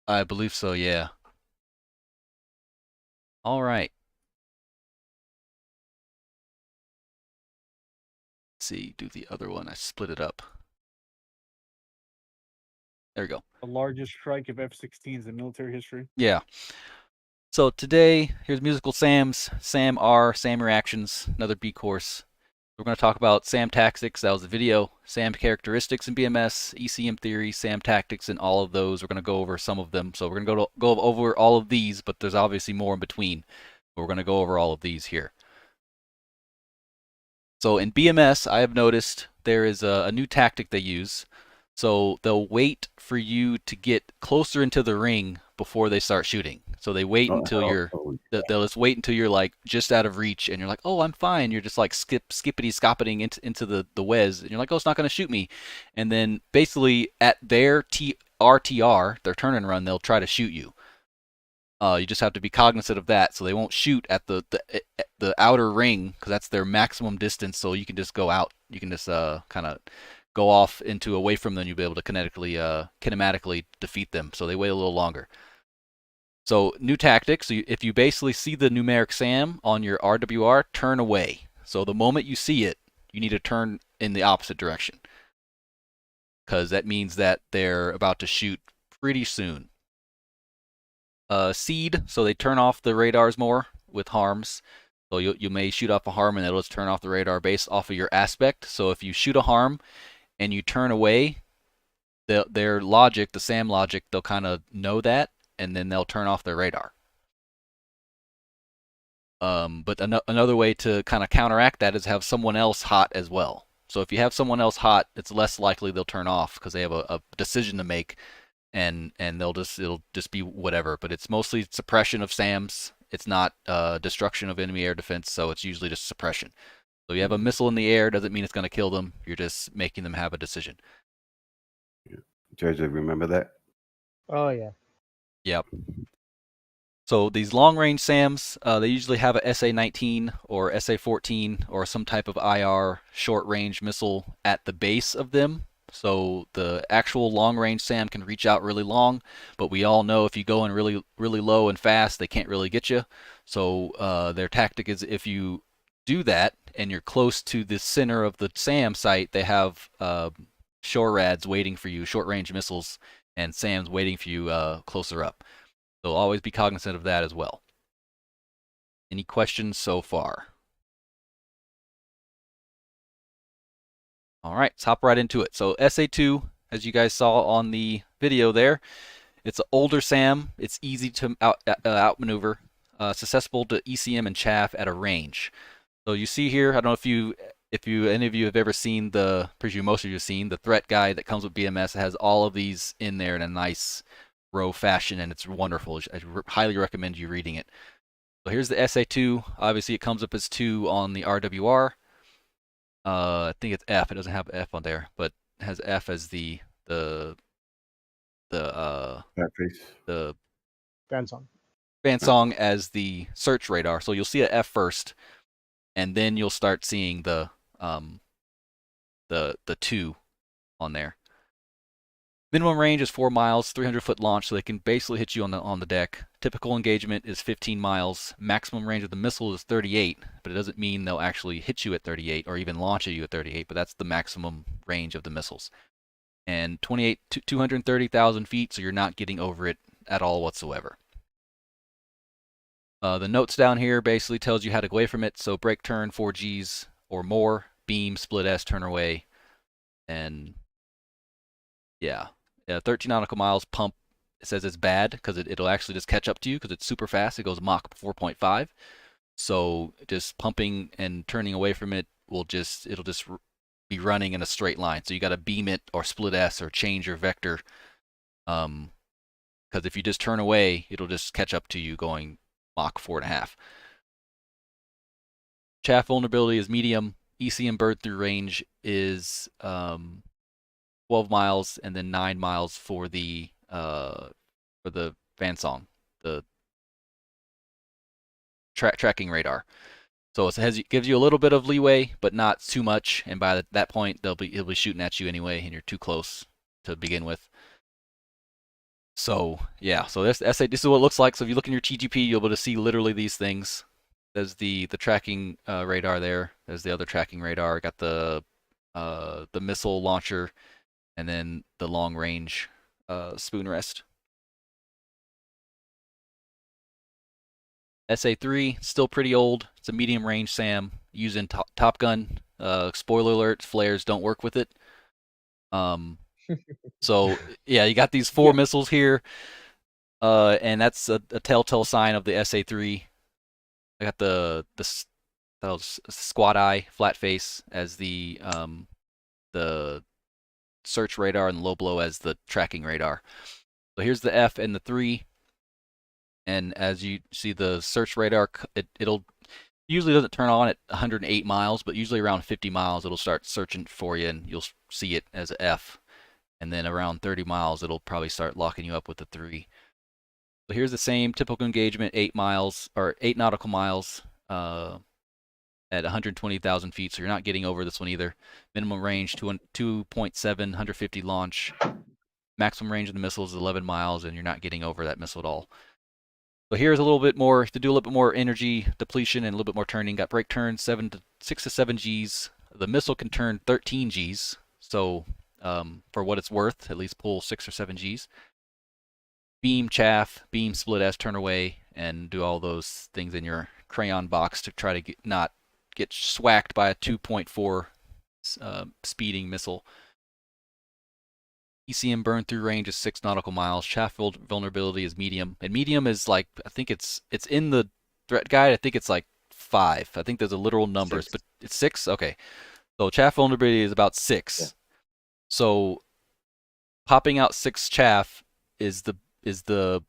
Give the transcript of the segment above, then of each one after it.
I believe so, yeah. All right. Let's see, do the other one. I split it up. There we go. The largest strike of F-16s in military history. Yeah. So today, here's Musical Sam's, Sam R, Sam Reactions, another B course. We're going to talk about SAM Tactics, that was the video, SAM Characteristics in BMS, ECM Theory, SAM Tactics, and all of those. We're going to go over some of them. So we're going to go over all of these, but there's obviously more in between. But we're going to go over all of these here. So in BMS, I have noticed there is a new tactic they use. So they'll wait for you to get closer into the ring before they start shooting. So they wait until they'll just wait until you're like just out of reach, and you're like, oh, I'm fine. You're just like skippity scoppeting into the whiz, and you're like, oh, it's not going to shoot me. And then basically at their RTR, their turn and run, they'll try to shoot you. You just have to be cognizant of that, so they won't shoot at the outer ring because that's their maximum distance. So you can just go out. You can just kind of go off into away from them. You'll be able to kinematically defeat them. So they wait a little longer. So new tactics. So if you basically see the numeric SAM on your RWR, turn away. So the moment you see it, you need to turn in the opposite direction because that means that they're about to shoot pretty soon. Seed, so they turn off the radars more with harms. So you may shoot off a harm and it'll just turn off the radar based off of your aspect. So if you shoot a harm and you turn away, their logic, the SAM logic, they'll kind of know that, and then they'll turn off their radar. But another way to kind of counteract that is have someone else hot as well. So if you have someone else hot, it's less likely they'll turn off because they have a decision to make, and it'll just be whatever. But it's mostly suppression of SAMs. It's not destruction of enemy air defense, so it's usually just suppression. So you have a missile in the air, doesn't mean it's going to kill them. You're just making them have a decision. Judge, remember that? Oh yeah. Yep. So these long-range SAMs, they usually have a SA-19 or SA-14 or some type of IR short-range missile at the base of them. So the actual long-range SAM can reach out really long, but we all know if you go in really, really low and fast, they can't really get you. So their tactic is if you do that and you're close to the center of the SAM site, they have SHORADs waiting for you, short-range missiles, and SAMs waiting for you closer up. So always be cognizant of that as well. Any questions so far? All right, let's hop right into it. So SA2, as you guys saw on the video there, it's an older SAM. It's easy to outmaneuver, accessible to ECM and chaff at a range. So you see here, I don't know if any of you have ever seen pretty sure most of you have seen the threat guide that comes with BMS. It has all of these in there in a nice row fashion, and it's wonderful. I highly recommend you reading it. So here's the SA2. Obviously, it comes up as 2 on the RWR. I think it's F. It doesn't have F on there, but it has F as the Fansong as the search radar. So you'll see an F first, and then you'll start seeing the 2 on there. Minimum range is 4 miles, 300-foot launch, so they can basically hit you on the deck. Typical engagement is 15 miles. Maximum range of the missile is 38, but it doesn't mean they'll actually hit you at 38 or even launch at you at 38, but that's the maximum range of the missiles. And 230,000 feet, so you're not getting over it at all whatsoever. The notes down here basically tells you how to go away from it. So brake turn, 4Gs or more, beam, split S, turn away, and yeah. 13 nautical miles pump, it says it's bad because it'll actually just catch up to you because it's super fast. It goes Mach 4.5. So just pumping and turning away from it it'll just be running in a straight line. So you got to beam it or split S or change your vector. Because if you just turn away, it'll just catch up to you going Mach 4.5. Chaff vulnerability is medium. ECM bird through range is 12 miles and then 9 miles for the Fansong, the tracking radar. So it gives you a little bit of leeway, but not too much. And by that point, he'll be shooting at you anyway, and you're too close to begin with. So yeah, so this is what it looks like. So if you look in your TGP, you'll be able to see literally these things. There's the tracking radar there. There's the other tracking radar. Got the missile launcher, and then the long range spoon rest. SA3 still pretty old. It's a medium range SAM using Top Gun. Spoiler alert: flares don't work with it. So yeah, you got these four Yeah. missiles here, and that's a telltale sign of the SA3. I got that was squad eye, flat face as the search radar, and low blow as the tracking radar. So here's the F and the 3, and as you see the search radar, it'll usually doesn't turn on at 108 miles, but usually around 50 miles it'll start searching for you, and you'll see it as a F. And then around 30 miles it'll probably start locking you up with the 3. So here's the same typical engagement, 8 miles or 8 nautical miles. At 120,000 feet, so you're not getting over this one either. Minimum range 2.7, 150 launch. Maximum range of the missile is 11 miles, and you're not getting over that missile at all. So here's a little bit more to do a little bit more energy depletion and a little bit more turning. Got brake turns 6 to 7 Gs. The missile can turn 13 Gs, so for what it's worth, at least pull 6 or 7 Gs. Beam chaff, beam split as turn away, and do all those things in your crayon box to try to not get swacked by a 2.4 speeding missile. ECM burn through range is 6 nautical miles. Chaff vulnerability is medium, and medium is like, I think it's in the threat guide. I think it's like 5. I think there's a literal numbers, 6. but it's 6. Okay, so chaff vulnerability is about 6. Yeah. So popping out 6 chaff is the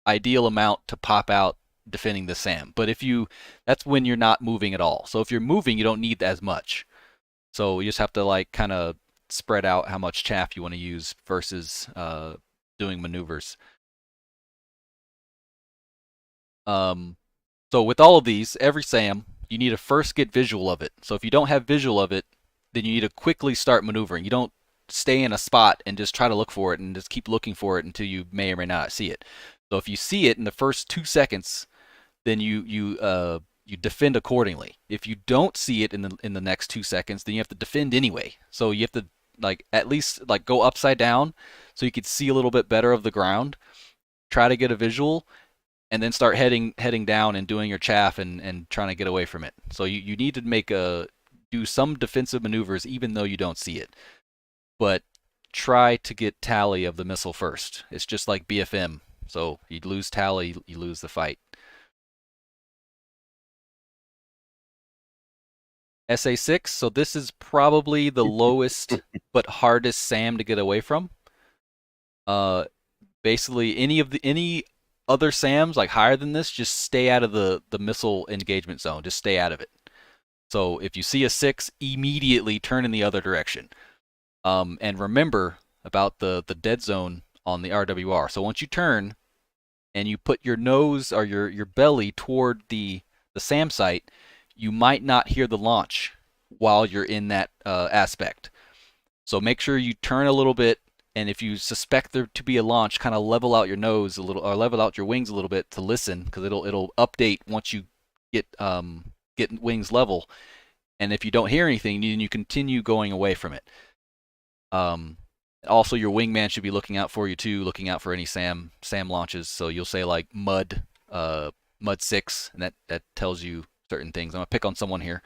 ideal amount to pop out defending the SAM. But that's when you're not moving at all. So if you're moving, you don't need as much. So you just have to like kind of spread out how much chaff you want to use versus doing maneuvers. So with all of these, every SAM, you need to first get visual of it. So if you don't have visual of it, then you need to quickly start maneuvering. You don't stay in a spot and just try to look for it and just keep looking for it until you may or may not see it. So if you see it in the first 2 seconds, then you defend accordingly. If you don't see it in the next 2 seconds, then you have to defend anyway. So you have to like at least like go upside down so you could see a little bit better of the ground. Try to get a visual, and then start heading down and doing your chaff and trying to get away from it. So you need to do some defensive maneuvers even though you don't see it. But try to get tally of the missile first. It's just like BFM. So you lose tally, you lose the fight. SA6, so this is probably the lowest but hardest SAM to get away from. Basically any other SAMs like higher than this, just stay out of the missile engagement zone. Just stay out of it. So if you see a 6, immediately turn in the other direction. And remember about the dead zone on the RWR. So once you turn and you put your nose or your belly toward the SAM site, you might not hear the launch while you're in that aspect. So make sure you turn a little bit, and if you suspect there to be a launch, kind of level out your nose a little, or level out your wings a little bit to listen, because it'll update once you get wings level. And if you don't hear anything, then you continue going away from it. Also, your wingman should be looking out for you too, looking out for any SAM launches. So you'll say like Mud 6, and that tells you certain things. I'm gonna pick on someone here.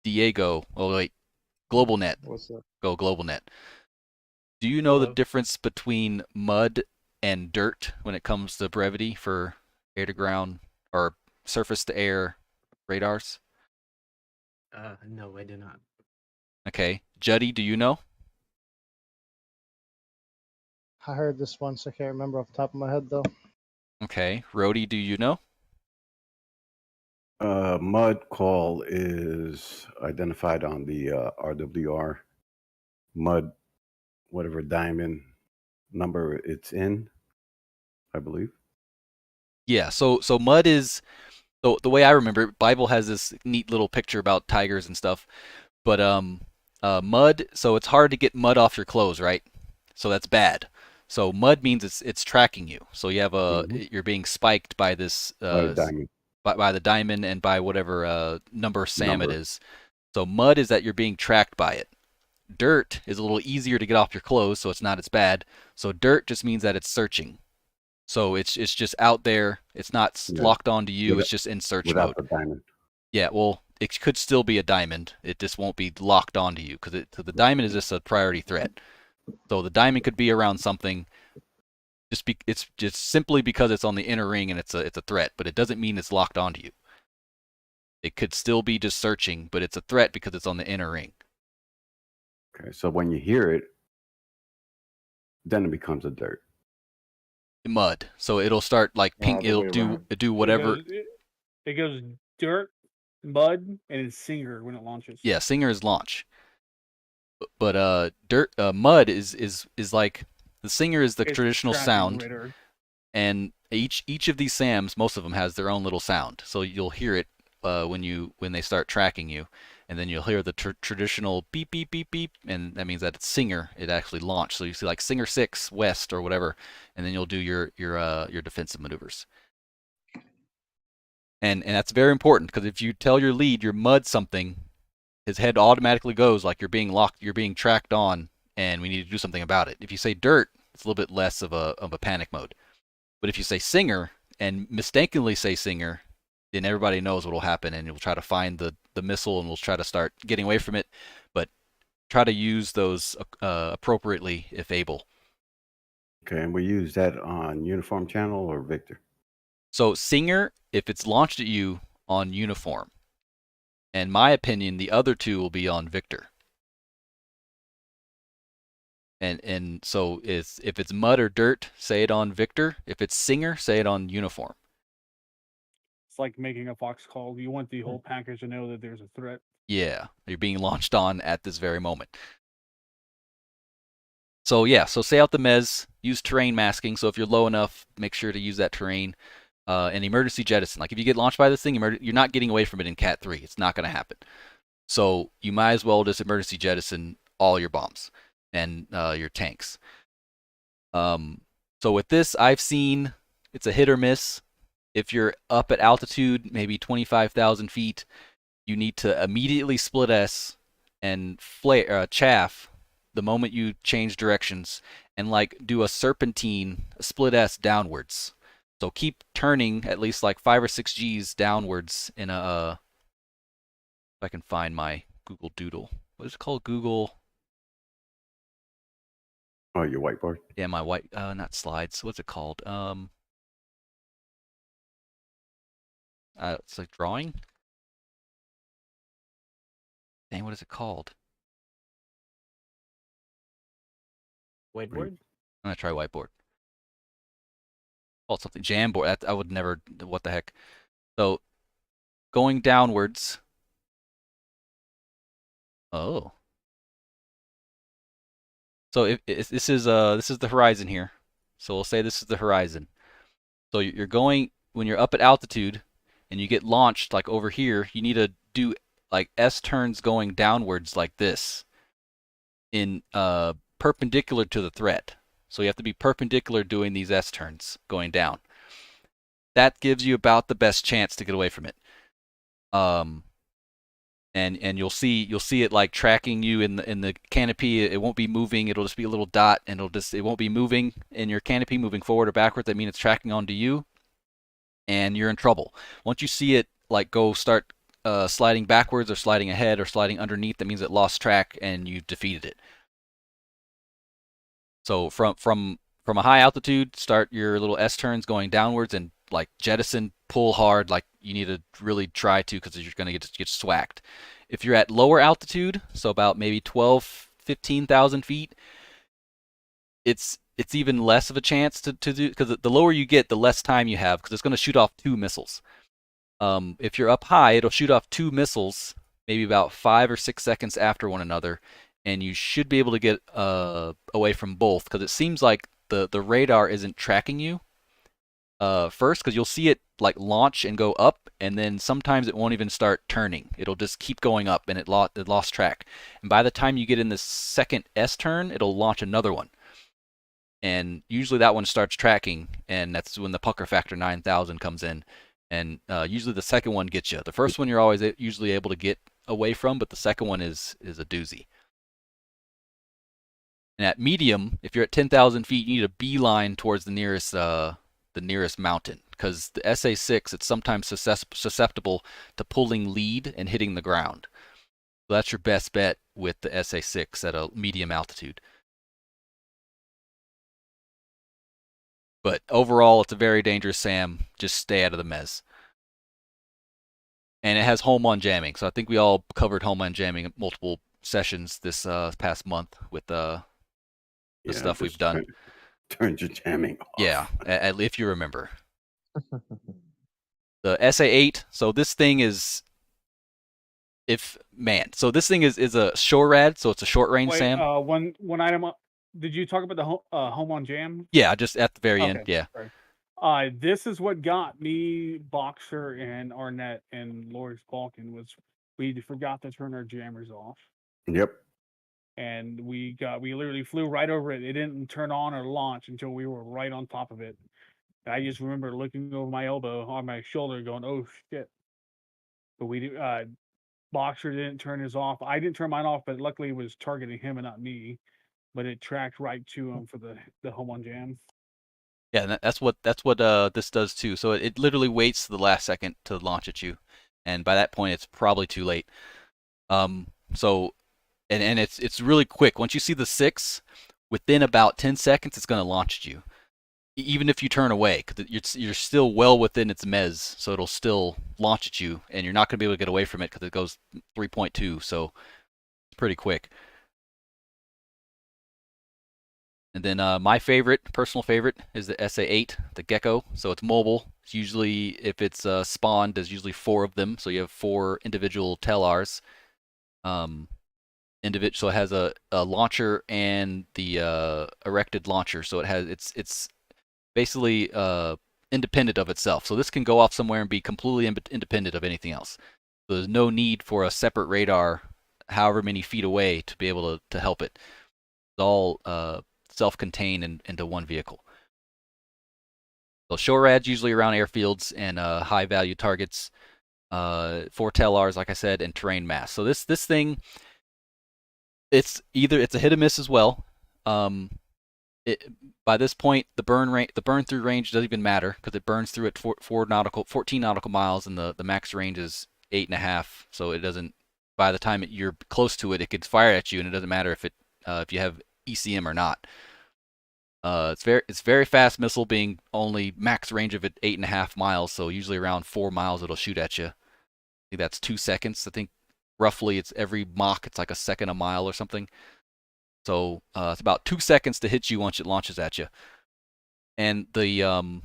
Diego. Oh wait, GlobalNet. What's up? Go GlobalNet. Do you know the difference between mud and dirt when it comes to brevity for air to ground or surface to air radars? No, I do not. Okay, Juddy, do you know? I heard this once. I can't remember off the top of my head though. Okay, Rhodey, do you know? Mud call is identified on the RWR. Mud, whatever diamond number it's in, I believe. Yeah, so mud is, so the way I remember it, Bible has this neat little picture about tigers and stuff, but mud, so it's hard to get mud off your clothes, right? so that's bad. So mud means it's tracking you. So you have you're being spiked by this diamond by the diamond and by whatever number SAM it number. is. So mud is that you're being tracked by it. Dirt is a little easier to get off your clothes, so it's not as bad. So dirt just means that it's searching. So it's just out there. It's not Yeah. locked onto you. Without- It's just in search without mode. the diamond. Yeah, well, it could still be a diamond. It just won't be locked onto you because the diamond is just a priority threat. So the diamond could be around something. It's just simply because it's on the inner ring and it's a threat, but it doesn't mean it's locked onto you. It could still be just searching, but it's a threat because it's on the inner ring. Okay, so when you hear it, then it becomes a dirt. Mud. So it'll start like ping. the It'll way do around. do whatever. It goes dirt, mud, and it's Singer when it launches. Yeah, Singer is launch. But mud is like the Singer is the It's traditional tracking sound, radar. and each of these SAMs, most of them has their own little sound. So you'll hear it when they start tracking you, and then you'll hear the traditional beep beep beep beep, and that means that it's Singer. It actually launched. So you see like Singer 6 west or whatever, and then you'll do your defensive maneuvers. And that's very important because if you tell your lead you're mud something, his head automatically goes like you're being locked, you're being tracked on, and we need to do something about it. If you say dirt, it's a little bit less of a panic mode. But if you say Singer and mistakenly say Singer, then everybody knows what will happen, and you'll try to find the missile and we'll try to start getting away from it. But try to use those appropriately if able. Okay, and we use that on uniform channel or Victor. So Singer, if it's launched at you on uniform, in my opinion, the other two will be on Victor. And so if it's mud or dirt, say it on Victor. If it's Singer, say it on uniform. It's like making a Fox call. You want the whole package to know that there's a threat. Yeah, you're being launched on at this very moment. So yeah, so say out the mez, use terrain masking. So if you're low enough, make sure to use that terrain. And emergency jettison. Like if you get launched by this thing, you're not getting away from it in Cat 3. It's not going to happen. So you might as well just emergency jettison all your bombs and your tanks. So with this, I've seen it's a hit or miss. If you're up at altitude, maybe 25,000 feet, you need to immediately split S and chaff the moment you change directions and like do a serpentine, a split S downwards. So keep turning at least like 5 or 6 Gs downwards in a. If I can find my Google Doodle. What is it called? Google. Oh, your whiteboard? Yeah, my not slides. What's it called? It's like drawing. Dang, what is it called? Whiteboard? I'm gonna try whiteboard. Oh, it's something Jamboard. I would never. What the heck? So, going downwards. Oh. So if this is the horizon here. So we'll say this is the horizon. So you're going when you're up at altitude, and you get launched like over here. You need to do like S turns going downwards like this, in perpendicular to the threat. So you have to be perpendicular doing these S turns going down. That gives you about the best chance to get away from it. And you'll see it like tracking you in the canopy. It won't be moving. It'll just be a little dot, and it won't be moving in your canopy, moving forward or backwards. That means it's tracking onto you, and you're in trouble. Once you see it like go start sliding backwards or sliding ahead or sliding underneath, that means it lost track and you defeated it. So from a high altitude, start your little S turns going downwards and like jettison, pull hard, like you need to really try to because you're going to get swacked. If you're at lower altitude, so about maybe 12, 15,000 feet, it's even less of a chance to do because the lower you get, the less time you have because it's going to shoot off 2 missiles. If you're up high, it'll shoot off 2 missiles, maybe about 5 or 6 seconds after one another, and you should be able to get away from both because it seems like the radar isn't tracking you first because you'll see it like launch and go up, and then sometimes it won't even start turning. It'll just keep going up, and it lost track. And by the time you get in the second S turn, it'll launch another one. and usually that one starts tracking, and that's when the pucker factor 9,000 comes in, and usually the second one gets you. The first one you're always usually able to get away from, but the second one is a doozy. And at medium, if you're at 10,000 feet, you need a beeline towards the nearest mountain, because the SA6, it's sometimes susceptible to pulling lead and hitting the ground. So that's your best bet with the SA6 at a medium altitude. But overall, it's a very dangerous SAM. Just stay out of the mez. And it has home-on jamming, so I think we all covered home-on jamming in multiple sessions this past month with the stuff we've done. Turns your jamming off. Yeah, if you remember. The SA8, so this thing is, so this thing is a SHORAD, so it's a short-range Wait, SAM. one item. Did you talk about the home on jam? Yeah, just at the very end, Okay, yeah. sorry. This is what got me, Boxer, and Arnett, and Lord's Falcon, was we forgot to turn our jammers off. Yep. And we literally flew right over it. It didn't turn on or launch until we were right on top of it. And I just remember looking over my elbow on my shoulder going, oh shit. But Boxer didn't turn his off. I didn't turn mine off, but luckily it was targeting him and not me. But it tracked right to him for the home on jam. Yeah, and that's what this does too. So it literally waits the last second to launch at you, and by that point it's probably too late. So and it's really quick. Once you see the 6, within about 10 seconds it's going to launch at you, even if you turn away, because you're still well within its mez, so it'll still launch at you, and you're not going to be able to get away from it because it goes 3.2, so it's pretty quick. And then my personal favorite, is the SA8, the Gecko. So it's mobile. It's usually, if it's spawned, there's usually 4 of them. So you have 4 individual TELRs. So it has a launcher and the erected launcher. So it's basically independent of itself. So this can go off somewhere and be completely independent of anything else. So there's no need for a separate radar, however many feet away, to be able to help it. It's all self-contained into one vehicle. So SHORAD's usually around airfields and high-value targets, 4 TELRs, like I said, and terrain mass. So this thing, it's a hit or miss as well. By this point, the burn through range doesn't even matter, because it burns through at 14 nautical miles, and the max range is 8.5. So it doesn't. By the time you're close to it, it could fire at you, and it doesn't matter if you have ECM or not. It's very fast missile, being only max range of it 8.5 miles, so usually around 4 miles it'll shoot at you. I think that's 2 seconds. I think roughly it's every Mach, it's like a second a mile or something. So it's about 2 seconds to hit you once it launches at you. And the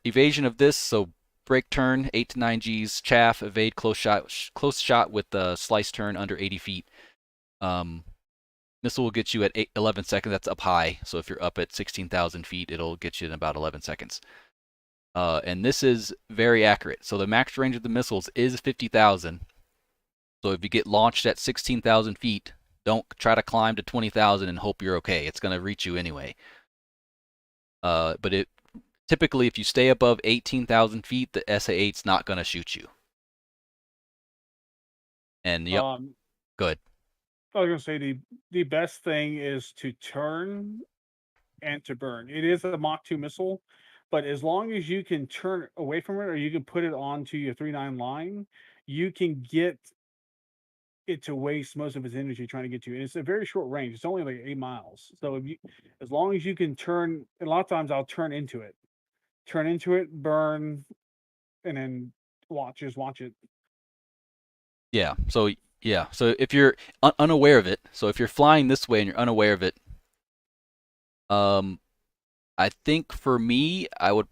evasion of this, so break turn 8 to 9 Gs, chaff, evade close shot with the slice turn under 80 feet. Missile will get you at 11 seconds. That's up high. So if you're up at 16,000 feet, it'll get you in about 11 seconds. And this is very accurate. So the max range of the missiles is 50,000. So if you get launched at 16,000 feet, don't try to climb to 20,000 and hope you're okay. It's going to reach you anyway. But typically, if you stay above 18,000 feet, the SA-8's not going to shoot you. And good. I was gonna say the best thing is to turn and to burn. It is a Mach 2 missile, but as long as you can turn away from it, or you can put it onto your 3.9 line, you can get it to waste most of its energy trying to get to you. And it's a very short range. It's only like 8 miles. So as long as you can turn, a lot of times I'll turn into it, burn, and then watch it. Yeah. So if you're unaware of it, so if you're flying this way and you're unaware of it, I think for me, I would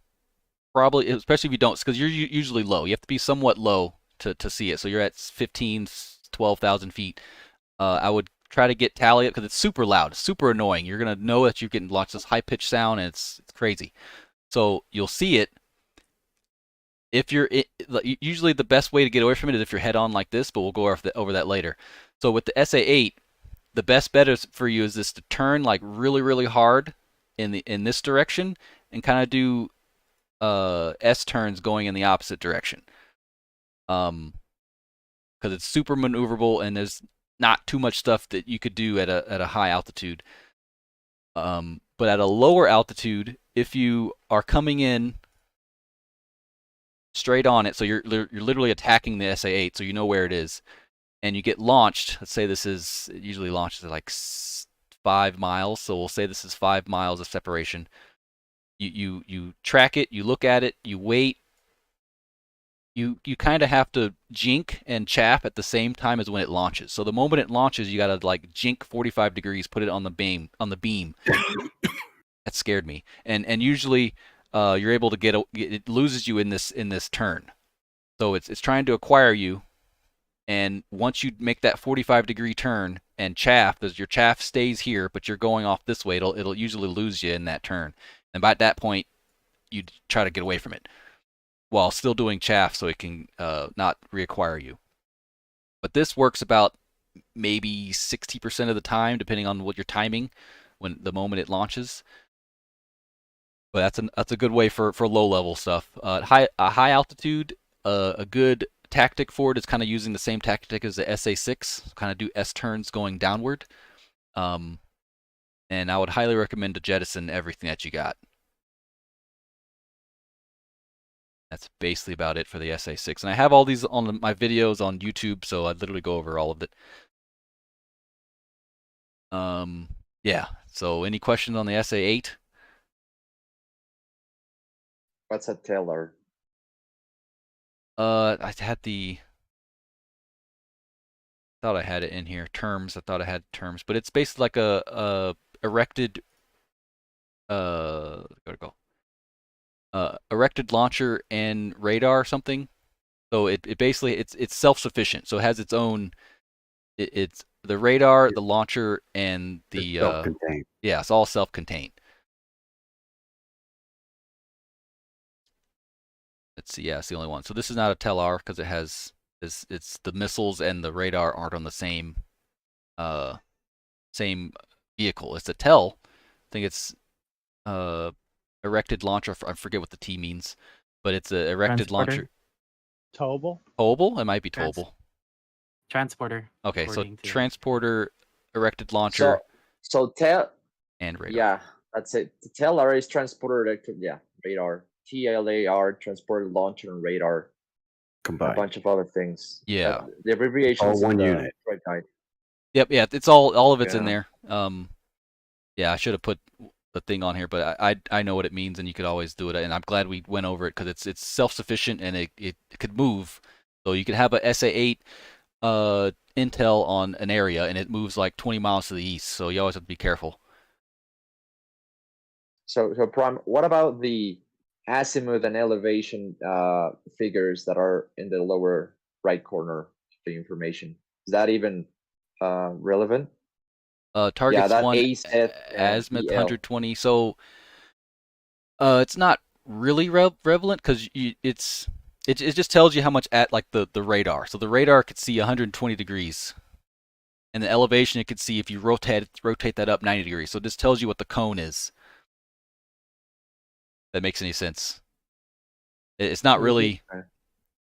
probably, especially if you don't, because you're usually low. You have to be somewhat low to see it. So you're at 15, 12,000 feet. I would try to get tally up, because it's super loud, super annoying. You're going to know that you're getting lots of high-pitched sound, and it's crazy. So you'll see it. If you're usually the best way to get away from it is if you're head on like this, but we'll go over that later. So with the SA-8, the best bet is for you is this to turn like really, really hard in this direction and kind of do S turns going in the opposite direction. Because it's super maneuverable and there's not too much stuff that you could do at a high altitude. But at a lower altitude, if you are coming in straight on it, so you're literally attacking the SA-8, so you know where it is, and you get launched. Let's say it usually launches at like 5 miles, so we'll say this is 5 miles of separation. You track it, you look at it, you wait. You kind of have to jink and chaff at the same time as when it launches. So the moment it launches, you gotta like jink 45 degrees, put it on the beam. That scared me. And usually you're able to it loses you in this turn. So it's trying to acquire you, and once you make that 45-degree turn and chaff, because your chaff stays here, but you're going off this way, it'll usually lose you in that turn. And by that point, you try to get away from it while still doing chaff so it can not reacquire you. But this works about maybe 60% of the time, depending on what your timing, the moment it launches. But that's a good way for low level stuff. High altitude, a good tactic for it is kind of using the same tactic as the SA-6, kind of do S turns going downward. And I would highly recommend to jettison everything that you got. That's basically about it for the SA-6. And I have all these on my videos on YouTube, so I'd literally go over all of it. Yeah, so any questions on the SA-8? What's a tailor? I thought I had it in here. Terms. I thought I had terms, but it's basically like a erected. Gotta go. Erected launcher and radar or something. So it basically it's self-sufficient. So it has its own. It's the radar, the launcher, and the self-contained. Yeah, it's all self-contained. Let's see. Yeah, it's the only one. So this is not a TELAR because it has it's the missiles and the radar aren't on the same same vehicle. It's a TEL. I think it's erected launcher. I forget what the T means, but it's a erected launcher. Towable? Towable? It might be towable. Transporter. Okay, so according to- transporter, erected launcher, So tail. and radar. Yeah, that's it. The tailor is transporter radar. TLAR, transporter launcher and radar. A Combined. bunch of other things. Yeah. The abbreviation All is one in the unit. right guide. Yep, yeah, it's all of it's in Yeah. there. Yeah, I should have put the thing on here, but I know what it means, and you could always do it. And I'm glad we went over it because it's self-sufficient and it could move. So you could have a SA-8 intel on an area, and it moves like 20 miles to the east. So you always have to be careful. So Prime, what about the azimuth and elevation figures that are in the lower right corner of the information? Is that even relevant? Targets that one AZ and azimuth EL. 120. So it's not really relevant because it just tells you how much at like the radar. So the radar could see 120 degrees, and the elevation it could see if you rotate that up 90 degrees. So it just tells you what the cone is. If that makes any sense. It's not really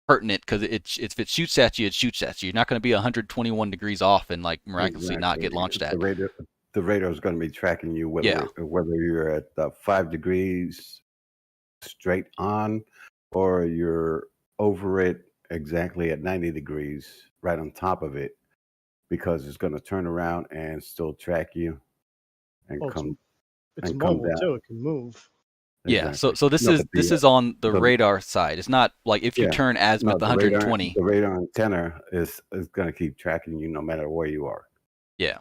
pertinent because if it shoots at you, it shoots at you. You're not going to be 121 degrees off and like miraculously not get launched at. The radar is going to be tracking you whether you're at 5 degrees straight on or you're over it exactly at 90 degrees right on top of it, because it's going to turn around and still track you and come It's and come mobile down. too. It can move. Yeah, Exactly. so this is on the radar side. It's not like if you turn azimuth 120. The radar antenna is going to keep tracking you no matter where you are. Yeah.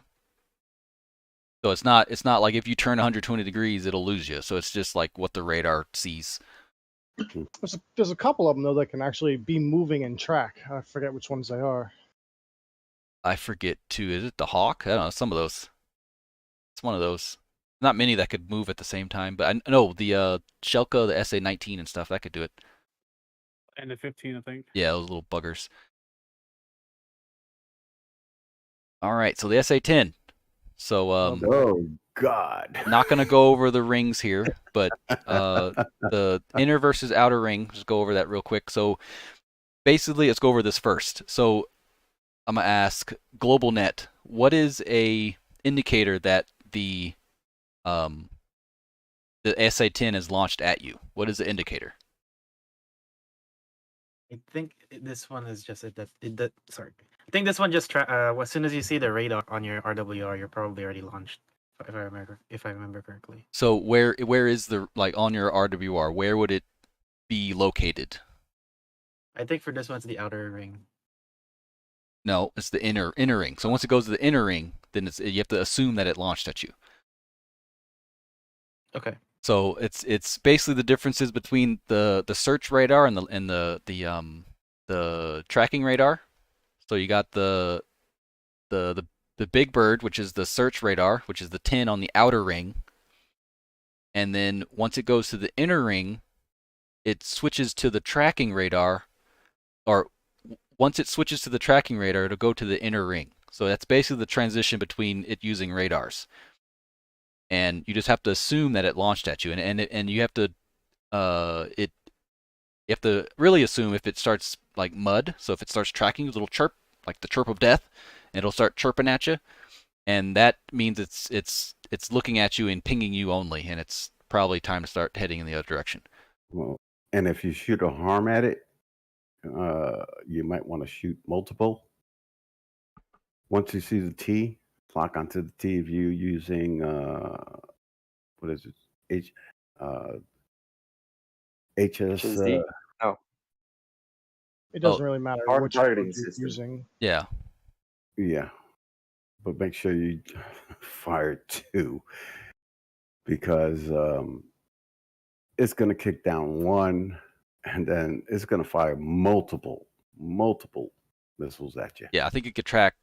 So it's not like if you turn 120 degrees, it'll lose you. So it's just like what the radar sees. There's a couple of them though that can actually be moving and track. I forget which ones they are. I forget too. Is it the Hawk? I don't know. Some of those. It's one of those. Not many that could move at the same time, but I know the Shelka, the SA-19 and stuff that could do it. And the 15, I think. Yeah, those little buggers. All right, so the SA-10. So Oh God. not going to go over the rings here, but the inner versus outer ring, just go over that real quick. So basically, let's go over this first. So I'm going to ask GlobalNet, what is a indicator that the SA-10 is launched at you? What is the indicator? I think this one is just sorry. I think this one just as soon as you see the radar on your RWR, you're probably already launched. If I remember correctly. So where is the, like, on your RWR? Where would it be located? I think for this one, it's the outer ring. No, it's the inner ring. So once it goes to the inner ring, then you have to assume that it launched at you. Okay. So it's basically the differences between the search radar and the tracking radar. So you got the big bird, which is the search radar, which is the 10 on the outer ring. And then once it goes to the inner ring, it switches to the tracking radar, or once it switches to the tracking radar, it'll go to the inner ring. So that's basically the transition between it using radars. And you just have to assume that it launched at you, and you have to you have to really assume if it starts like mud. So if it starts tracking, a little chirp, like the chirp of death, it'll start chirping at you, and that means it's looking at you and pinging you only, and it's probably time to start heading in the other direction. Well, and if you shoot a harm at it, you might want to shoot multiple. Once you see the T, lock onto the T view using what is it? HS. HSD? No. It doesn't really matter Hard which targeting one you're system. using. Yeah. Yeah, but make sure you fire 2, because it's going to kick down 1, and then it's going to fire multiple missiles at you. Yeah, I think it could track.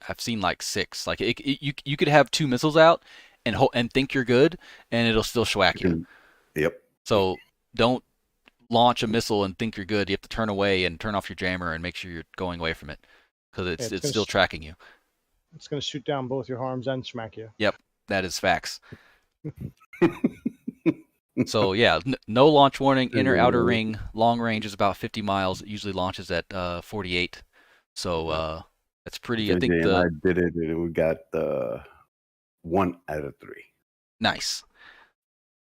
I've seen like 6. Like you could have 2 missiles out and think you're good, and it'll still schwack you. Yep. So don't launch a missile and think you're good. You have to turn away and turn off your jammer and make sure you're going away from it, because it's still tracking you. It's going to shoot down both your harms and smack you. Yep, that is facts. So yeah, no launch warning. Inner outer ring. Long range is about 50 miles. It usually launches at 48. So that's pretty. JJ I think and I did it, and we got 1 out of 3. Nice.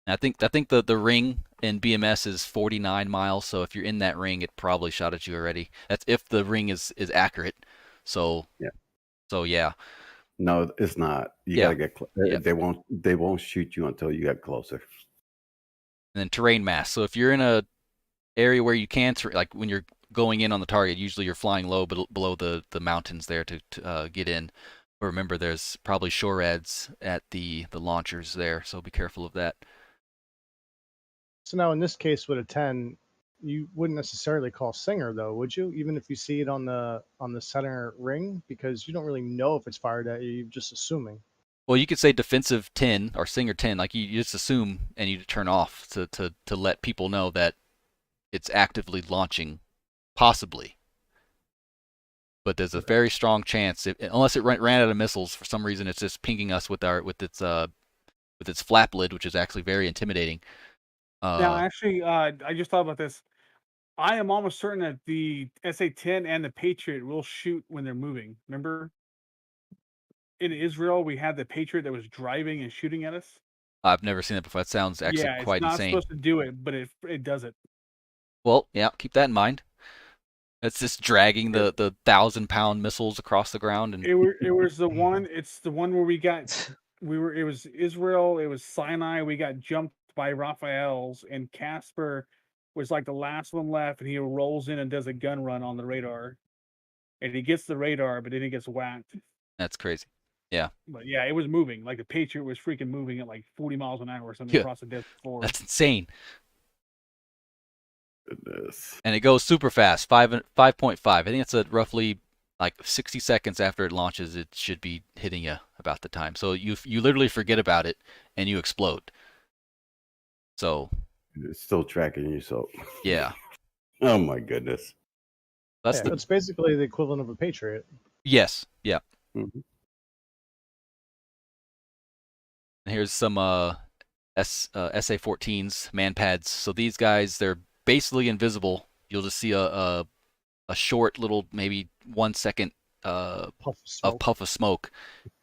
And I think the ring in BMS is 49 miles. So if you're in that ring, it probably shot at you already. That's if the ring is accurate. So yeah. So yeah. No, it's not. You gotta get close. They won't shoot you until you get closer. And then terrain mass. So if you're in a area where you can't, like when you're going in on the target, usually you're flying low below the mountains there to get in. But remember, there's probably shore ads at the launchers there, so be careful of that. So now in this case with a 10, you wouldn't necessarily call Singer though, would you? Even if you see it on the center ring, because you don't really know if it's fired at you, you're just assuming. Well, you could say defensive 10 or Singer 10, like you just assume and you turn off to let people know that it's actively launching, possibly. But there's a very strong chance, unless it ran out of missiles for some reason, it's just pinging us with its flap lid, which is actually very intimidating. Now, actually, I just thought about this. I am almost certain that the SA-10 and the Patriot will shoot when they're moving. Remember, in Israel, we had the Patriot that was driving and shooting at us. I've never seen that before. That sounds actually quite insane. It's not supposed to do it, but it does it. Well, yeah, keep that in mind. It's just dragging the 1,000-pound missiles across the ground, and it was the one. It's the one where we got. It was Israel. It was Sinai. We got jumped by Raphael's, and Casper was like the last one left, and he rolls in and does a gun run on the radar, and he gets the radar, but then he gets whacked. That's crazy. Yeah. But yeah, it was moving. Like the Patriot was freaking moving at like 40 miles an hour or something across the desert floor. That's insane. Goodness. And it goes super fast, 5.5. I think it's roughly like 60 seconds after it launches, it should be hitting you about the time. So you literally forget about it and you explode. So it's still tracking you. So yeah. Oh my goodness. It's basically the equivalent of a Patriot. Yes. Yeah. Mm-hmm. And here's some SA-14s, MANPADs. So these guys, they're basically invisible. You'll just see a short little, maybe 1 second puff of smoke,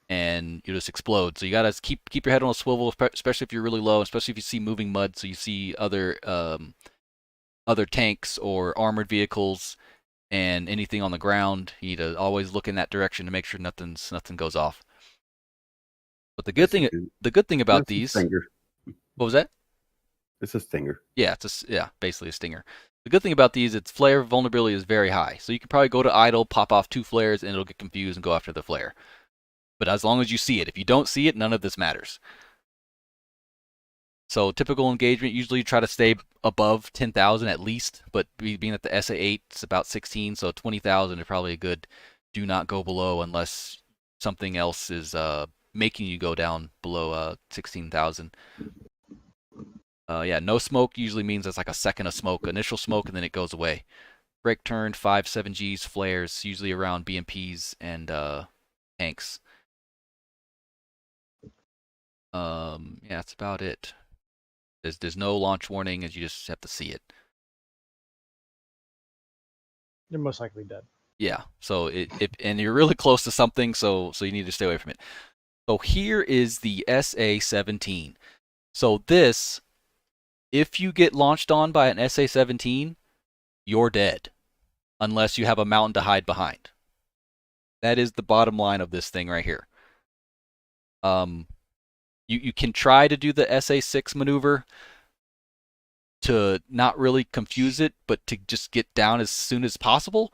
and you just explode. So you gotta keep your head on a swivel, especially if you're really low, especially if you see moving mud. So you see other tanks or armored vehicles and anything on the ground. You need to always look in that direction to make sure nothing goes off. But the good thing about these, what was that? It's a stinger. Yeah, basically a stinger. The good thing about these, its flare vulnerability is very high. So you can probably go to idle, pop off 2 flares, and it'll get confused and go after the flare. But as long as you see it, if you don't see it, none of this matters. So typical engagement, usually you try to stay above 10,000 at least, but being that the SA-8 is about 16, so 20,000 is probably a good do not go below unless something else is making you go down below 16,000. Yeah, no smoke usually means it's like a second of smoke, initial smoke, and then it goes away. Break turn, 5.7Gs, flares, usually around BMPs and tanks. Yeah, that's about it. There's no launch warning, as you just have to see it. You're most likely dead. Yeah, so and you're really close to something, so you need to stay away from it. So here is the SA-17. So this, if you get launched on by an SA-17, you're dead, unless you have a mountain to hide behind. That is the bottom line of this thing right here. You can try to do the SA-6 maneuver to not really confuse it, but to just get down as soon as possible.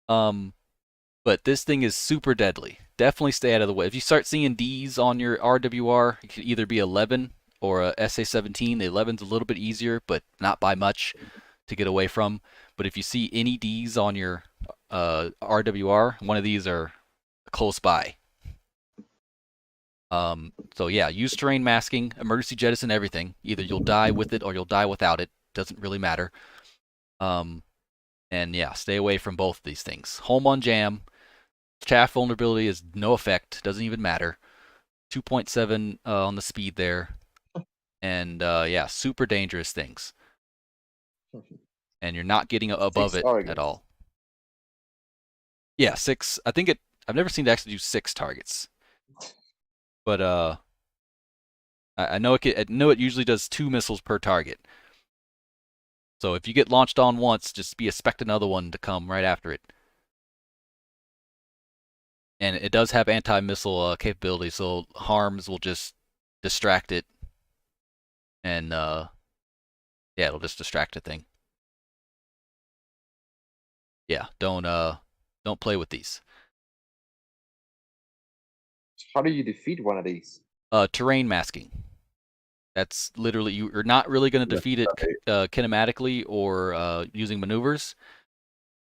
But this thing is super deadly. Definitely stay out of the way. If you start seeing Ds on your RWR, it could either be 11 or a SA-17. The 11's a little bit easier, but not by much to get away from. But if you see any Ds on your RWR, one of these are close by. So yeah, use terrain masking, emergency jettison everything. Either you'll die with it or you'll die without it. Doesn't really matter. And yeah, stay away from both of these things. Home on jam. Chaff vulnerability is no effect. Doesn't even matter. 2.7 on the speed there. And yeah, super dangerous things. And you're not getting above it at all. Yeah, 6. I think I've never seen it actually do 6 targets. But I know it usually does 2 missiles per target. So if you get launched on once, just expect another one to come right after it. And it does have anti-missile capability, so harms will just distract it. And yeah, it'll just distract the thing. Yeah, don't play with these. How do you defeat one of these? Terrain masking. That's literally, you're not really going to defeat it kinematically or using maneuvers,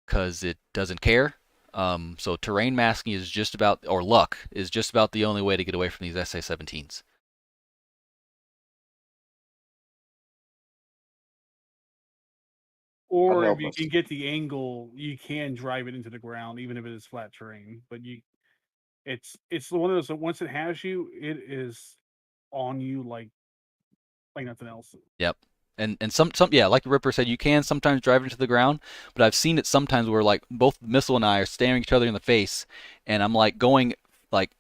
because it doesn't care. So terrain masking is just about, or luck, is just about the only way to get away from these SA-17s. Or if you can get the angle, you can drive it into the ground, even if it is flat terrain. But it's one of those that once it has you, it is on you like nothing else. Yep. And some yeah, like the Ripper said, you can sometimes drive into the ground, but I've seen it sometimes where like both Missile and I are staring each other in the face, and I'm like going like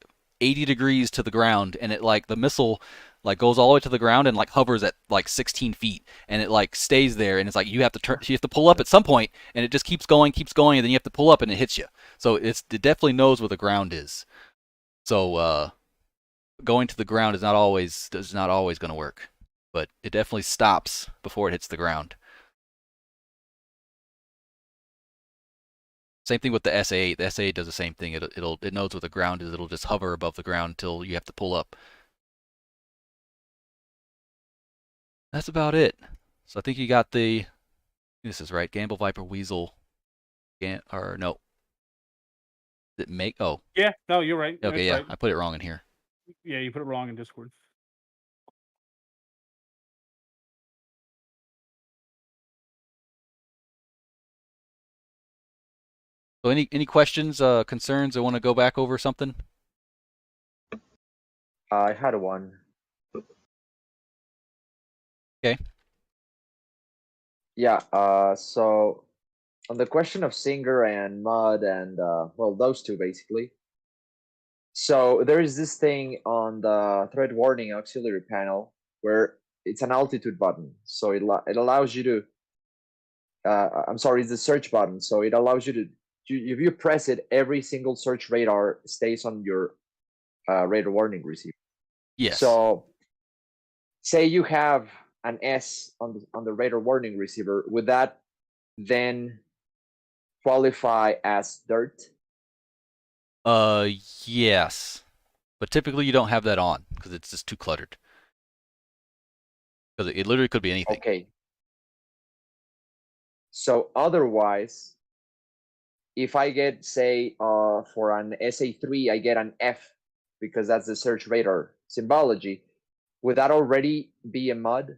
80 degrees to the ground, and it like the missile like goes all the way to the ground and like hovers at like 16 feet, and it like stays there, and it's like you have to pull up at some point, and it just keeps going, and then you have to pull up, and it hits you. So it definitely knows where the ground is. So going to the ground is not always going to work, but it definitely stops before it hits the ground. Same thing with the SA-8. The SA-8 does the same thing. It knows where the ground is. It'll just hover above the ground until you have to pull up. That's about it. So I think you got this is right. Gamble, Viper, Weasel, or no. Did it make? Oh. Yeah. No, you're right. Okay. That's Yeah, right. I put it wrong in here. Yeah, you put it wrong in Discord. So any questions, concerns, or want to go back over something? I had one. Okay. Yeah. So on the question of Singer and Mud and well, those two basically. So there is this thing on the threat warning auxiliary panel where it's an altitude button. So it allows you to. I'm sorry, it's the search button. So it allows you to. If you press it, every single search radar stays on your radar warning receiver. Yes. So, say you have an S on the radar warning receiver, would that then qualify as dirt? Yes, but typically you don't have that on because it's just too cluttered. Because it literally could be anything. Okay. So otherwise, if I get, say, for an SA3, I get an F because that's the search radar symbology. Would that already be a mud?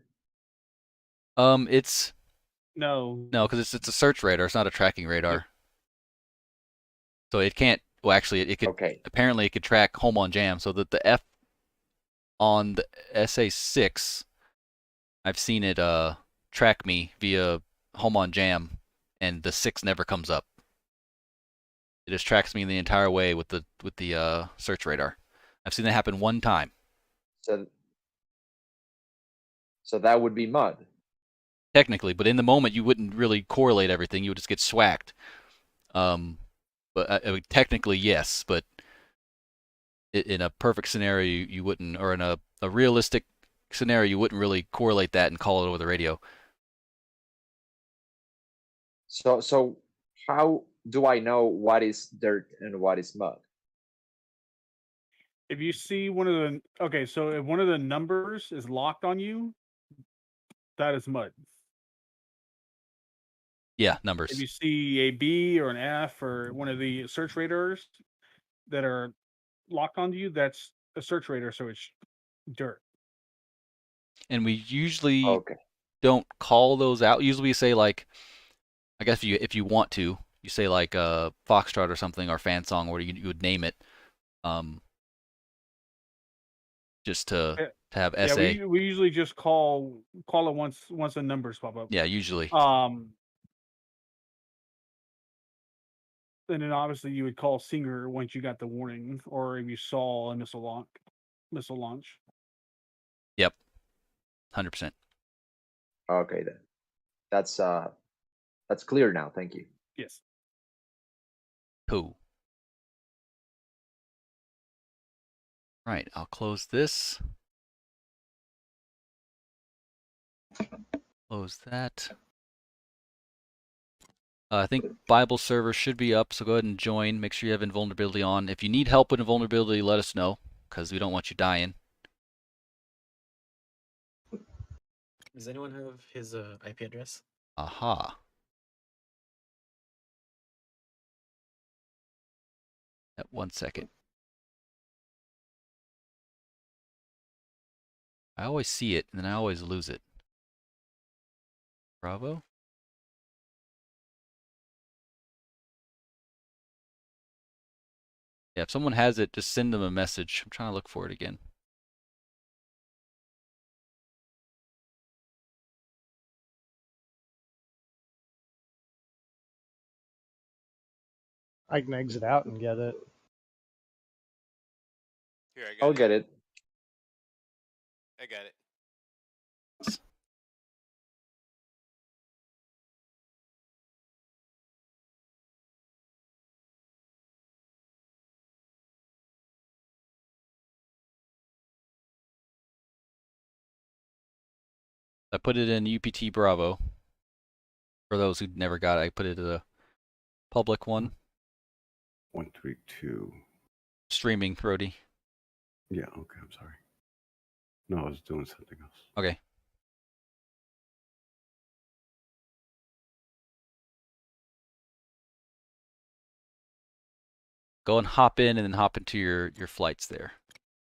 It's No. no, because it's a search radar. It's not a tracking radar. So it can't. Well, actually, it could. Okay. Apparently, it could track home on jam. So that the F on the SA6, I've seen it track me via home on jam, and the 6 never comes up. It just tracks me the entire way with the search radar. I've seen that happen one time. So that would be mud. Technically, but in the moment you wouldn't really correlate everything. You would just get swacked. But I mean, technically yes, but in a perfect scenario you wouldn't, or in a realistic scenario you wouldn't really correlate that and call it over the radio. So how do I know what is dirt and what is mud? If you see one of the so if one of the numbers is locked on you, that is mud. Yeah, If numbers. you see a B or an F or one of the search radars that are locked onto you, that's a search radar, so it's dirt. And we usually Okay. don't call those out. Usually we say, like, I guess if you want to, you say like Foxtrot or something, or Fan Song, or you would name it, just to have Yeah, SA. we usually just call it once the numbers pop up. Yeah, usually. And then obviously you would call Singer once you got the warning, or if you saw a missile launch. Yep. 100%. Okay then. That's clear now. Thank you. Yes. Cool. Right, I'll close this. Close that. I think Bible server should be up, so go ahead and join. Make sure you have invulnerability on. If you need help with invulnerability, let us know, because we don't want you dying. Does anyone have his IP address? Aha. At 1 second. I always see it, and then I always lose it. Bravo? Yeah, if someone has it, just send them a message. I'm trying to look for it again. I can exit out and get it. Here, I got I'll it. get it. I got it. I put it in UPT Bravo. For those who never got it, I put it in a public one. 132. Streaming, Brody. Yeah, okay, I'm sorry. No, I was doing something else. Okay. Go and hop in, and then hop into your flights there.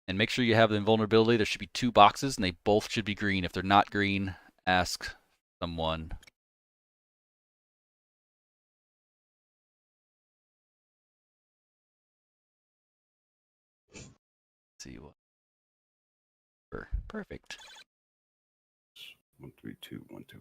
And make sure you have the invulnerability. There should be 2 boxes, and they both should be green. If they're not green, ask someone. Let's see what. Perfect. 132.125.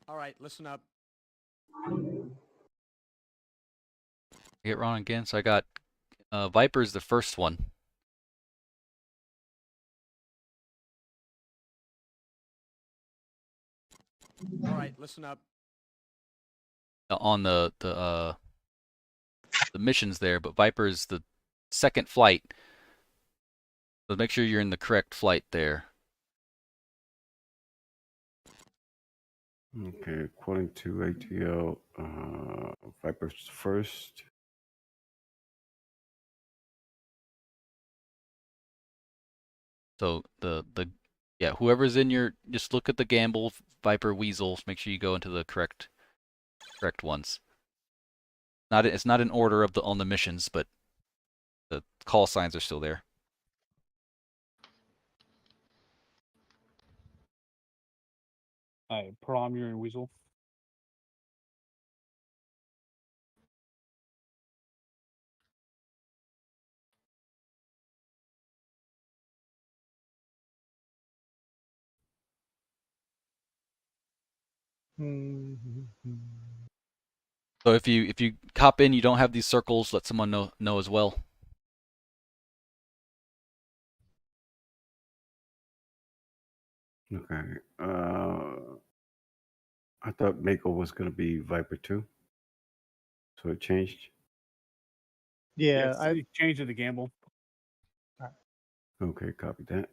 All right, listen up. I get wrong again. So I got Viper's the first one. All right, listen up. On the missions there, but Viper is the second flight. So make sure you're in the correct flight there. Okay, according to ATL, Viper's first. So yeah, whoever's in your, just look at the Gamble, Viper, Weasel. Make sure you go into the correct ones. It's not in order of on the missions, but the call signs are still there. Prom, you're in Weasel. So if you hop in, you don't have these circles, let someone know as well. Okay. I thought Mako was going to be Viper 2. So it changed. Yeah, Yes, I changed it to Gamble. Okay, copy that.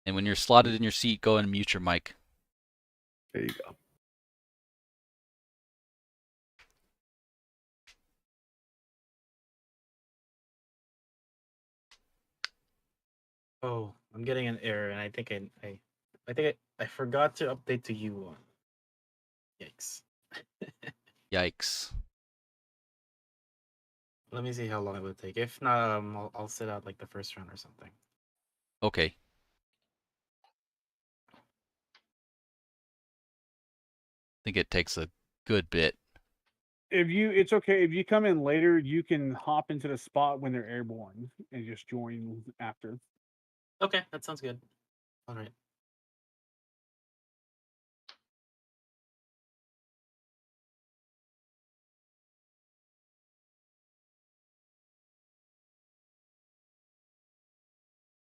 And when you're slotted in your seat, go and mute your mic. There you go. Oh, I'm getting an error, and I think I forgot to update to U1. Yikes. Yikes. Let me see how long it would take. If not, I'll sit out like the first round or something. Okay. I think it takes a good bit. It's okay if you come in later, you can hop into the spot when they're airborne and just join after. Okay, that sounds good. All right.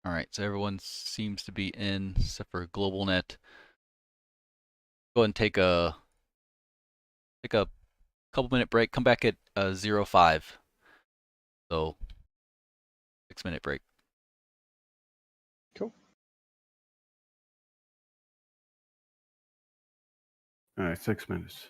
All right, so everyone seems to be in, except for GlobalNet. Go ahead and take a couple-minute break. Come back at 05. So 6-minute break. cool. All right, 6 minutes.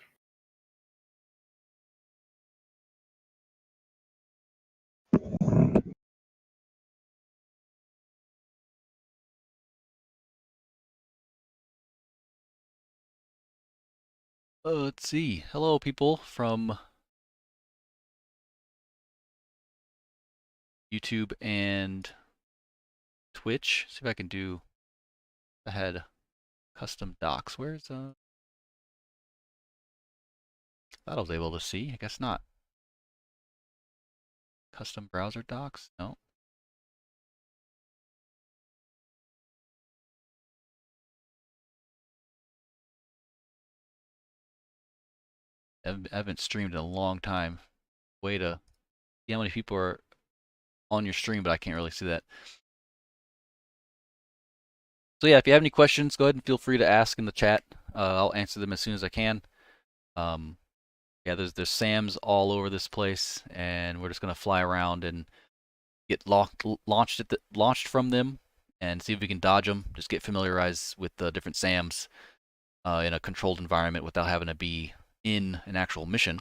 Let's see. Hello, people from YouTube and Twitch. See if I can do. I had custom docs. Where's thought I was able to see. I guess not. Custom browser docs. No. I haven't streamed in a long time. Way to see how many people are on your stream, but I can't really see that. So yeah, if you have any questions, go ahead and feel free to ask in the chat. I'll answer them as soon as I can. Yeah, there's SAMs all over this place, and we're just gonna fly around and get launched from them, and see if we can dodge them. Just get familiarized with the different SAMs in a controlled environment without having to be in an actual mission.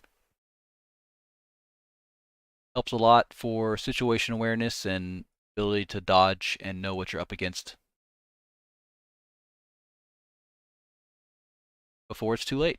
Helps a lot for situation awareness and ability to dodge and know what you're up against before it's too late.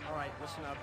All right, listen up.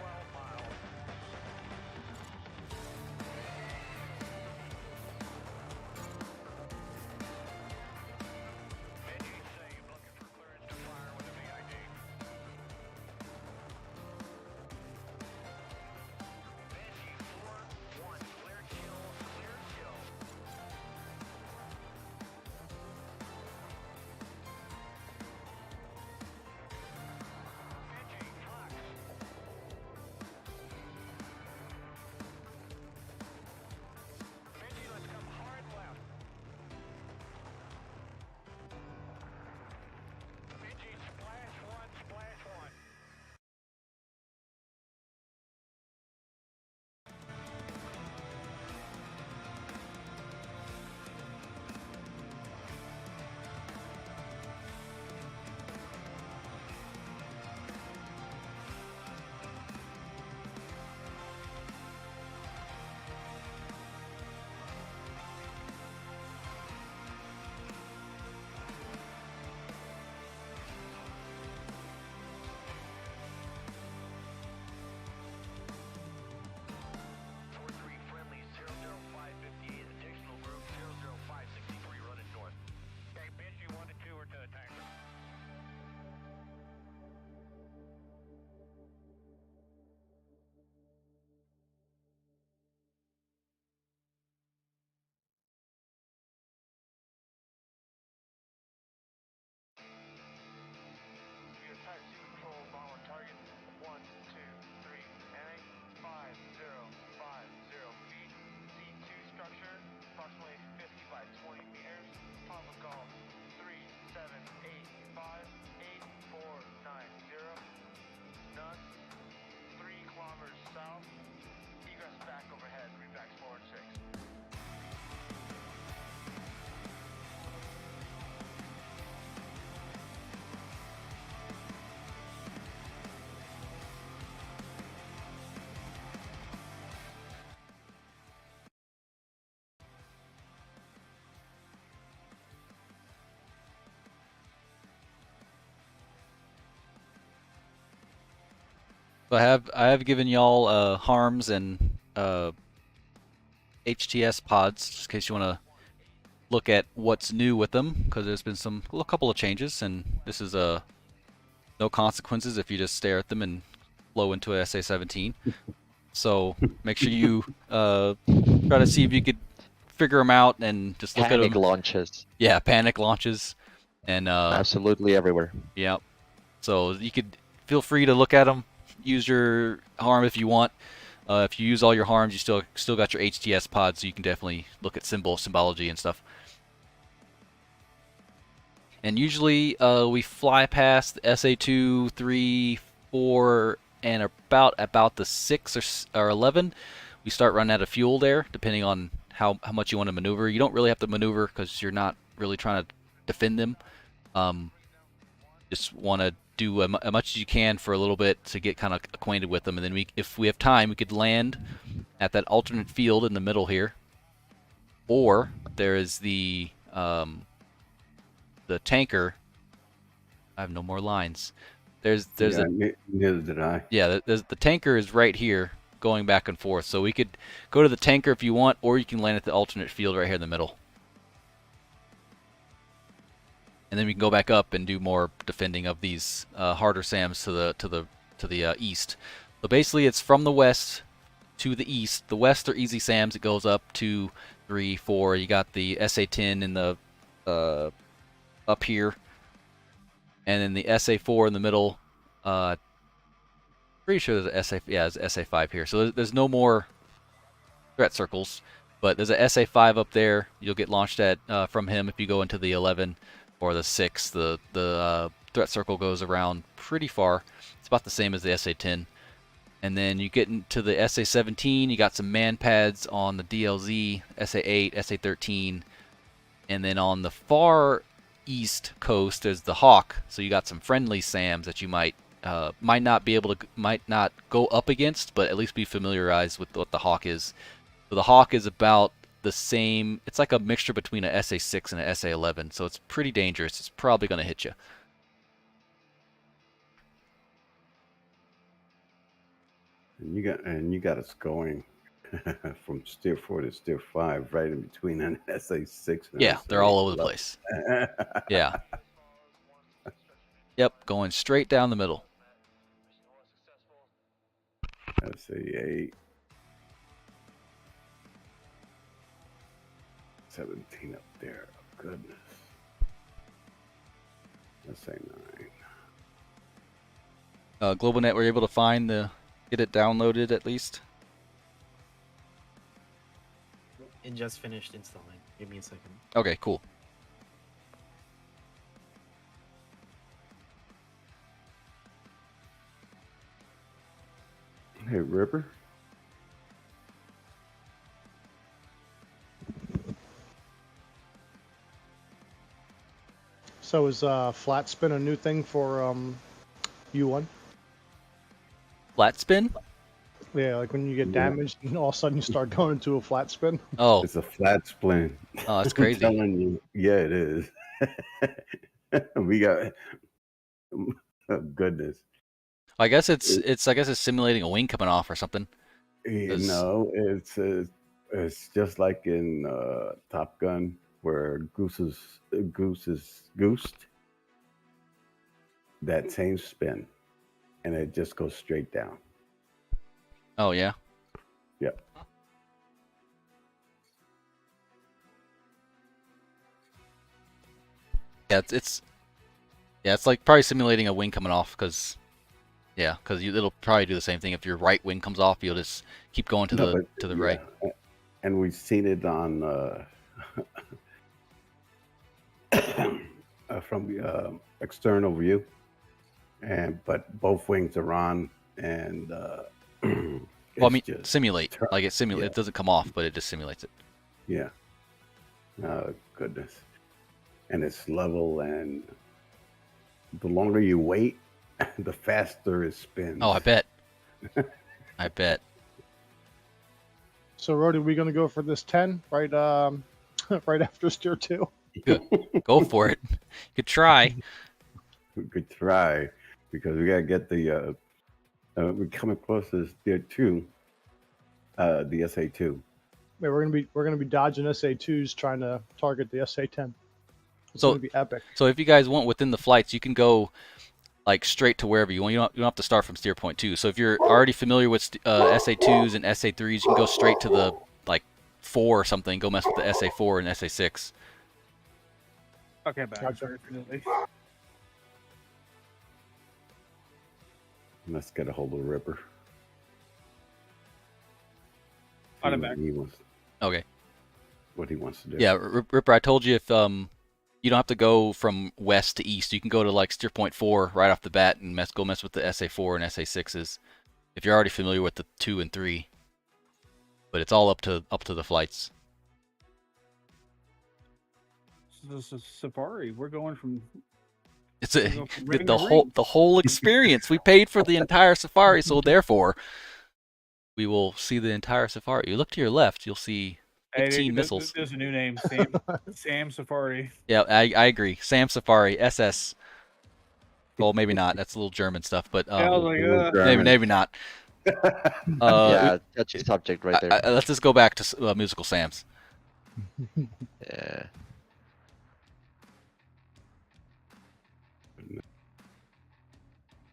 So I have given y'all harms and HTS pods, just in case you want to look at what's new with them, because there's been a couple of changes, and this is no consequences if you just stare at them and flow into a SA-17. So make sure you try to see if you could figure them out and just look at them. Panic launches. Yeah, panic launches, and absolutely everywhere. Yeah, so you could feel free to look at them. Use your harm if you want. If you use all your harms, you still got your HTS pod, so you can definitely look at symbology and stuff. And usually we fly past the SA2, 3, 4, and about the 6 or 11, we start running out of fuel there, depending on how much you want to maneuver. You don't really have to maneuver because you're not really trying to defend them. Just want to do as much as you can for a little bit to get kind of acquainted with them, and then if we have time, we could land at that alternate field in the middle here, or there is the tanker. I have no more lines. Neither did I. Yeah, the tanker is right here, going back and forth. So we could go to the tanker if you want, or you can land at the alternate field right here in the middle. And then we can go back up and do more defending of these harder SAMs to the east. So basically, it's from the west to the east. The west are easy SAMs. It goes up 2, 3, 4. You got the SA-10 in the up here, and then the SA-4 in the middle. Pretty sure there's there's an SA-5 here. So there's no more threat circles, but there's a SA-5 up there. You'll get launched at from him if you go into the 11 or the 6. The threat circle goes around pretty far. It's about the same as the SA-10. And then you get into the SA-17. You got some MANPADs on the DLZ, SA-8, SA-13, and then on the far east coast there's the Hawk. So you got some friendly SAMs that you might not go up against, but at least be familiarized with what the Hawk is. So the Hawk is about the same. It's like a mixture between an SA-6 and an SA-11, so it's pretty dangerous. It's probably going to hit you. And you got us going from Steer 4 to Steer 5, right in between an SA-6 and yeah, they're all over the place. Yeah. Yep, going straight down the middle. SA-8. 17 up there. Oh, goodness. SA-9. GlobalNet, were you able to get it downloaded at least? It just finished installing. Give me a second. Okay, cool. Hey, Ripper. So is flat spin a new thing for U1? Flat spin? Yeah, like when you get damaged and all of a sudden you start going into a flat spin. Oh, it's a flat spin. Oh, that's crazy. I'm telling you. Yeah, it is. We got oh, goodness. I guess it's simulating a wing coming off or something. You know, it's just like in Top Gun where Goose is goosed. That same spin, and it just goes straight down. Oh yeah. Yep. Yeah, it's like probably simulating a wing coming off because it'll probably do the same thing. If your right wing comes off, you'll just keep going to the right. And we've seen it on from the external view, but both wings are on, and well, I mean, simulate like it simulates. Yeah. It doesn't come off, but it just simulates it. Yeah. Oh goodness. And it's level, and the longer you wait, the faster it spins. Oh, I bet. I bet. So, Rody, we going to go for this 10 right right after Steer 2? Good. Go for it. You could try. We could try, because we got to get the we're coming close to Steer 2, the SA-2. Yeah, we're gonna be dodging SA-2s trying to target the SA-10. It's So gonna be epic. So if you guys want within the flights, you can go like straight to wherever you want. You don't have to start from steer point 2. So if you're already familiar with SA-2s and SA-3s, you can go straight to the like 4 or something. Go mess with the SA-4 and SA-6. Okay, back. Gotcha. Let's get a hold of Ripper. On See the what back. he wants, Okay. what he wants to do. Yeah, Ripper, I told you if you don't have to go from west to east. You can go to like steer point 4 right off the bat and go mess with the SA-4 and SA-6s if you're already familiar with the 2 and 3. But it's all up to the flights. This is Safari. We're going from It's we're a going from the, ring the to whole ring. the whole experience. We paid for the entire safari, so therefore we will see the entire safari. You look to your left, you'll see Hey, 15 missiles. there's a new name, Sam Safari. Yeah, I agree. Sam Safari SS. Well, maybe not. That's a little German stuff, but Yeah, I was like, maybe not. Yeah, touchy subject right there. Let's just go back to musical Sams. Yeah.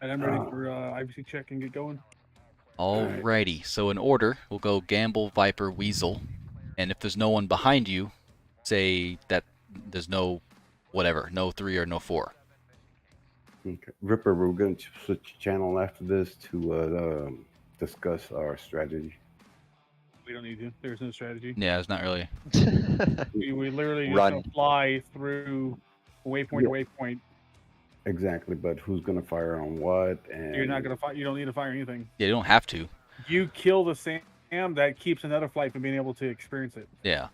and I'm ready for IBC check and get going. Alrighty. So in order, we'll go Gamble, Viper, Weasel, and if there's no one behind you, say that there's no whatever, no 3 or no 4. Okay. Ripper, we're going to switch channel after this to discuss our strategy. We don't need to. There's no strategy. Yeah, it's not really. We literally just Run. gonna fly through waypoint to waypoint. Exactly, but who's going to fire on what? And You're not gonna fire. You don't need to fire anything. Yeah, you don't have to. You kill the SAM, that keeps another flight from being able to experience it. Yeah.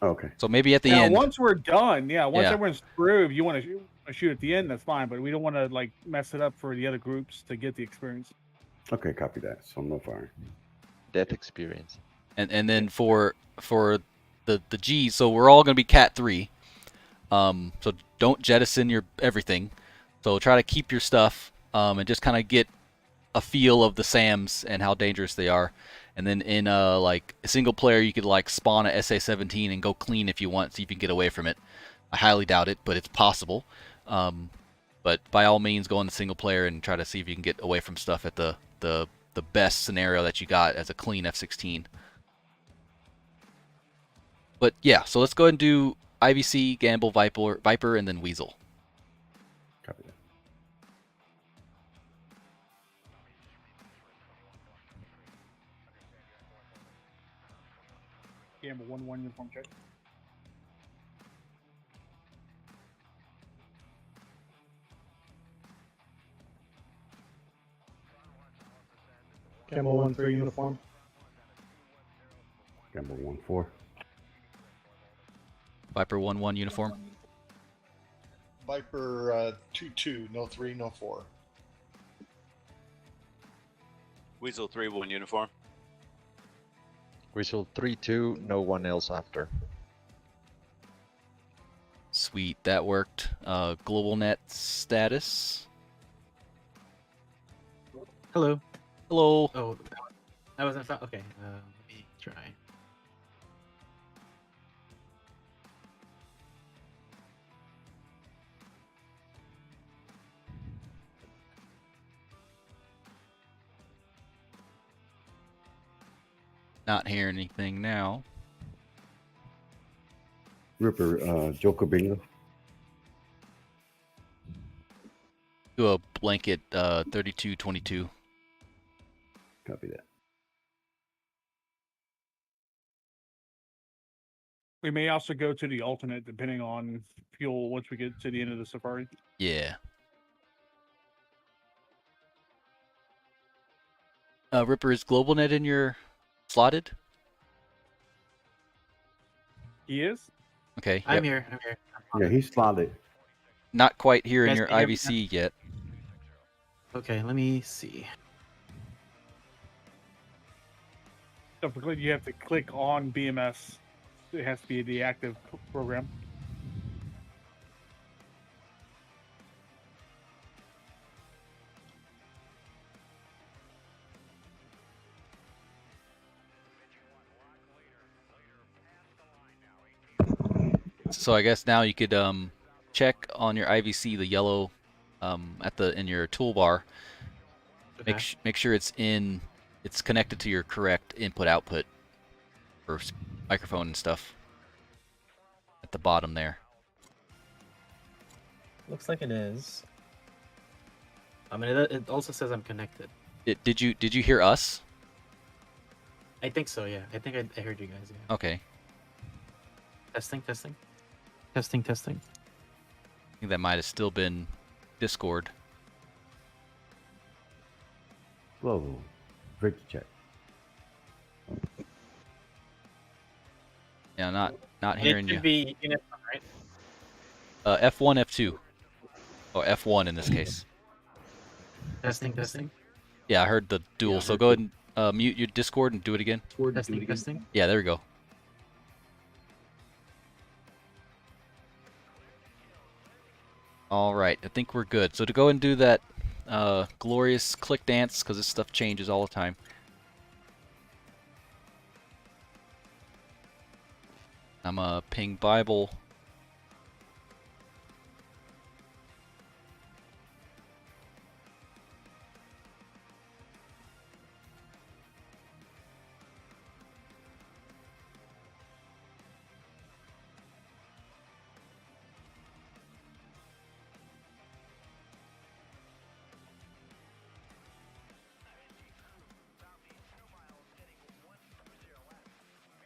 Okay. So maybe at the Now, end. once we're done, once Yeah. everyone's through, if you want to shoot at the end, that's fine. But we don't want to like mess it up for the other groups to get the experience. Okay, copy that. So no firing. Death experience. And then for the G, so we're all gonna be Cat 3. So don't jettison your everything. So try to keep your stuff and just kind of get a feel of the SAMs and how dangerous they are. And then in like a single player, you could like spawn a SA-17 and go clean if you want, see if you can get away from it. I highly doubt it, but it's possible. But by all means, go in the single player and try to see if you can get away from stuff at the best scenario that you got as a clean F-16. But yeah, so let's go ahead and do IVC, Gamble, Viper, and then Weasel. Copy that. Gamble 1-1 uniform check. Camel 1-3 uniform. Gamble 1-4. Viper 1-1 uniform. Viper 2-2, no 3, no 4. Weasel 3-1 uniform. Whistle 3-2, no one else after. Sweet, that worked. Global net status. Hello. Hello. Oh, that wasn't okay. Let me try. Not hearing anything now. Ripper, Joker Bingo. Do a blanket 32-22. Copy that. We may also go to the alternate depending on fuel once we get to the end of the safari. Yeah. Ripper, is Global Net in your slotted? He is? Okay. I'm yep. here. Yeah, he's slotted. Not quite here in Guys, your can you hear me IVC yet. Okay, let me see. Don't forget you have to click on BMS. It has to be the active program. So I guess now you could check on your IVC the yellow in your toolbar. Okay. Make sure it's connected to your correct input output for microphone and stuff. At the bottom there. Looks like it is. I mean, it also says I'm connected. Did you hear us? I think so. Yeah, I think I heard you guys. Yeah. Okay. Testing. I think that might have still been Discord. Whoa. Great to check. Yeah, not hearing It you. should be uniform, right? F1, F2. Or F1 in this case. Testing. Yeah, I heard the dual. So go ahead and mute your Discord and do it again. Testing. Yeah, there we go. All right, I think we're good. So to go and do that glorious click dance, because this stuff changes all the time. I'm a ping Bible.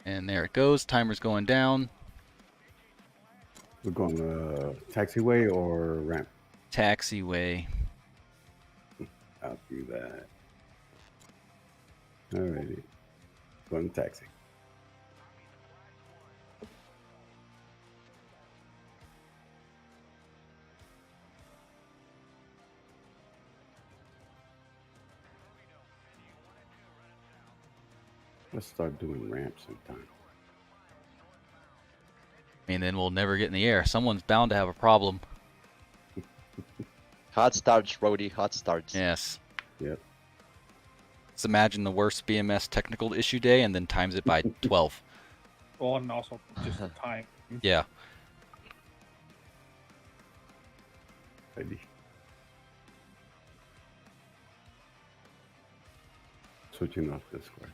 And there it goes. Timer's going down. We're going taxiway or ramp? Taxiway. I'll do that. Alrighty. Going taxi. Let's start doing ramps sometime. I mean, then we'll never get in the air. Someone's bound to have a problem. Hot starts, Rody. Hot starts. Yes. Yep. Let's imagine the worst BMS technical issue day and then times it by 12. Well, and also just the time. Yeah. Ready. Switching off this way.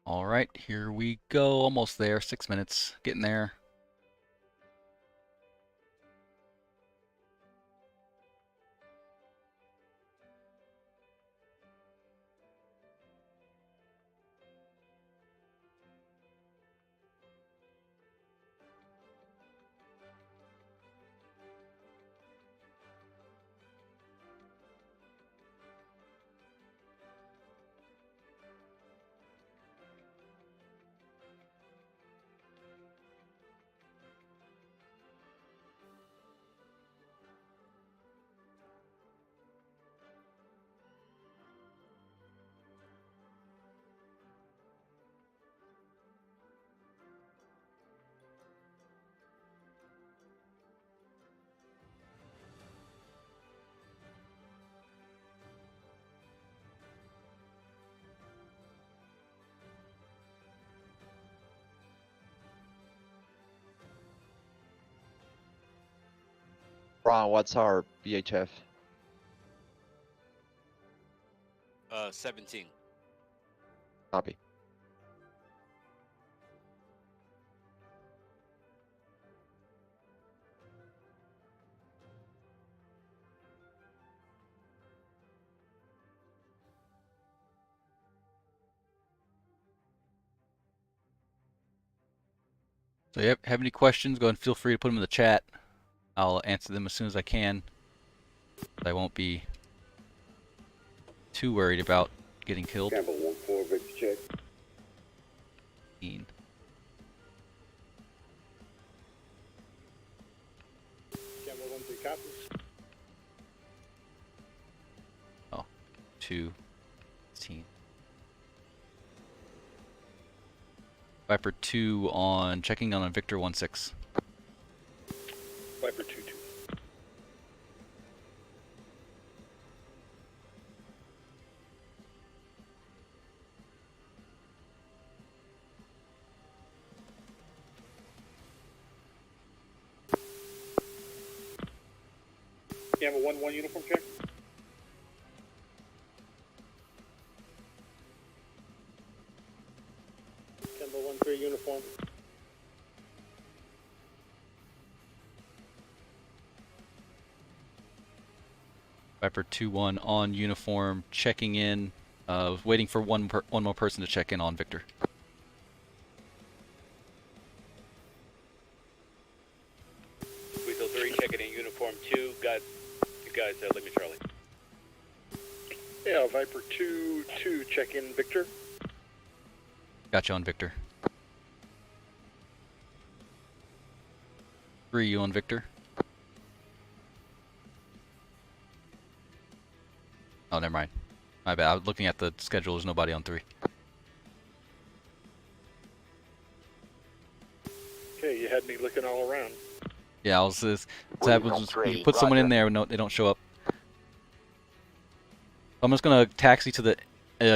All right, here we go. Almost there. 6 minutes. Getting there. Ron, what's our BHF? 17. Copy. So if you have any questions, go ahead and feel free to put them in the chat. I'll answer them as soon as I can. I won't be too worried about getting killed. Campbell 1-4, Victor check. Campbell 1-3 copies. Oh, 2, 16. Viper 2 on checking on Victor 1-6. Viper 2-2. Campbell 1-1 uniform check. Campbell 1-3 uniform. Viper 2-1 on uniform, checking in. Waiting for one more person to check in on Victor. Weasel 3 checking in uniform 2. Got you guys. Let me Charlie. Yeah, Viper 2-2 check in Victor. Got you on Victor. 3, you on Victor. Oh, never mind. My bad. I was looking at the schedule. There's nobody on 3. Okay, you had me looking all around. Yeah, I was just, you put someone in there, no, they don't show up. I'm just gonna taxi to the.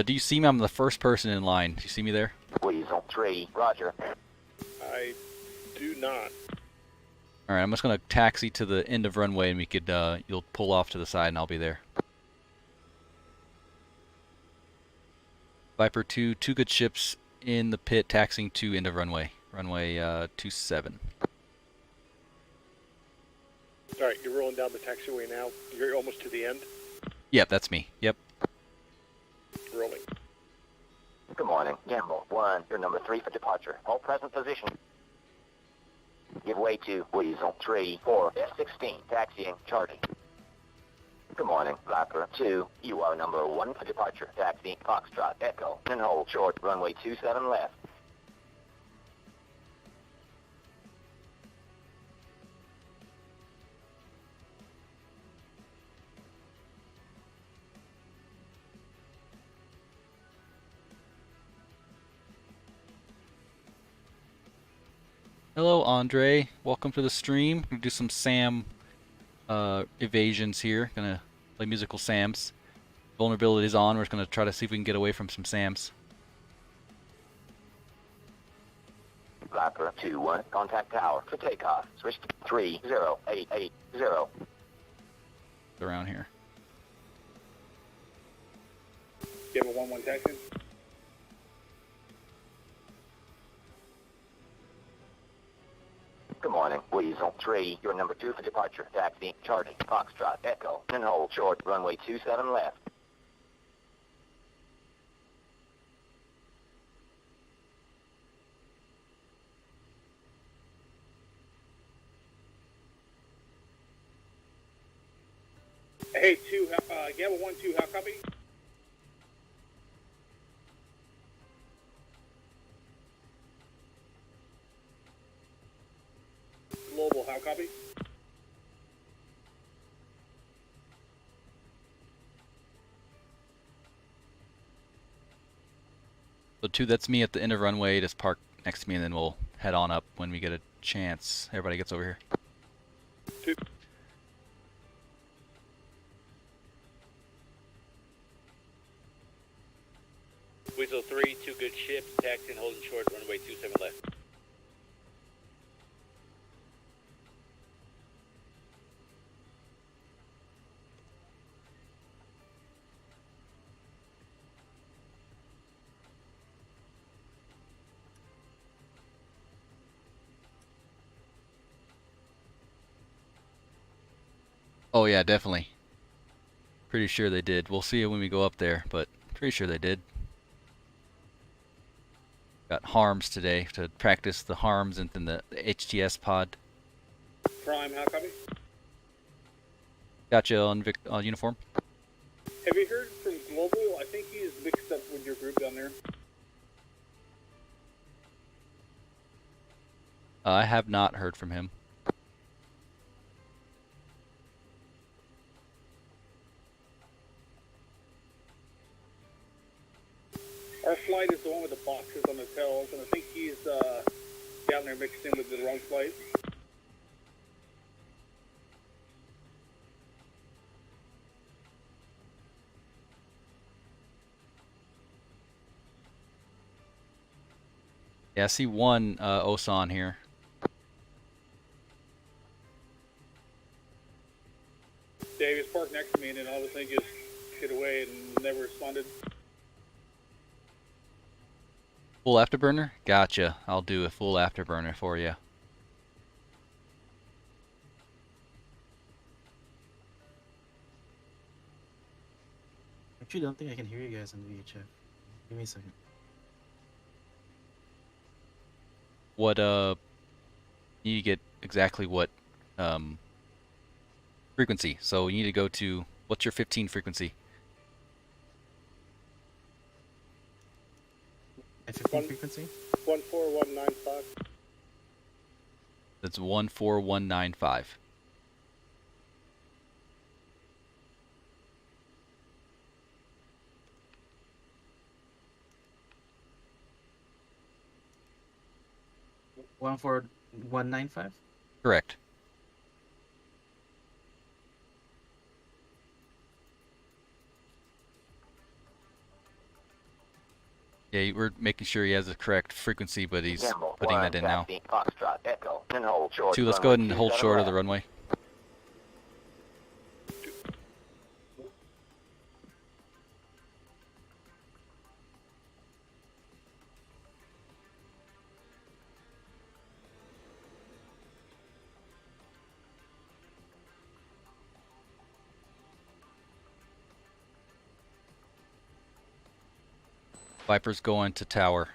Do you see me? I'm the first person in line. Do you see me there? Weasel 3, roger. I do not. All right, I'm just gonna taxi to the end of runway, and we could. You'll pull off to the side, and I'll be there. Viper 2, 2 good ships in the pit, taxiing to end of runway. Runway 27. All right, you're rolling down the taxiway now. You're almost to the end. Yep, that's me. Yep. Rolling. Good morning. Gamble 1, you're number 3 for departure. Hold present position. Give way to Weasel 3, 4, F-16, taxiing, charting. Good morning, Viper 2, you are number 1 for departure. Taxi, Foxtrot, Echo, and hold short, runway 27 left. Hello, Andre. Welcome to the stream. We're gonna do some SAM evasions here. Gonna play musical SAMs. Vulnerability is on. We're just gonna try to see if we can get away from some SAMs. Viper 2-1, contact tower for takeoff. Switch to 30880. Around here. Gamble 1-1 taxi. Good morning, Weasel 3, you're number 2 for departure. Taxi, charting, Foxtrot, Echo, and hold short, runway 27 left. Hey, Gamble 1-2, how copy? Global, how copy? So 2, that's me at the end of runway. Just park next to me, and then we'll head on up when we get a chance. Everybody gets over here. 2. Weasel 3, 2 good ships, taxiing, holding short, runway 27 left. Oh yeah, definitely. Pretty sure they did. We'll see it when we go up there, but pretty sure they did. Got harms today to practice the harms and then the HTS pod. Prime, how copy? Gotcha on uniform. Have you heard from Global? I think he's mixed up with your group down there. I have not heard from him. Our flight is the one with the boxes on the tails, and I think he's down there mixed in with the wrong flight. Yeah, I see one Osan here. Dave is parked next to me, and then all of a sudden just hit away and never responded. Full afterburner? Gotcha. I'll do a full afterburner for you. actually don't think I can hear you guys on the VHF. Give me a second. What you need to get exactly what frequency. So you need to go to, what's your 15 frequency? F-15 frequency? 14195. That's 14195. One four 195? Correct. Yeah, we're making sure he has the correct frequency, but he's Gamble, putting 1, that in now. Taxi, Foxtrot, Echo, and hold short. 2, let's runway go ahead and hold 27 short of the left. runway. Viper's going to tower.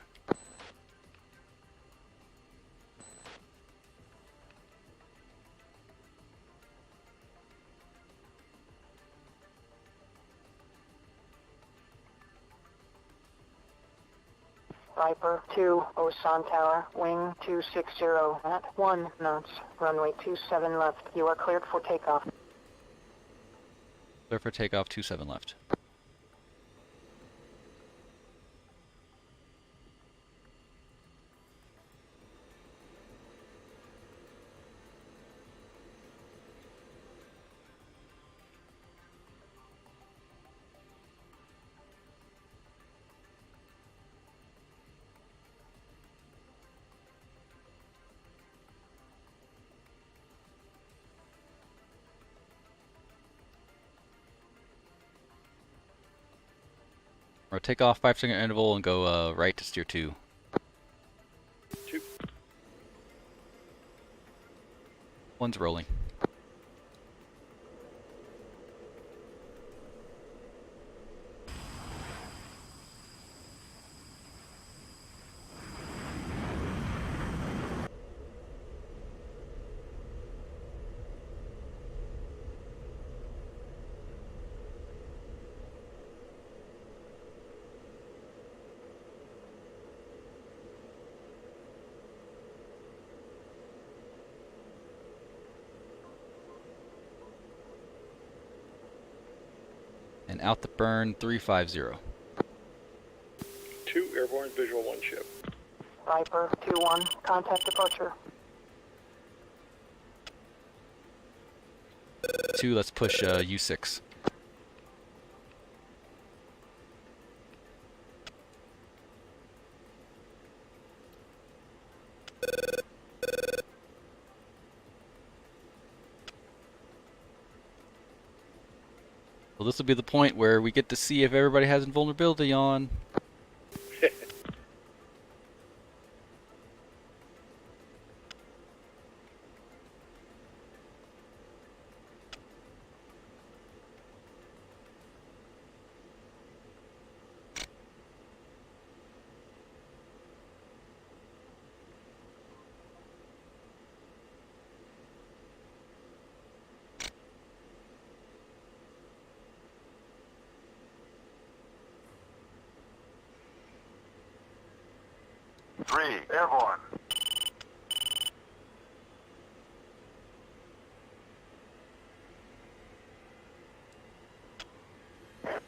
Viper 2, Osan Tower, wing 260 at 1 knots, runway 27 left. You are cleared for takeoff. Clear for takeoff, 27 left. Or take off 5-second interval and go right to steer 2. 2. One's rolling. And out the burn, 350. 2, airborne, visual 1 ship. Viper 2-1, contact departure. 2, let's push U6. Well, this will be the point where we get to see if everybody has invulnerability on. Three, airborne.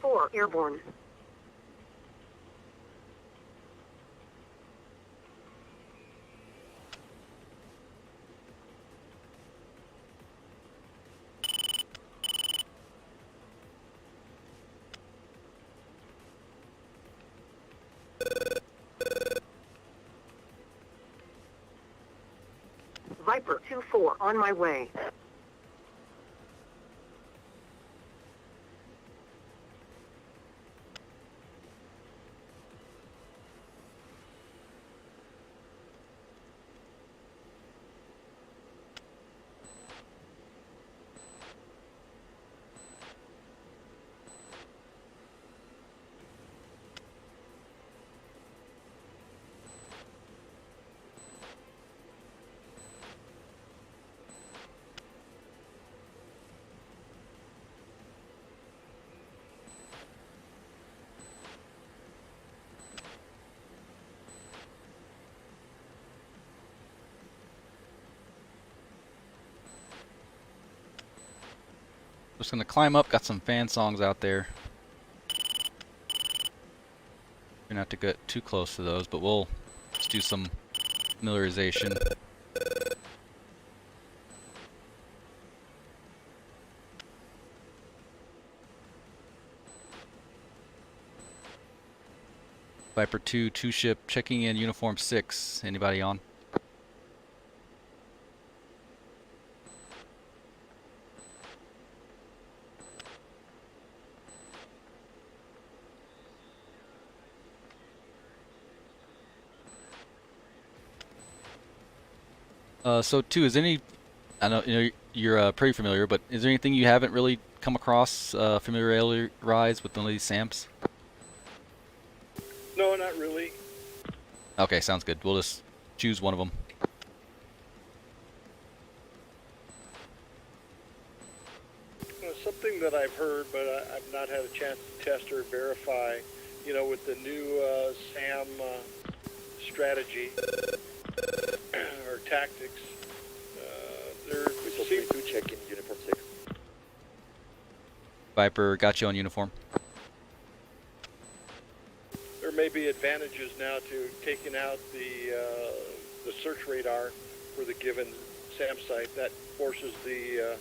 4, airborne. Viper 2-4, on my way. Just gonna climb up. Got some fan songs out there. Try not to get too close to those, but we'll just do some familiarization. Viper 2, 2-ship, checking in uniform 6. Anybody on? So 2, is any, I know you're pretty familiar, but is there anything you haven't really come across familiarized with one of these SAMs? No, not really. Okay, sounds good. We'll just choose one of them. Something that I've heard, but I've not had a chance to test or verify, you know, with the new SAM strategy or tactics, there seems to check in uniform 6. Viper, got you on uniform. There may be advantages now to taking out the search radar for the given SAM site. That forces the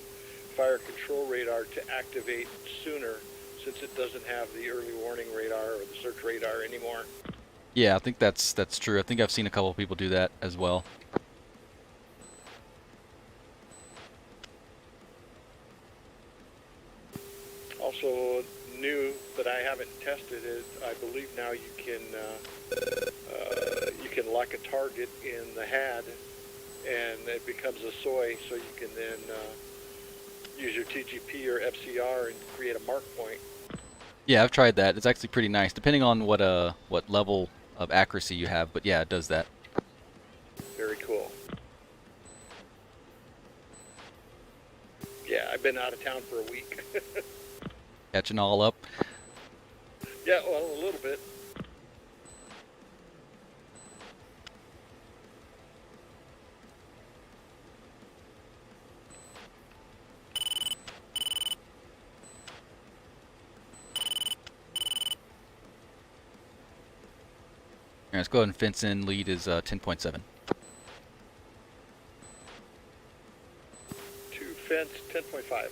fire control radar to activate sooner, since it doesn't have the early warning radar or the search radar anymore. Yeah, I think that's true. I think I've seen a couple of people do that as well. Also new that I haven't tested is I believe now you can lock a target in the HAD and it becomes a SOI, so you can then use your TGP or FCR and create a mark point. Yeah, I've tried that. It's actually pretty nice, depending on what level of accuracy you have. But yeah, it does that. Very cool. Yeah, I've been out of town for a week. Catching all up. Yeah, well, a little bit. All right, let's go ahead and fence in. Lead is 10.7. To fence 10.5.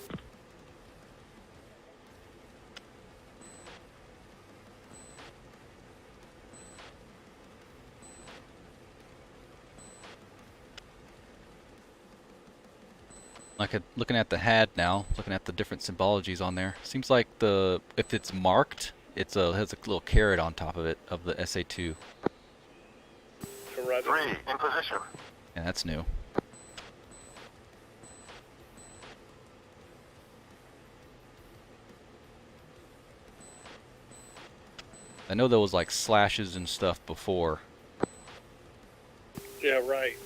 Looking at the HAD now, looking at the different symbologies on there. Seems like if it's marked, has a little caret on top of it of the SA2. 3 in position. Yeah, that's new. I know there was like slashes and stuff before. Yeah, right.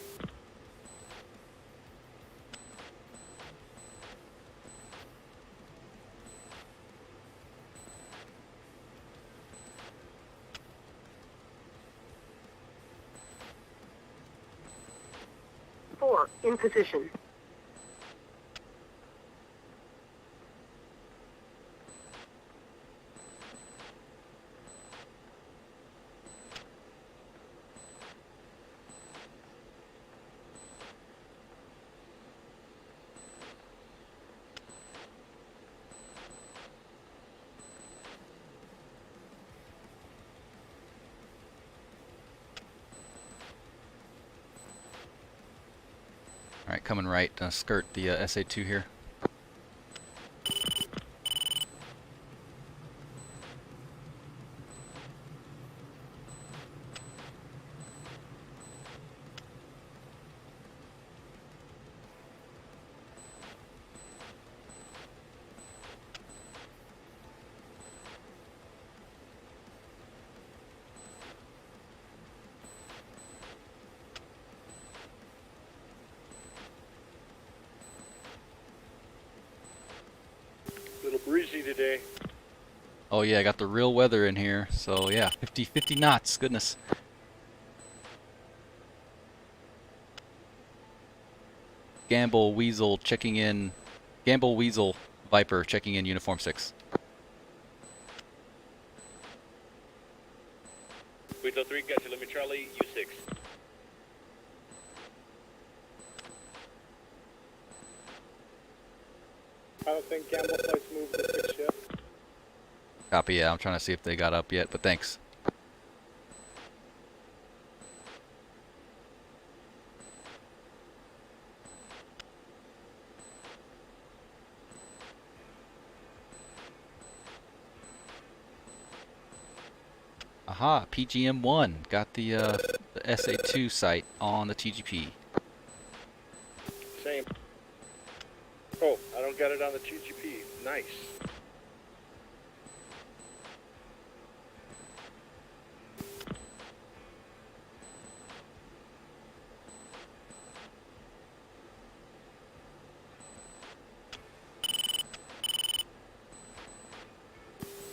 In position. All right, coming right, skirt the SA2 here. Little breezy today. Oh yeah, I got the real weather in here. So yeah, 50 knots. Goodness. Gamble Weasel checking in. Gamble Weasel Viper checking in uniform 6. Weasel 3, got you. Let me Charlie, U6. I don't think Gamble Flight's moved to 6 yet. Copy, yeah, I'm trying to see if they got up yet, but thanks. Aha, PGM1 got the SA2 site on the TGP. Same. Oh, I don't got it on the TGP. Nice.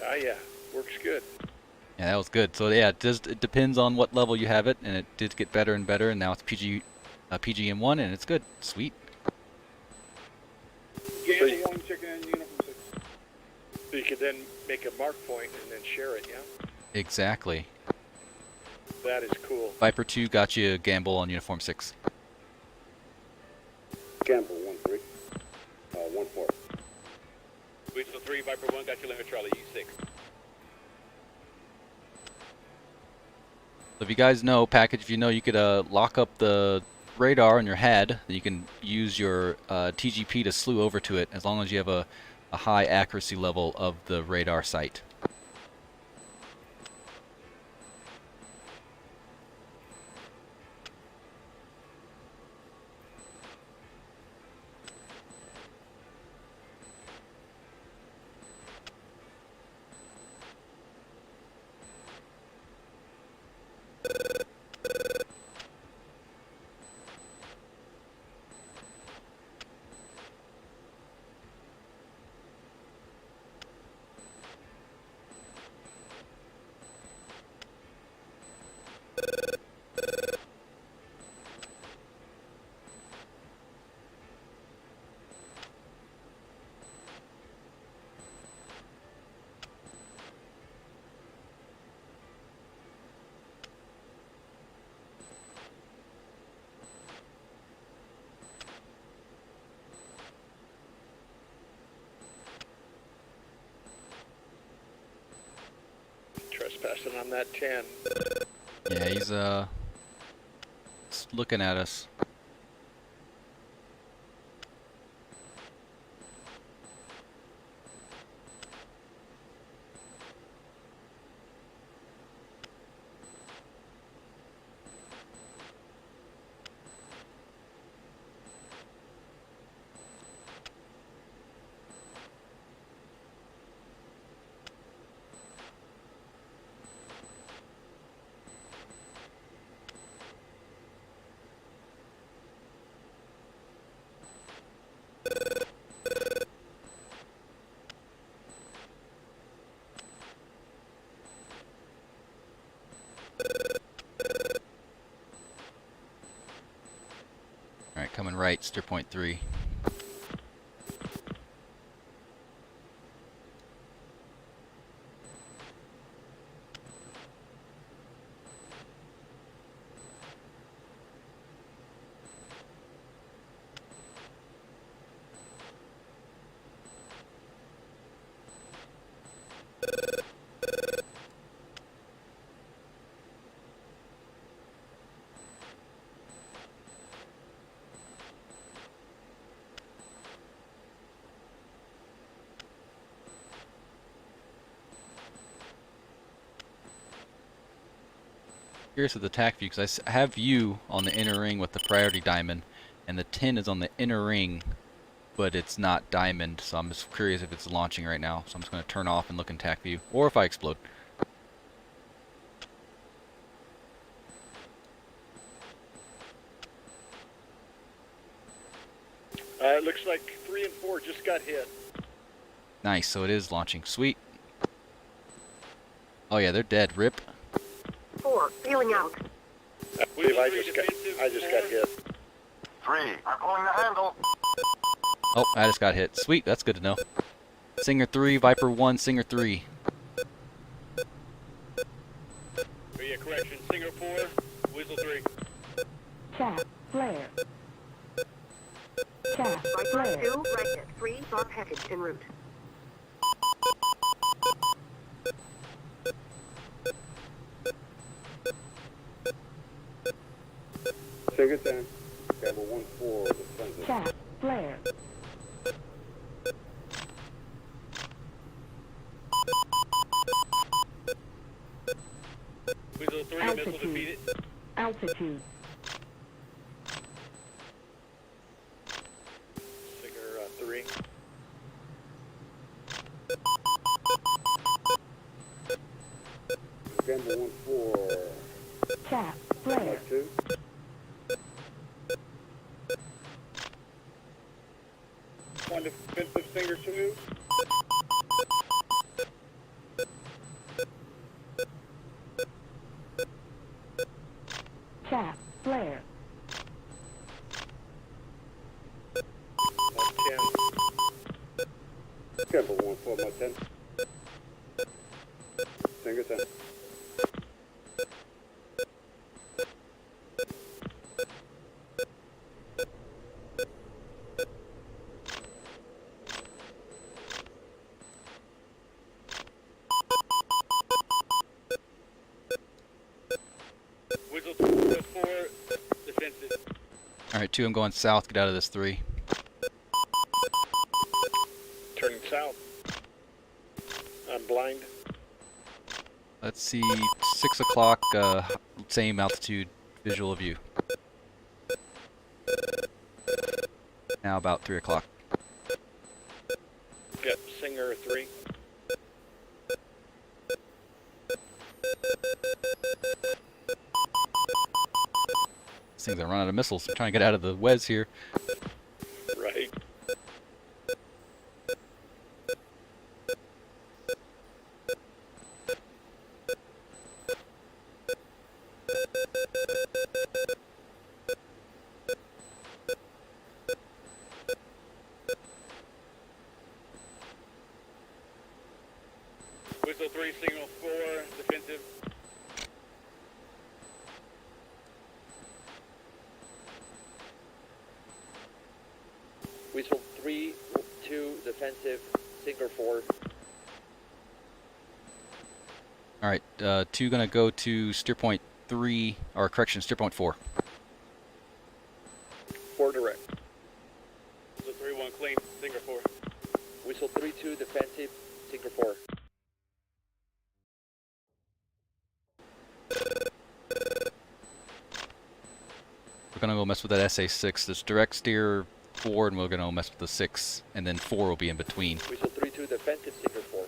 Ah, yeah. Works good. Yeah, that was good. So yeah, it depends on what level you have it, and it did get better and better, and now it's PGM1, and it's good. Sweet. Gamble 1 checking in uniform 6. So you could then make a mark point and then share it, yeah? Exactly. That is cool. Viper 2 got you Gamble on uniform 6. Gamble 1-3. 1-4. Weasel 3, Viper 1, got you. Let me Charlie, U6. So if you guys know, package, if you know, you could lock up the radar on your head, then you can use your TGP to slew over to it, as long as you have a high accuracy level of the radar site. Trespassing on that 10. Yeah, he's looking at us. Alright, coming right, steer point 3. Curious with the Tacview, because I have you on the inner ring with the priority diamond, and the 10 is on the inner ring, but it's not diamond, so I'm just curious if it's launching right now. So I'm just going to turn off and look in Tacview, or if I explode. It looks like 3 and 4 just got hit. Nice, so it is launching. Sweet. Oh yeah, they're dead. Rip. 4, feeling out. I believe I just got hit. 3, I'm pulling the handle. Oh, I just got hit. Sweet, that's good to know. Singer 3, Viper 1, Singer 3. Yeah, correction. Singer 4, Whistle 3. Chaff, flare. Chaff, flare. 2, right at 3, bar package en route. Singer 10. Cable 1-4, defensive. Chaff, flare. Whistle 3, missile Altitude. defeated. Altitude. Singer 3. Cable 1-4, Chaff, flare. 2. One defensive Singer 2. Chaff, flare. 10. Cable 1-4, my 10. Singer 10. Whistle 4, defensive. Alright, 2, I'm going south. Get out of this 3. Turning south. I'm blind. Let's see, 6 o'clock, same altitude, visual of you. Now about 3 o'clock. Yep, Singer 3. These things are running out of missiles. I'm trying to get out of the Wes here. Right. Whistle 3, signal 4, defensive. Whistle 3, 2, defensive, Singer 4. Alright, 2 gonna go to steer point 3, or correction, steer point 4. 4 direct. Whistle 3, 1 clean, singer 4. Whistle 3, 2, defensive, Singer 4. We're gonna go mess with that SA6. There's direct steer 4, and we're gonna mess with the 6, and then 4 will be in between. Whistle 3, 2, defensive, Singer 4.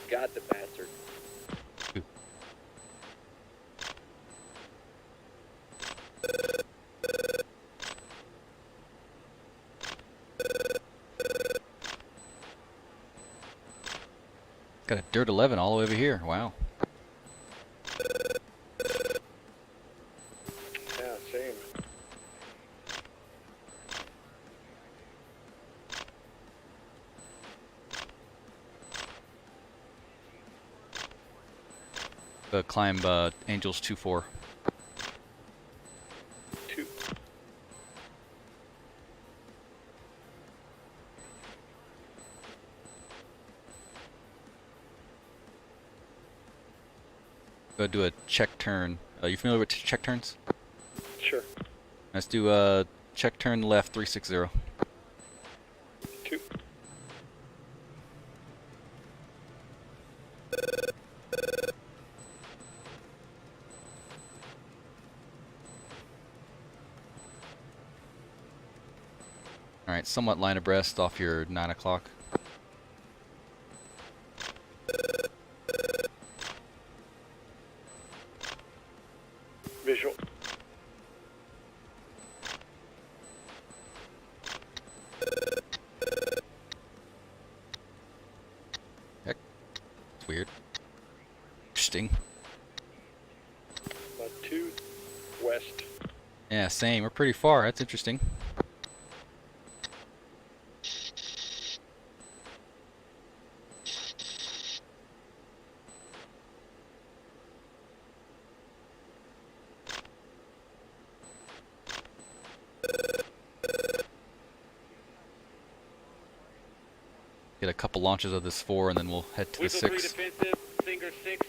Got the bastard. Got a dirt 11 all the way over here. Wow. Yeah, same. Climb Angels 2-4. 2. Go do a check turn. You familiar with check turns? Sure. Let's do a check turn left 360. 2. Alright, somewhat line abreast off your 9 o'clock. Visual. interesting. About 2 west. Yeah, same. We're pretty far. That's interesting. Get a couple launches of this 4, and then we'll head to the 6. 3 defensive, Singer 6.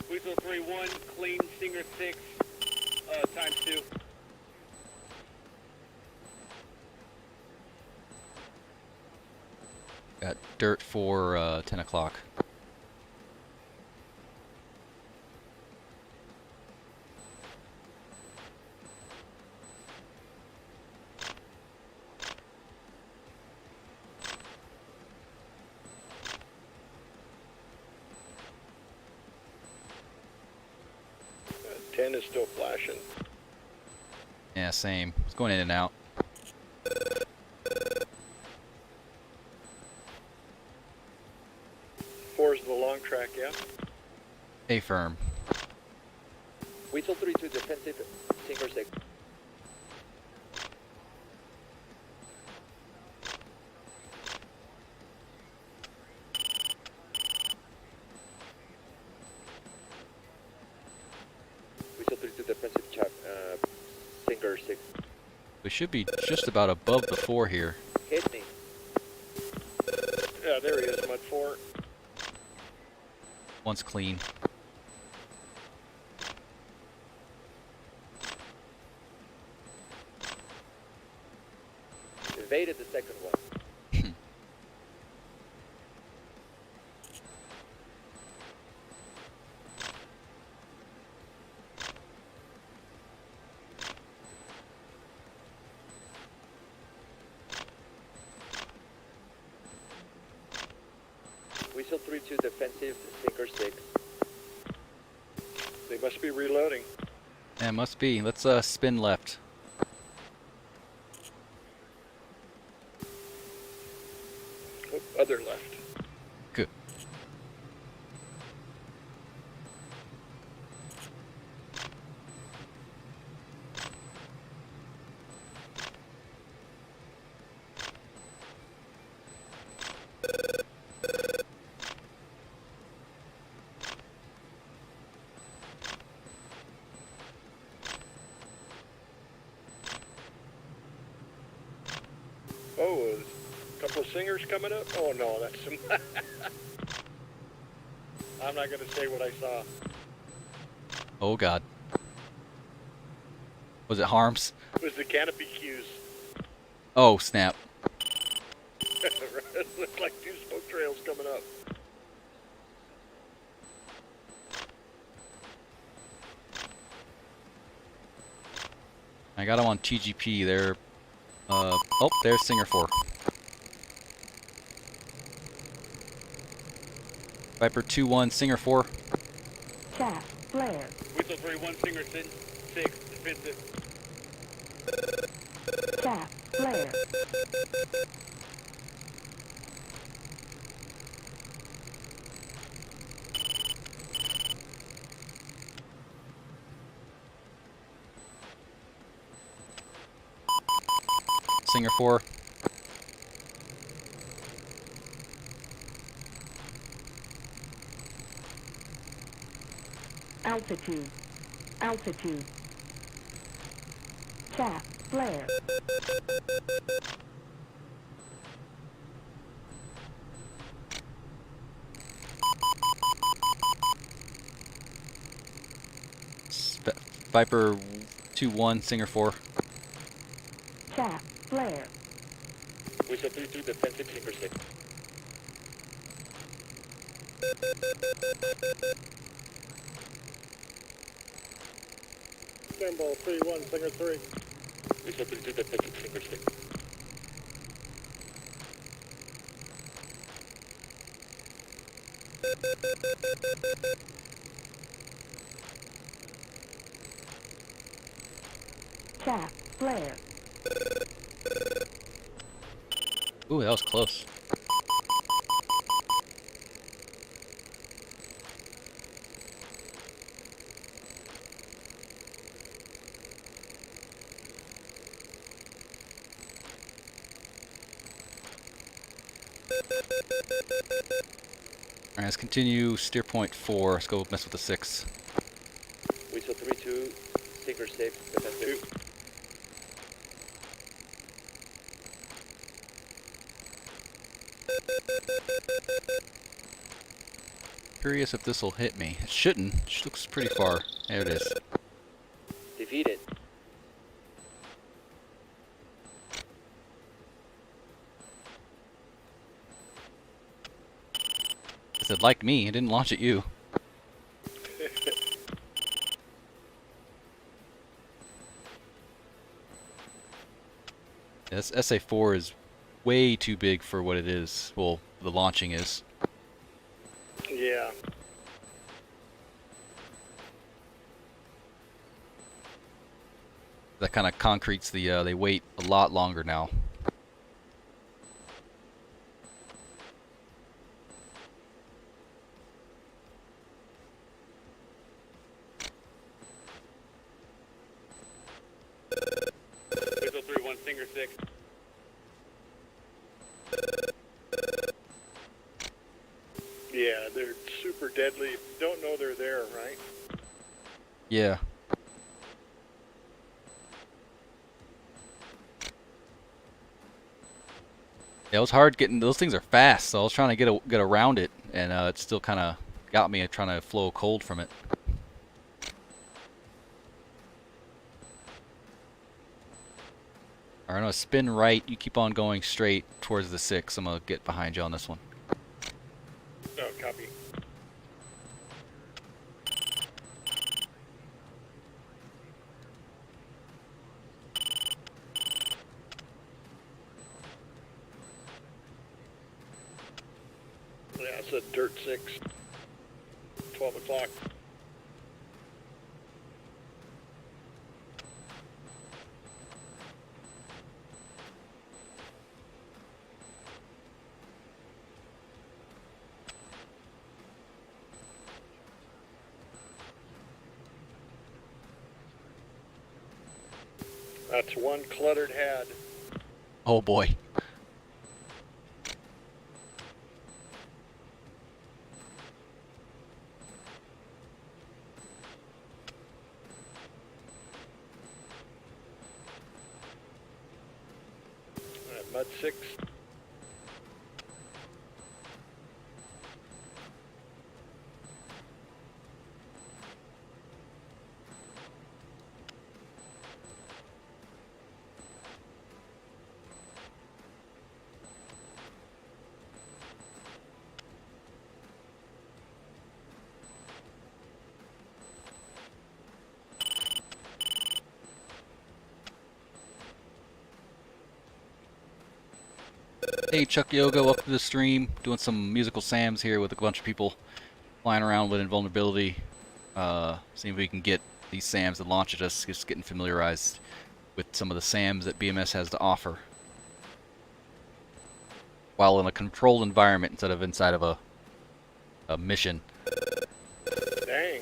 Weasel 3-1, clean, Singer 6, times 2. Got dirt for 10 o'clock. Is still flashing. Yeah, same. It's going in and out. 4 is the long track, yeah? A firm. Weasel 3-2 defensive, Singer 6. Weasel 3-2 defensive, Singer 6. We should be just about above the 4 here. Hit me. Yeah, there he is, Mud 4. One's clean. Evaded the second one. Weasel 3-2 defensive, Singer 6. They must be reloading. Yeah, must be. Let's spin left. Oh, other left. Good. Oh, a couple of Singers coming up? Oh no, that's some... I'm not going to say what I saw. Oh god. Was it Harms? It was the canopy cues. Oh snap. It looked like 2 smoke trails coming up. I got them on TGP. They're oh, there's Singer 4. Viper 2-1, Singer 4. Chaff, flare. Weasel 3-1, Singer 6, defensive. Chaff, flare. Singer 4. Altitude. Altitude. Chaff, flare. Viper 2-1, Singer 4. Chaff, flare. Whistle 3-2, defensive, Singer 6. Gamble 3-1, Singer 3. Whistle 3-2, defensive, Singer 6. Chaff, flare. Ooh, that was close. Alright, let's continue steer point 4. Let's go mess with the 6. Whistle 3-2, Singer 6, defensive. Curious if this will hit me. It shouldn't. It looks pretty far. There it is. Defeated. I said, like me, it didn't launch at you. This SA4 is way too big for what it is. Well, the launching is. Yeah. That kind of concretes the, they wait a lot longer now. Whistle 3-1, Singer 6. Yeah, they're super deadly. Don't know they're there, right? Yeah. Yeah, it was hard getting, those things are fast, so I was trying to get around it, and it still kind of got me trying to flow cold from it. Alright, I'm going to spin right, you keep on going straight towards the 6. I'm going to get behind you on this one. No, copy. Yeah, it's a dirt 6. 12 o'clock. That's one cluttered head. Oh boy. Mud 6. Hey, Chuck Yoga, welcome to the stream. Doing some musical Sams here with a bunch of people flying around with invulnerability. Seeing if we can get these Sams that launch at us, just getting familiarized with some of the Sams that BMS has to offer. While in a controlled environment instead of inside of a mission. Dang.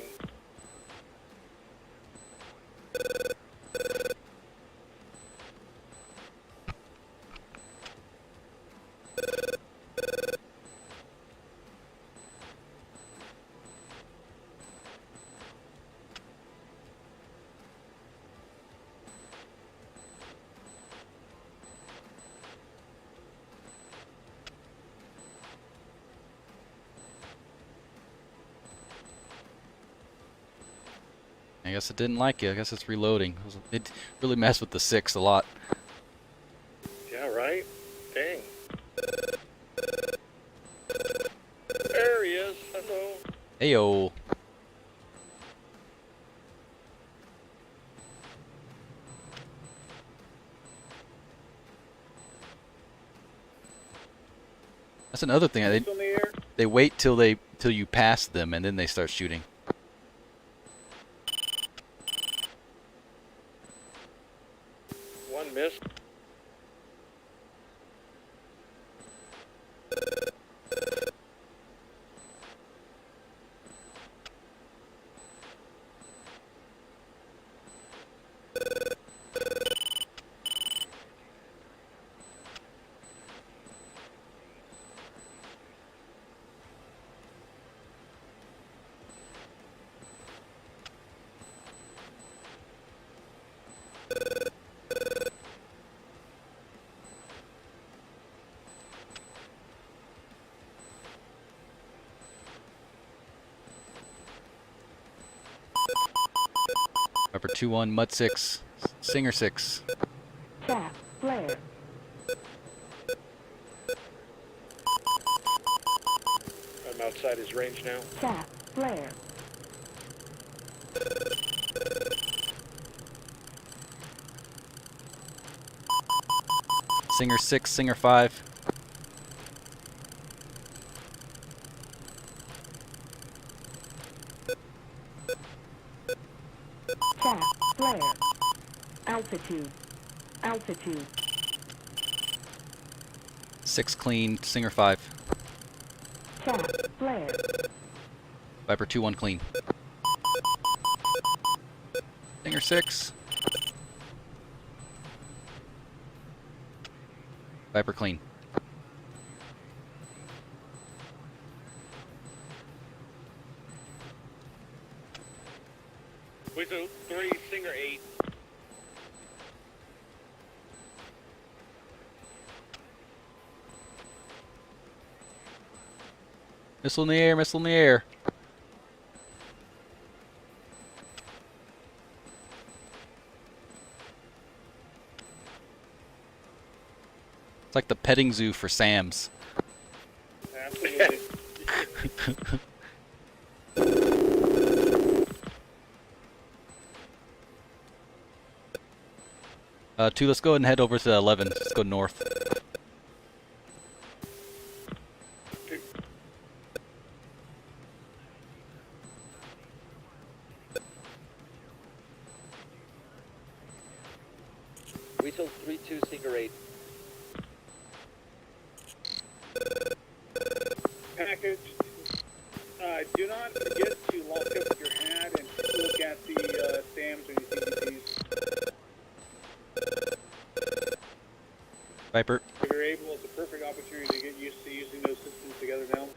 I guess it didn't like it. I guess it's reloading. It really messed with the 6 a lot. Yeah, right? Dang. There he is. Hello. Heyo. That's another thing. Still in the air. They wait till you pass them and then they start shooting. One miss. Viper 2-1, Mud 6, Singer 6. Chaff, flare. I'm outside his range now. Chaff, flare. Singer 6, Singer 5. Chaff, flare. Altitude. Altitude. 6 clean, Singer 5. Chaff, flare. Viper 2-1 clean. Singer 6. Viper clean. Weasel 3, Singer 8. Missile in the air, missile in the air. It's like the petting zoo for SAMs. Absolutely. 2, let's go ahead and head over to 11. Let's go north. Weasel 3-2, Singer 8. Package. Do not forget to lock up your hat and look at the SAMs or your TGPs. Viper. If you're able, it's a perfect opportunity to get used to using those systems together now.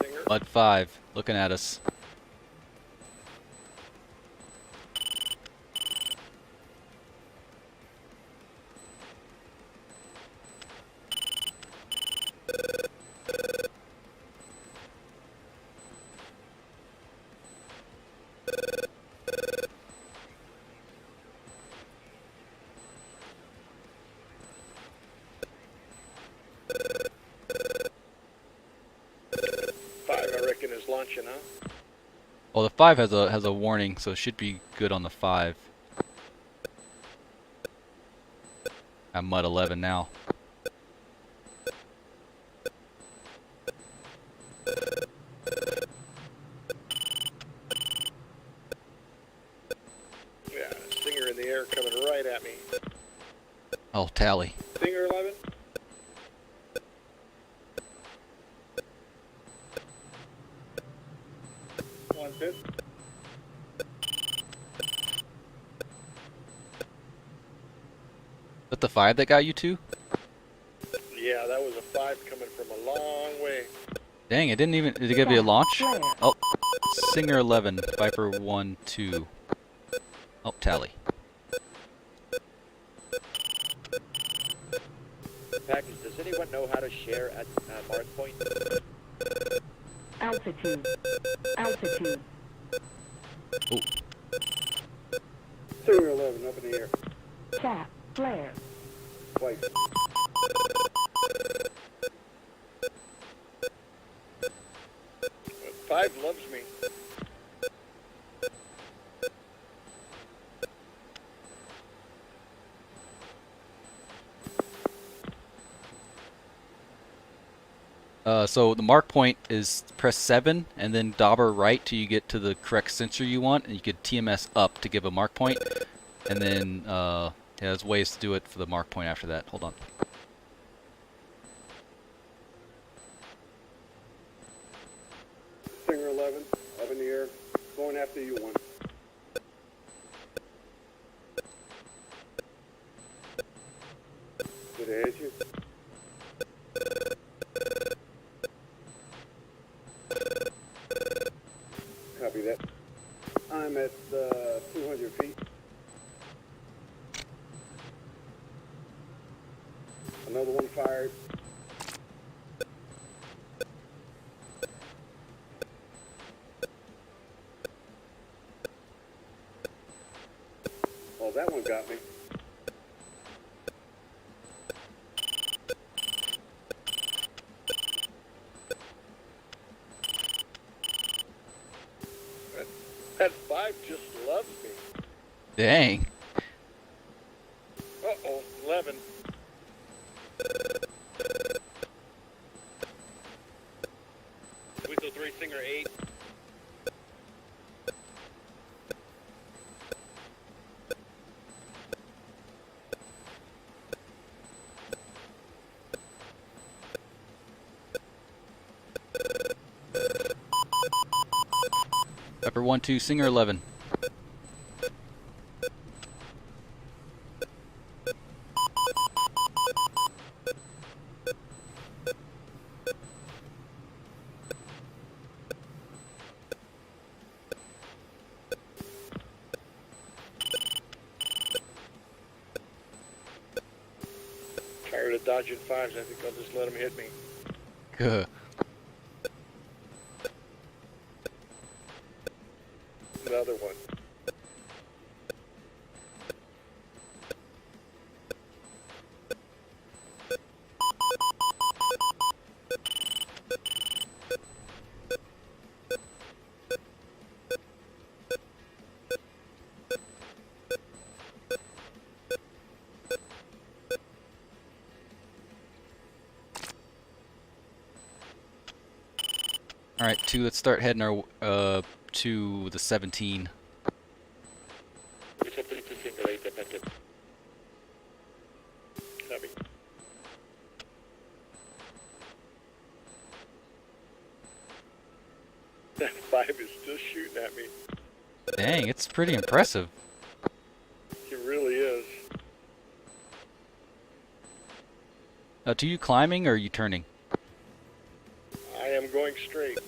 Singer. Mud 5, looking at us. Is launching, huh? Well, the 5 has a warning, so it should be good on the 5. I'm Mud 11 now. Yeah, Singer in the air coming right at me. Oh, tally. Singer 11. One fifth. Is that the 5 that got you 2? Yeah, that was a 5 coming from a long way. Dang, it didn't even... Did it give you a launch? Flare. Oh, Singer 11, Viper 1, 2. Oh, tally. Altitude. Altitude. Oh, Singer 11 up in the air. Tap. Flare. Twice. Five loves me. so the mark point is press 7 and then dauber right till you get to the correct sensor you want, and you could TMS up to give a mark point, and then yeah, there's ways to do it for the mark point after that. Hold on. Singer 11 up in the air. Going after you one. Did I hit you? Copy that. I'm at 200 feet. Another one fired. Well, that one got me. That five just loves me. Dang. Uh-oh, 11. Weasel 3, Singer 8. Pepper 1-2, Singer 11. Tired of dodging fives. I think I'll just let him hit me. Good. Another one. All right, 2. Let's start heading our to the 17. Weasel 3 to Singer 8, affected. Copy. That five is still shooting at me. Dang, it's pretty impressive. He really is. To you climbing or are you turning? I am going straight.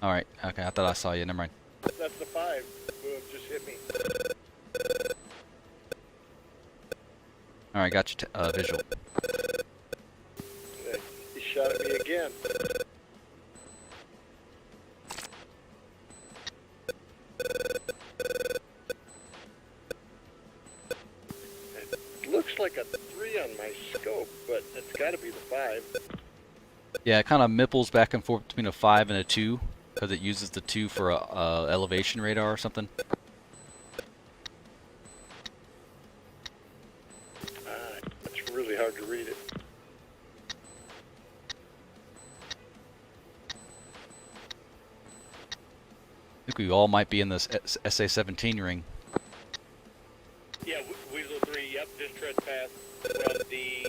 All right. Okay, I thought I saw you. Never mind. That's the five. Boom, just hit me. All right, got your visual. He shot at me again. It looks like a 3 on my scope, but it's got to be the 5. Yeah, it kind of mipples back and forth between a 5 and a 2 because it uses the 2 for a elevation radar or something. It's really hard to read it. I think we all might be in this SA-17 ring. Yeah, Weasel 3, yep, just trespass from the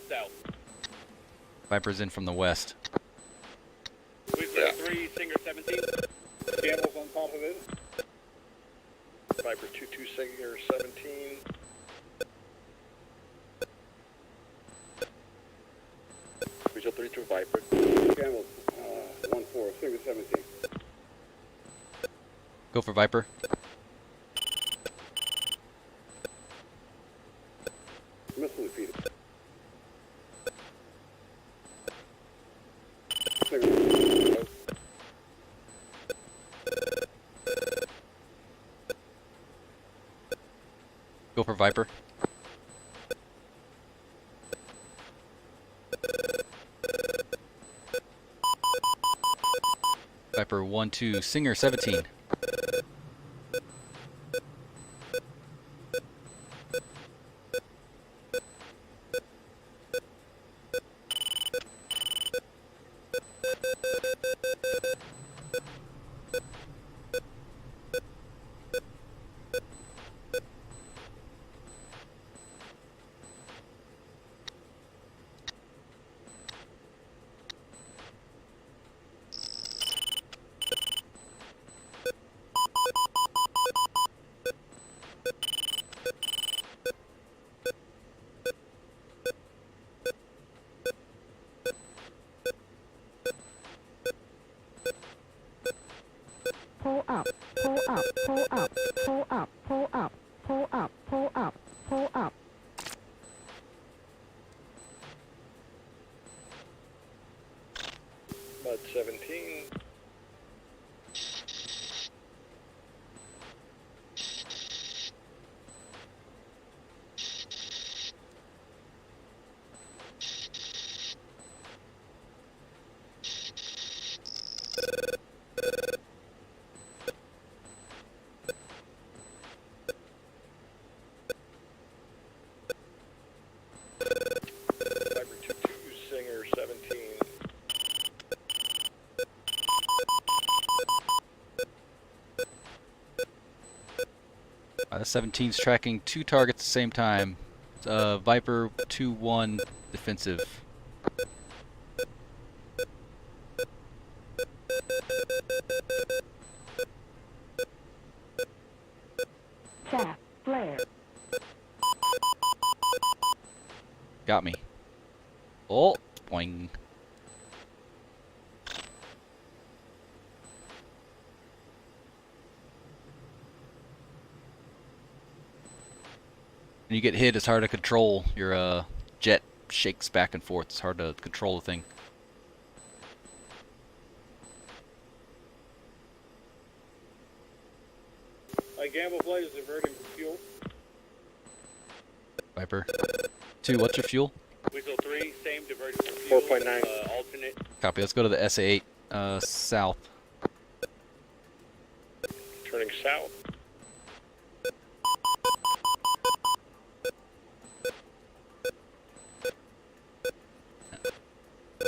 south. Viper's in from the west. Weasel 3, Singer 17. Campbell's on top of it. Viper 2-2 Singer 17. Weasel 3 to Viper. Campbell 1-4 Singer 17. Go for Viper. Missile defeated. for Viper. Viper 1-2, Singer 17. Pull up, pull up, pull up, pull up, pull up, pull up, pull up, pull up. Mud 17. Viper 2-2, Singer 17. The 17's tracking 2 targets at the same time. Viper 2-1 defensive. Chaff, flare. Got me. Oh, boing. When you get hit, it's hard to control. Your jet shakes back and forth. It's hard to control the thing. Gamble flight is diverting fuel. Viper 2, what's your fuel? Weasel 3, same diverting for fuel. 4.9. Alternate. Copy. Let's go to the SA8 south. Turning south.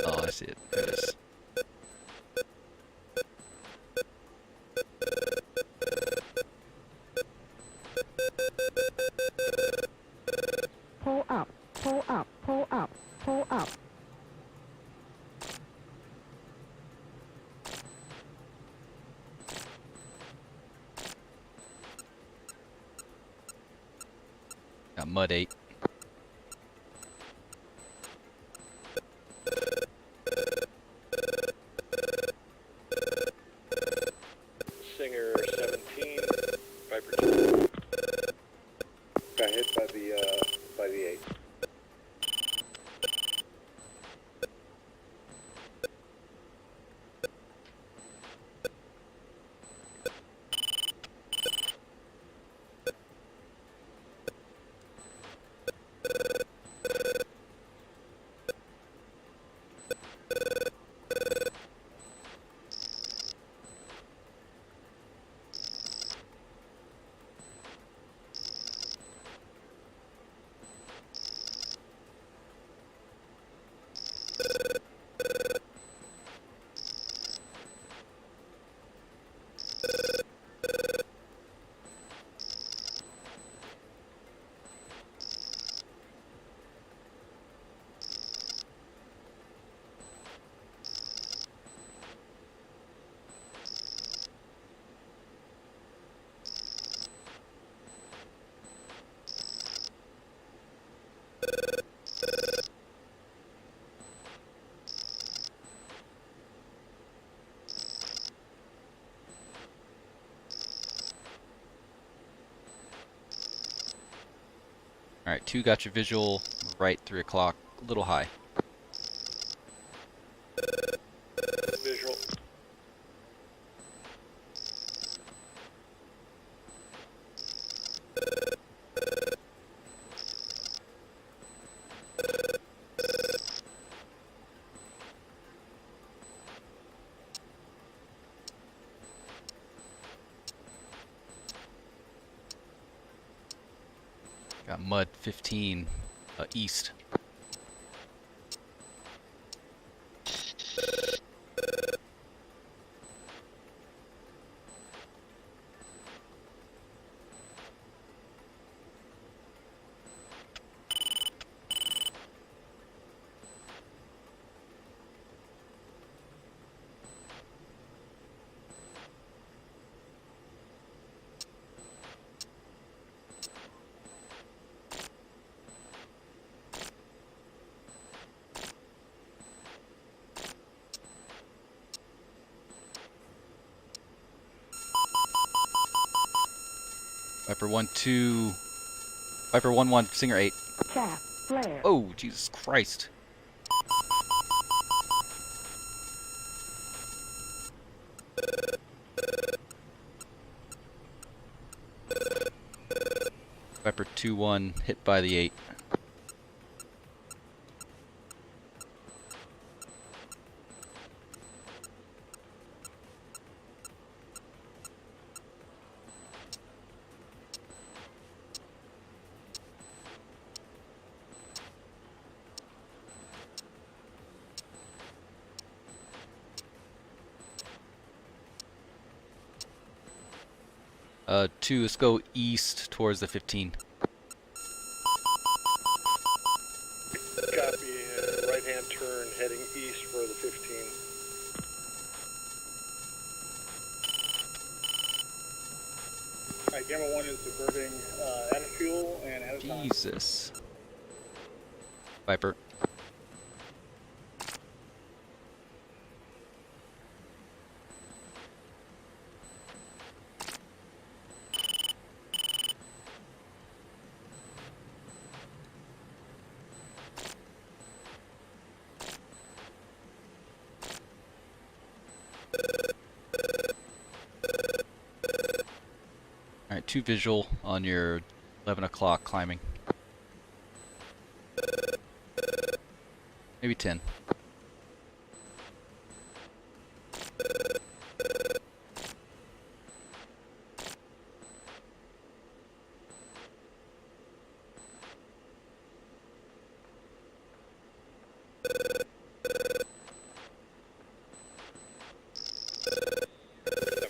Oh, I see it. There it is. Pull up, pull up, pull up, pull up. Got Mud 8. Singer 17. Viper 2. Got hit by the 8. Alright, 2 got your visual right, 3 o'clock, a little high. Visual. Mud 15 east. Viper 1-2. Viper 1-1. Singer 8. Chaff, flare. Oh, Jesus Christ. Viper 2-1 hit by the 8. Two, let's go east towards the 15. Copy. Right-hand turn heading east for the 15. Alright, Gamma 1 is diverting out of fuel and out of time. Jesus. Viper. Alright, 2 visual on your 11 o'clock climbing. Maybe 10.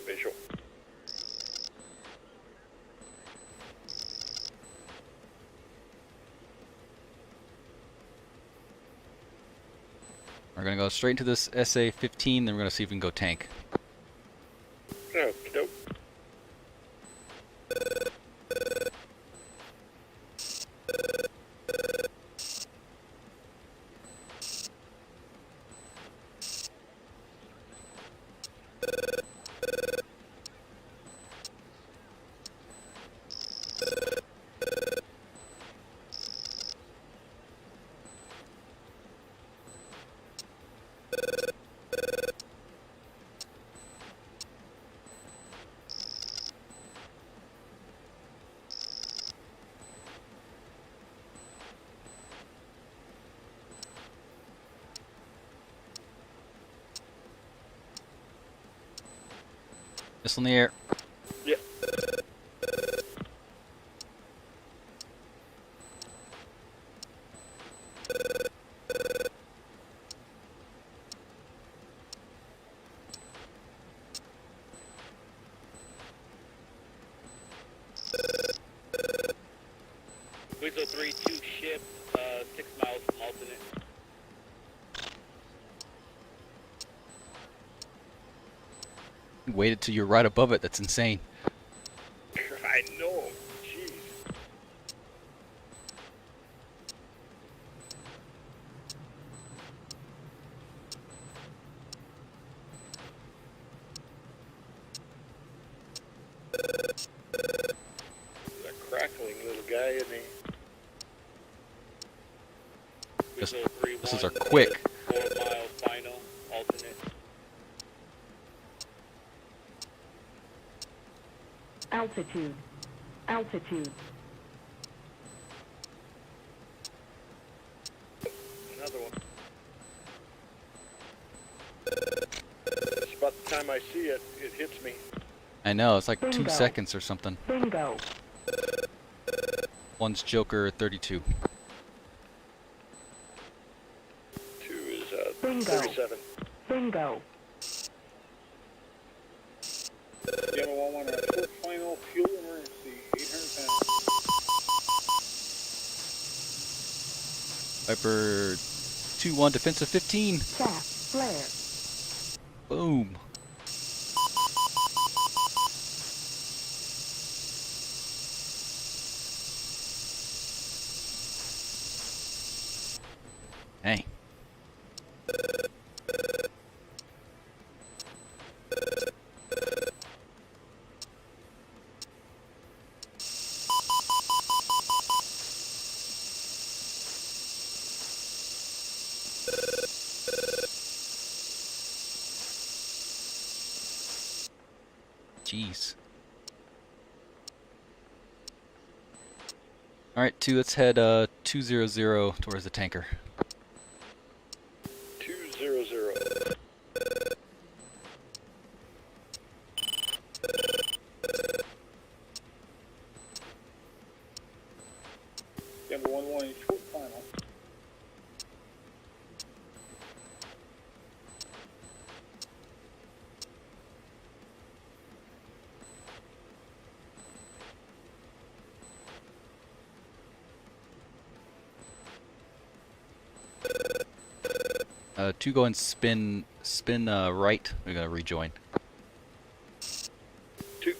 Visual. We're gonna go straight into this SA-15, then we're gonna see if we can go tank. Oh, nope. Missile in the air. Yeah. Weasel 3-2 ship, 6 miles from alternate. Waited till you're right above it. That's insane. I know. Jeez. He's a crackling little guy, isn't he? This- Weasel 3-1, This is our quick. 4 mile final, alternate. Altitude. Altitude. Another one. It's about the time I see it, it hits me. I know, it's like 2 Bingo. seconds or something. Bingo. One's Joker 32. 2 is Bingo. 37. Bingo. Gamma 1-1 on a short final, fuel emergency, 800 pounds. Viper 2-1, defensive 15. Shaft. Flare. Boom. Hey. Jeez. All right, 2. Let's head 200 towards the tanker. 200. Gamma 1-1, short final. Two go and spin right. We're gonna rejoin. 2.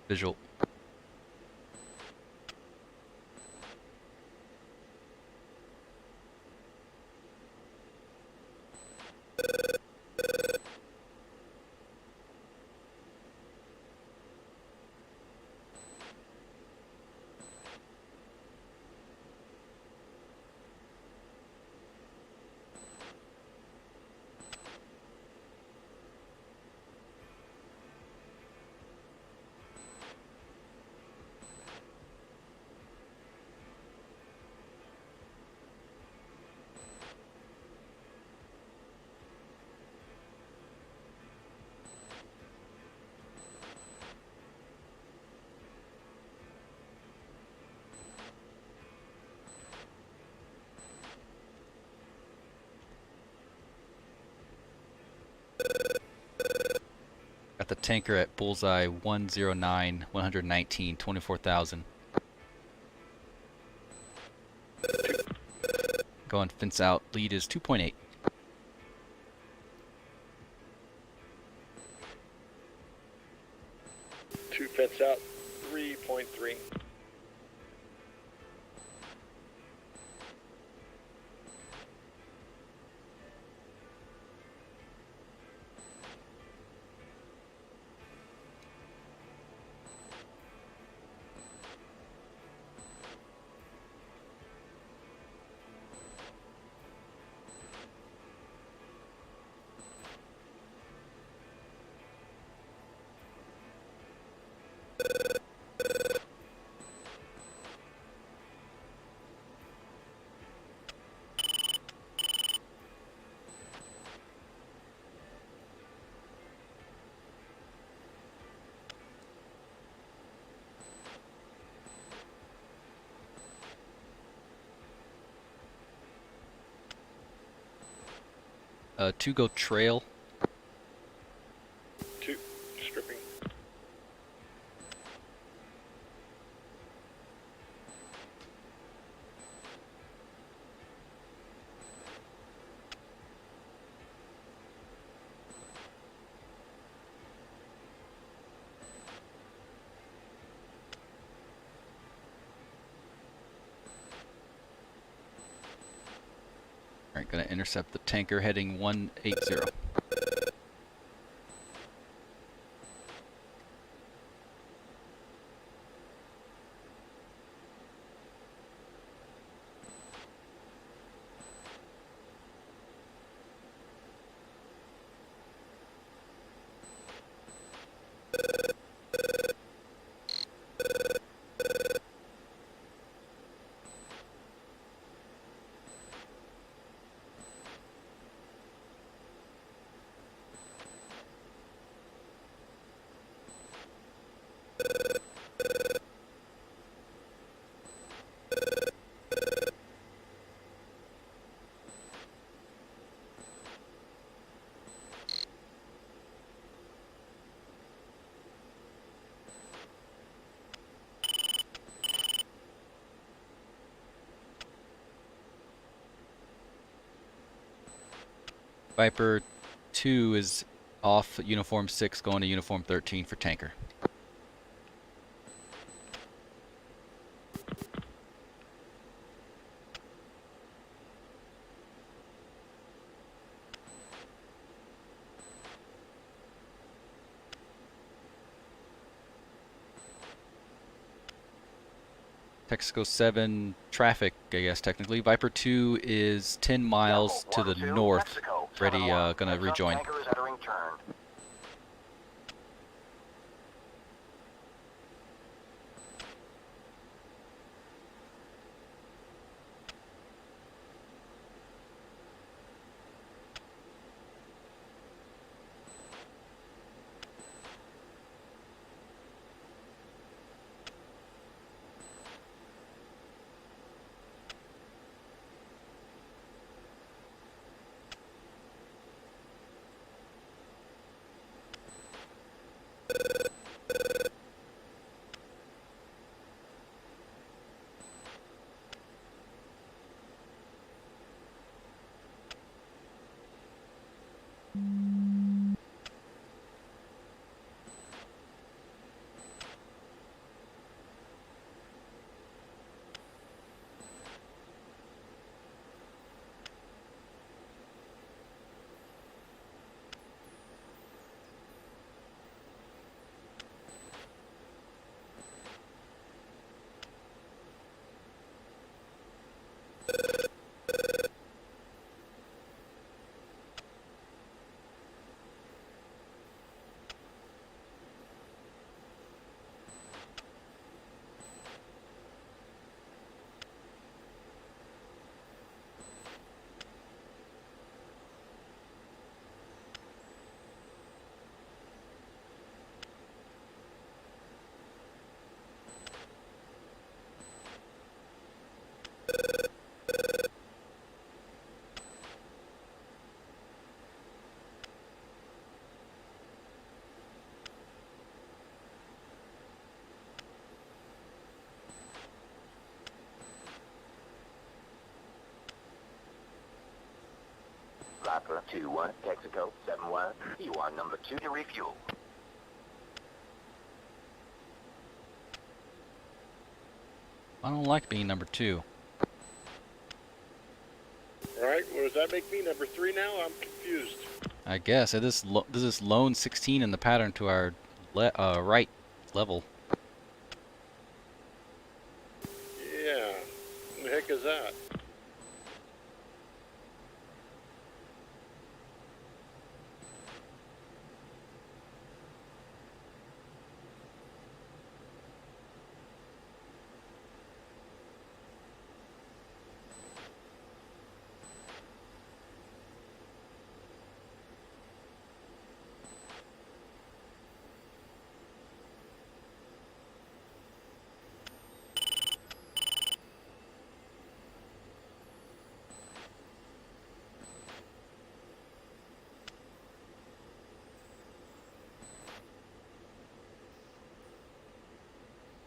Visual. Got the tanker at bullseye 109, 119, 24,000. Going fence out. Lead is 2.8. Two fence out, 3.3. Two go trail. 2 stripping. Alright, gonna intercept the tanker heading 180. Viper 2 is off uniform 6 going to uniform 13 for tanker. Texaco 7 traffic, I guess technically. Viper 2 is 10 miles to the north, ready, gonna rejoin. Tanker is entering turn. Viper 2-1, Texaco 7-1. You are number 2 to refuel. I don't like being number 2. Alright, well, does that make me number 3 now? I'm confused. I guess it is. This is lone 16 in the pattern to our right level. Yeah. What the heck is that?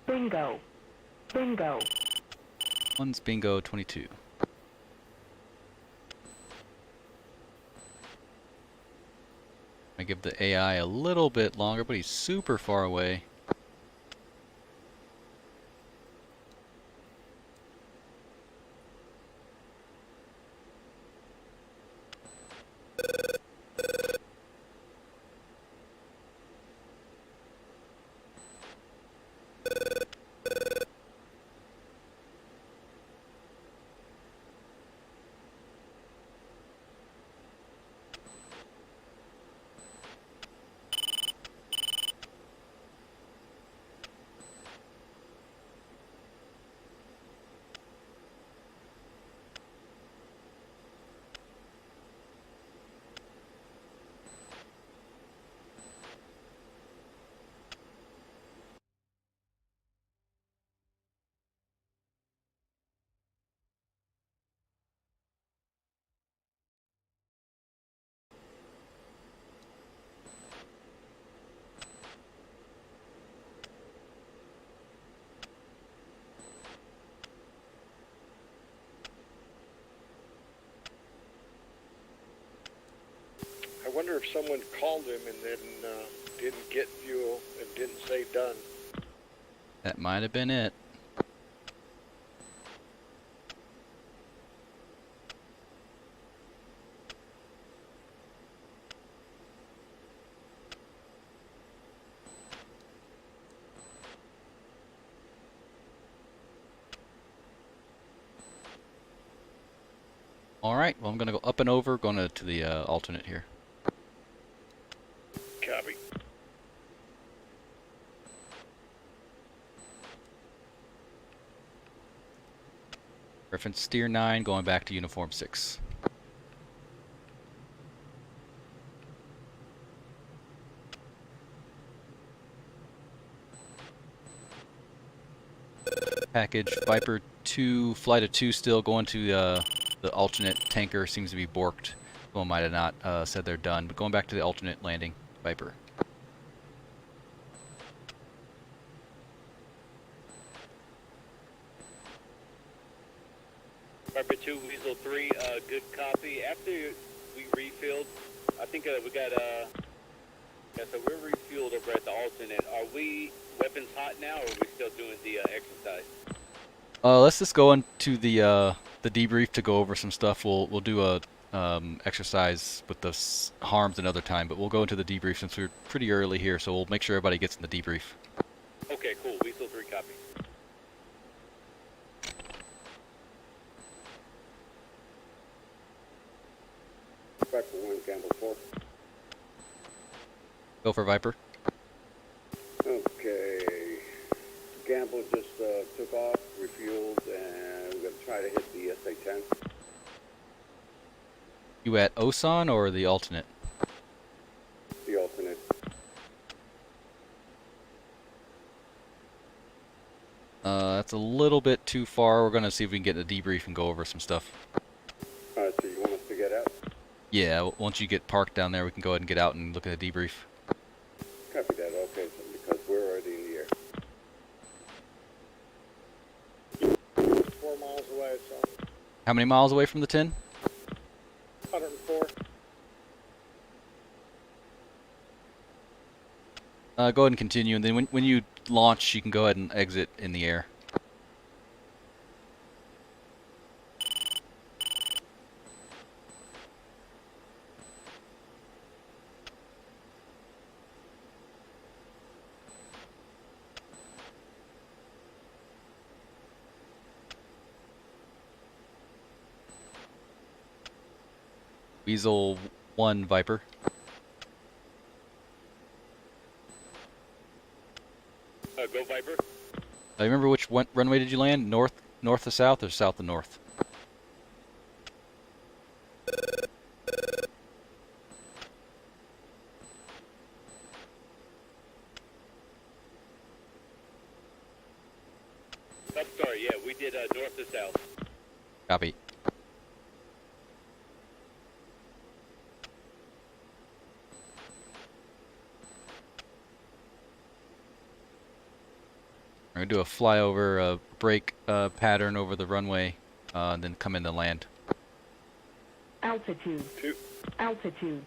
Bingo. Bingo. One's bingo 22. I give the AI a little bit longer, but he's super far away. if someone called him and then didn't get fuel and didn't say done. That might have been it. All right, well, I'm going to go up and over, going to the alternate here. Copy. Reference steer 9, going back to uniform 6. Package Viper 2, flight of 2 still going to the alternate tanker, seems to be borked. Someone might have not said they're done, but going back to the alternate landing, Viper. Viper 2, Weasel 3, good copy. After we refilled, I think we got, yeah, so we're refueled over at the alternate. Are we weapons hot now, or are we still doing the exercise? Let's just go into the debrief to go over some stuff. We'll do a exercise with the harms another time, but we'll go into the debrief since we're pretty early here, so we'll make sure everybody gets in the debrief. Okay, cool. Weasel 3, copy. Viper 1, Gamble 4. Go for Viper. Okay. Gamble just took off, refueled, and we're going to try to hit the SA-10. You at Osan or the alternate? The alternate. That's a little bit too far. We're going to see if we can get in the debrief and go over some stuff. Alright, so you want us to get out? Yeah, once you get parked down there, we can go ahead and get out and look at the debrief. Copy that, okay, so because we're already in the air. 4 miles away, so How many miles away from the 10? 104. Go ahead and continue, and then when you launch, you can go ahead and exit in the air. Weasel 1, Viper. Go Viper. I remember which runway did you land? North to south, or south to north? Oh, sorry, yeah, we did north to south. Copy. We're going to do a flyover, break pattern over the runway, and then come in to land. Altitude. 2. Altitude.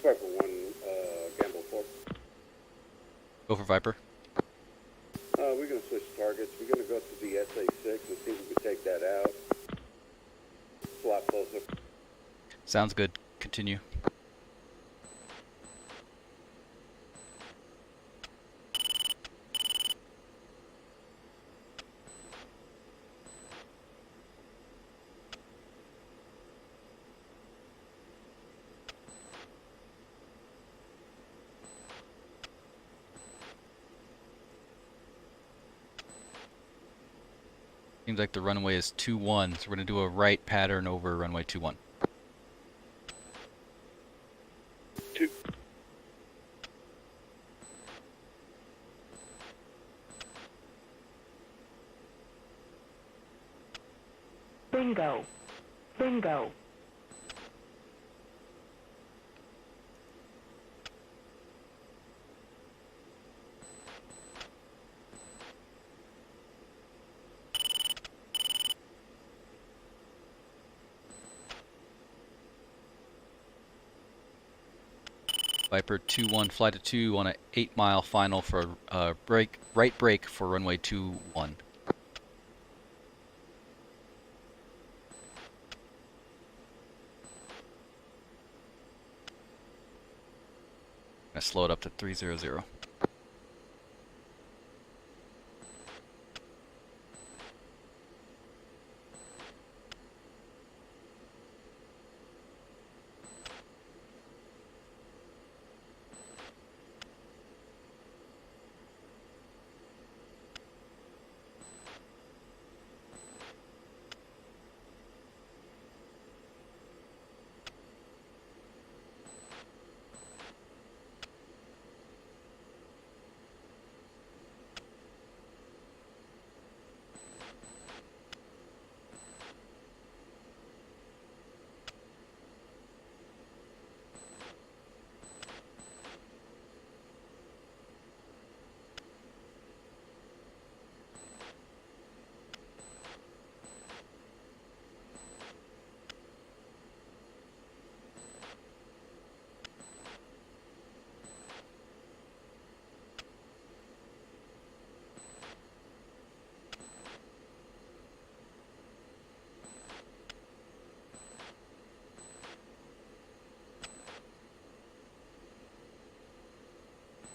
Viper 1, Gamble 4. Go for Viper. We're going to switch targets. We're going to go to the SA-6 and see if we can take that out. Swap closer. Sounds good. Continue. Seems like the runway is 21, so we're going to do a right pattern over runway 21. 2. Bingo. Bingo. Viper 21, fly to 2 on an 8-mile final for right brake for runway 21. Gonna slow it up to 300.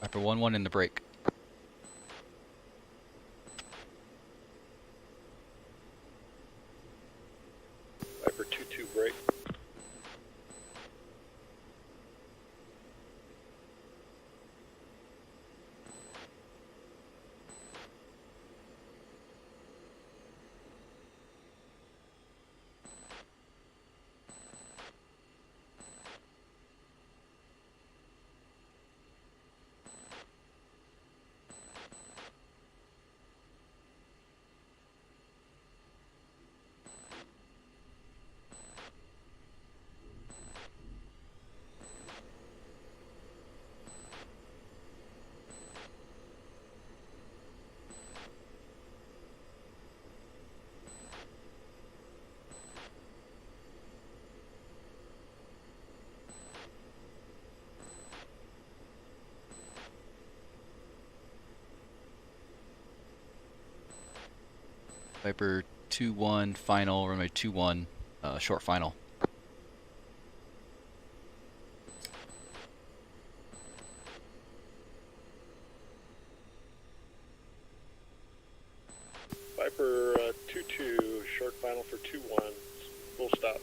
Viper 11 in the brake. Viper 22 break. Viper 21 final, runway 21, short final. Viper 22 short final for 21. Full stop.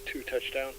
Two touchdown.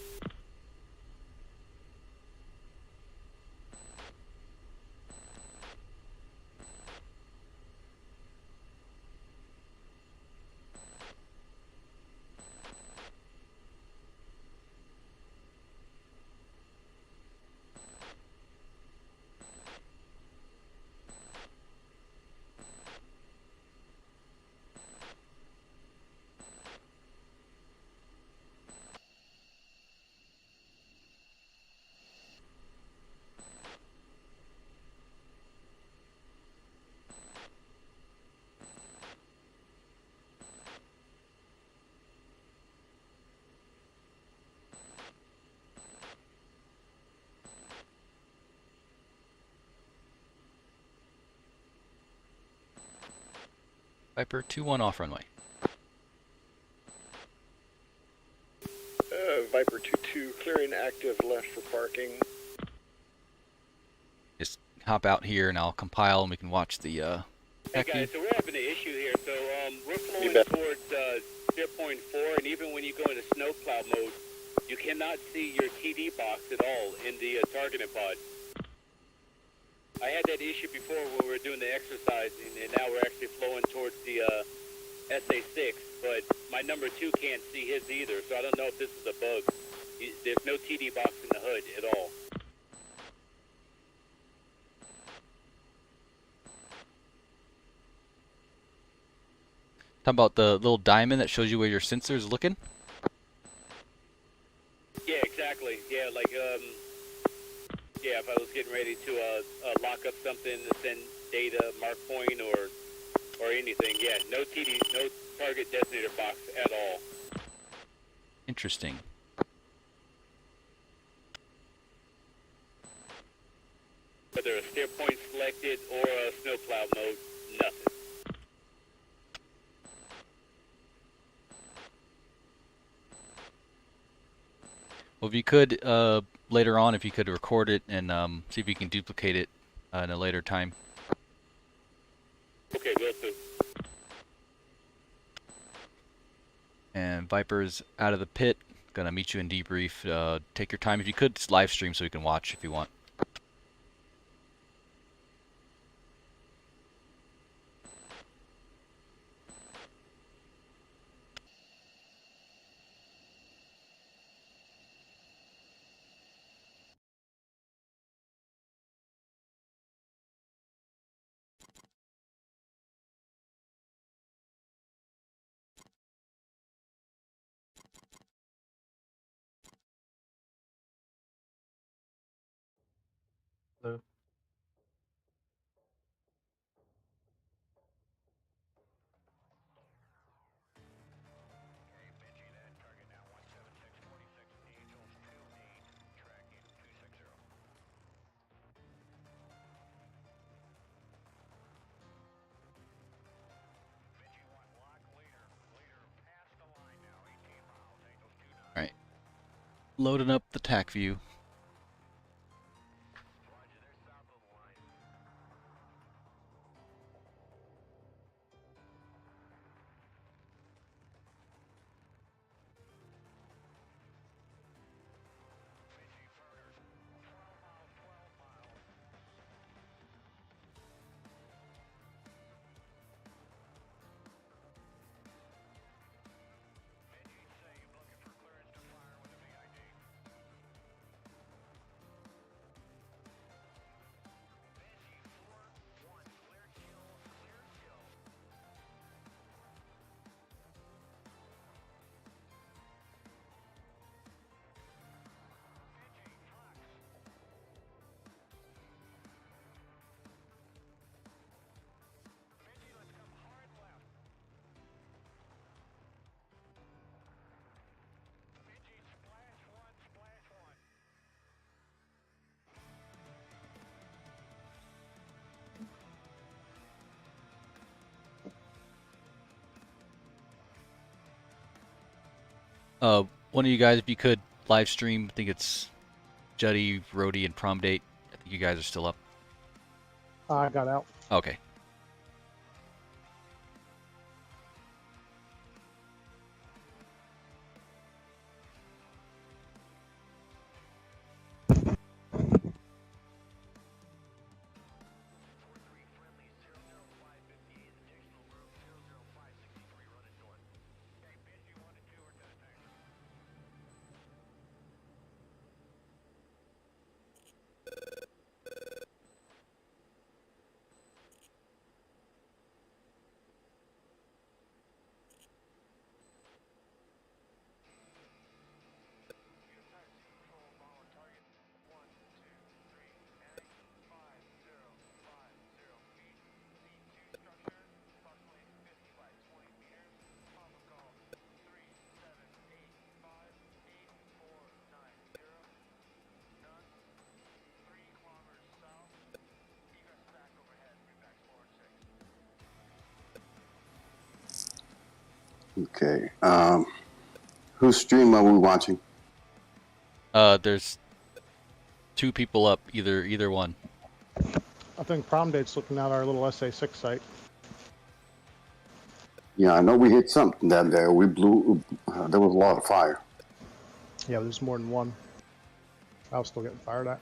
Viper 2-1 off runway. Viper 2-2, clearing active left for parking. Just hop out here and I'll compile and we can watch the Hey Tacview. guys, so we're having an issue here. So we're flowing towards steer point 4, and even when you go into snowplow mode, you cannot see your TD box at all in the targeting pod. I had that issue before when we were doing the exercising, and now we're actually flowing towards the SA6, but my number 2 can't see his either, so I don't know if this is a bug. There's no TD box in the hood at all. Talking about the little diamond that shows you where your sensor is looking? Yeah, exactly. Yeah, like, yeah, if I was getting ready to lock up something to send data, mark point, or anything, yeah, no TD, no target designator box at all. Interesting. Whether a steer point selected or a snowplow mode, nothing. Well, if you could, later on, if you could record it and see if you can duplicate it in a later time. Okay, will do. And Viper's out of the pit. Gonna meet you in debrief. Take your time. If you could, just live stream so you can watch if you want. Hello. Alright. Loading up the Tacview. One of you guys, if you could live stream, I think it's Juddy, Rhodey, and Prom Date. I think you guys are still up. I got out. Okay. Okay. Whose stream are we watching? There's 2 people up, either one. I think Prom Date's looking at our little SA6 site. Yeah, I know we hit something that day. We blew. There was a lot of fire. Yeah, but there's more than one. I was still getting fired at.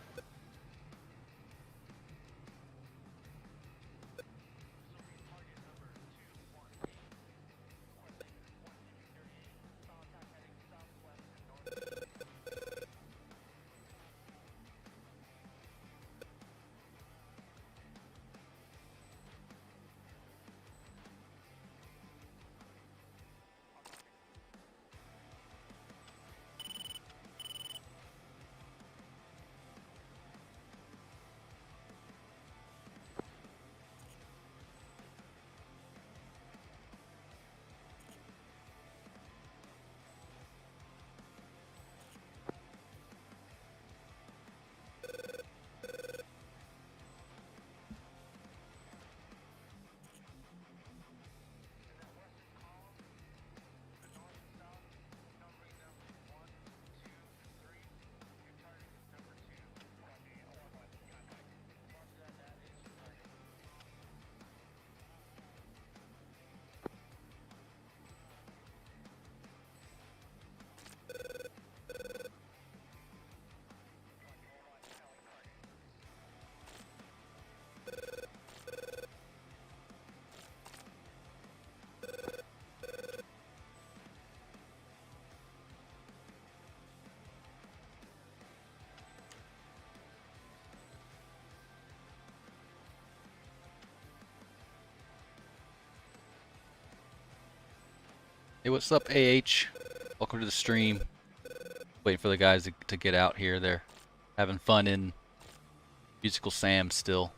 Hey, what's up, AH? Welcome to the stream. Waiting for the guys to get out here. They're having fun in Musical Sam still.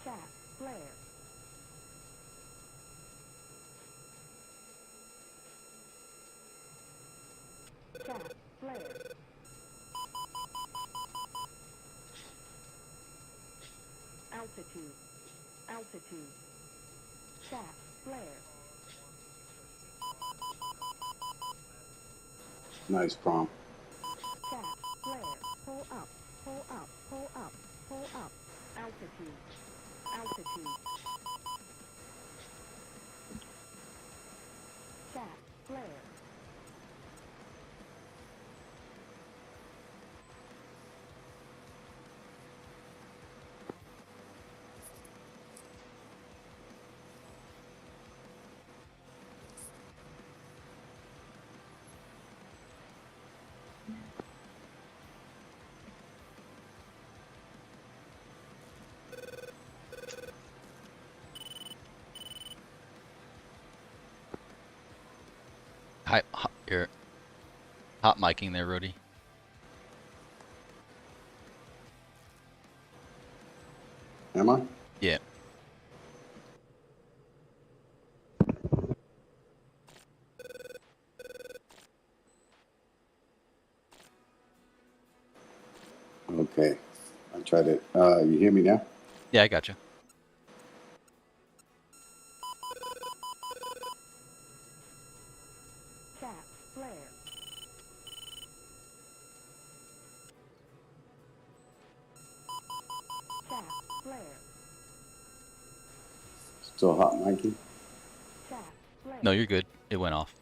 Chat, flare. Chat, flare. Altitude, altitude. Chat, flare. Nice, Prom. Chat, flare. Pull up, pull up, pull up, pull up. Altitude, altitude. Chat, flare. Hi, you're hot micing there, Rody. Am I? Yeah. Okay. I tried it. You hear me now? Yeah, I got you. Chat, flare. Chat, flare. Still hot, Mikey? Chat, flare. No, you're good. It went off.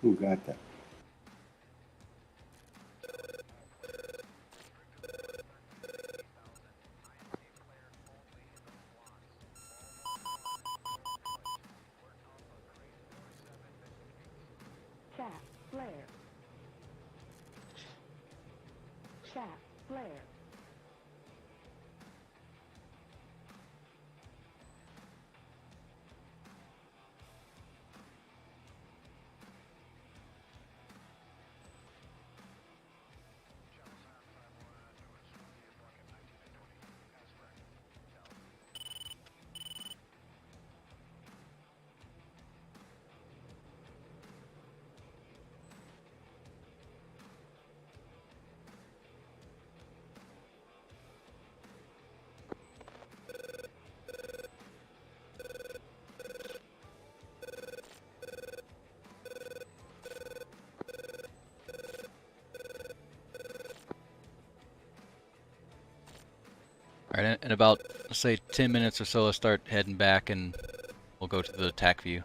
Who got that? Chat, flare. Chat, flare. All right, in about, let's say, 10 minutes or so, let's start heading back, and we'll go to the Tacview.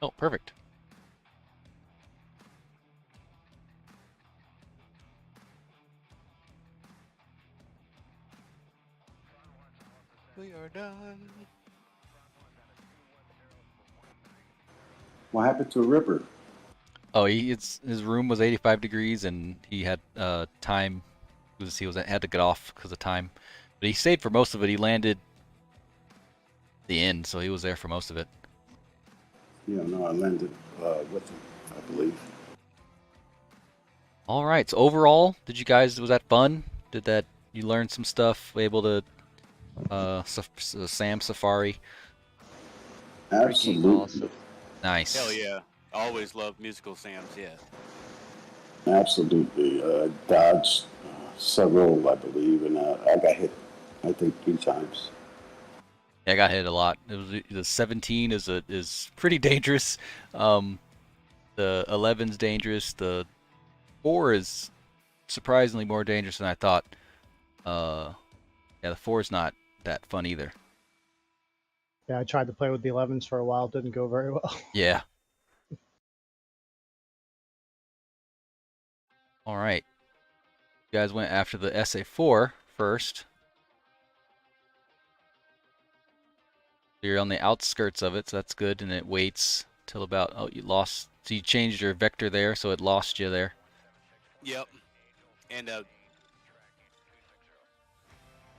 Oh, perfect. We are done. What happened to Ripper? Oh, his room was 85 degrees, and he had time. He had to get off because of time, but he stayed for most of it. He landed the end, so he was there for most of it. Yeah, no, I landed with him, I believe. All right. So overall, was that fun? You learn some stuff? Able to Sam Safari? Absolutely. Awesome. Nice. Hell yeah. I always love musical Sams, yeah. Absolutely. Dodged several, I believe, and I got hit, I think, 3 times. Yeah, I got hit a lot. It was the 17 is pretty dangerous. The 11's dangerous. The 4 is surprisingly more dangerous than I thought. Yeah, the 4 is not that fun either. Yeah, I tried to play with the 11s for a while. It didn't go very well. Yeah. All right. You guys went after the SA4 first. You're on the outskirts of it, so that's good, and it waits till about, oh, you lost, so you changed your vector there, so it lost you there. Yep. And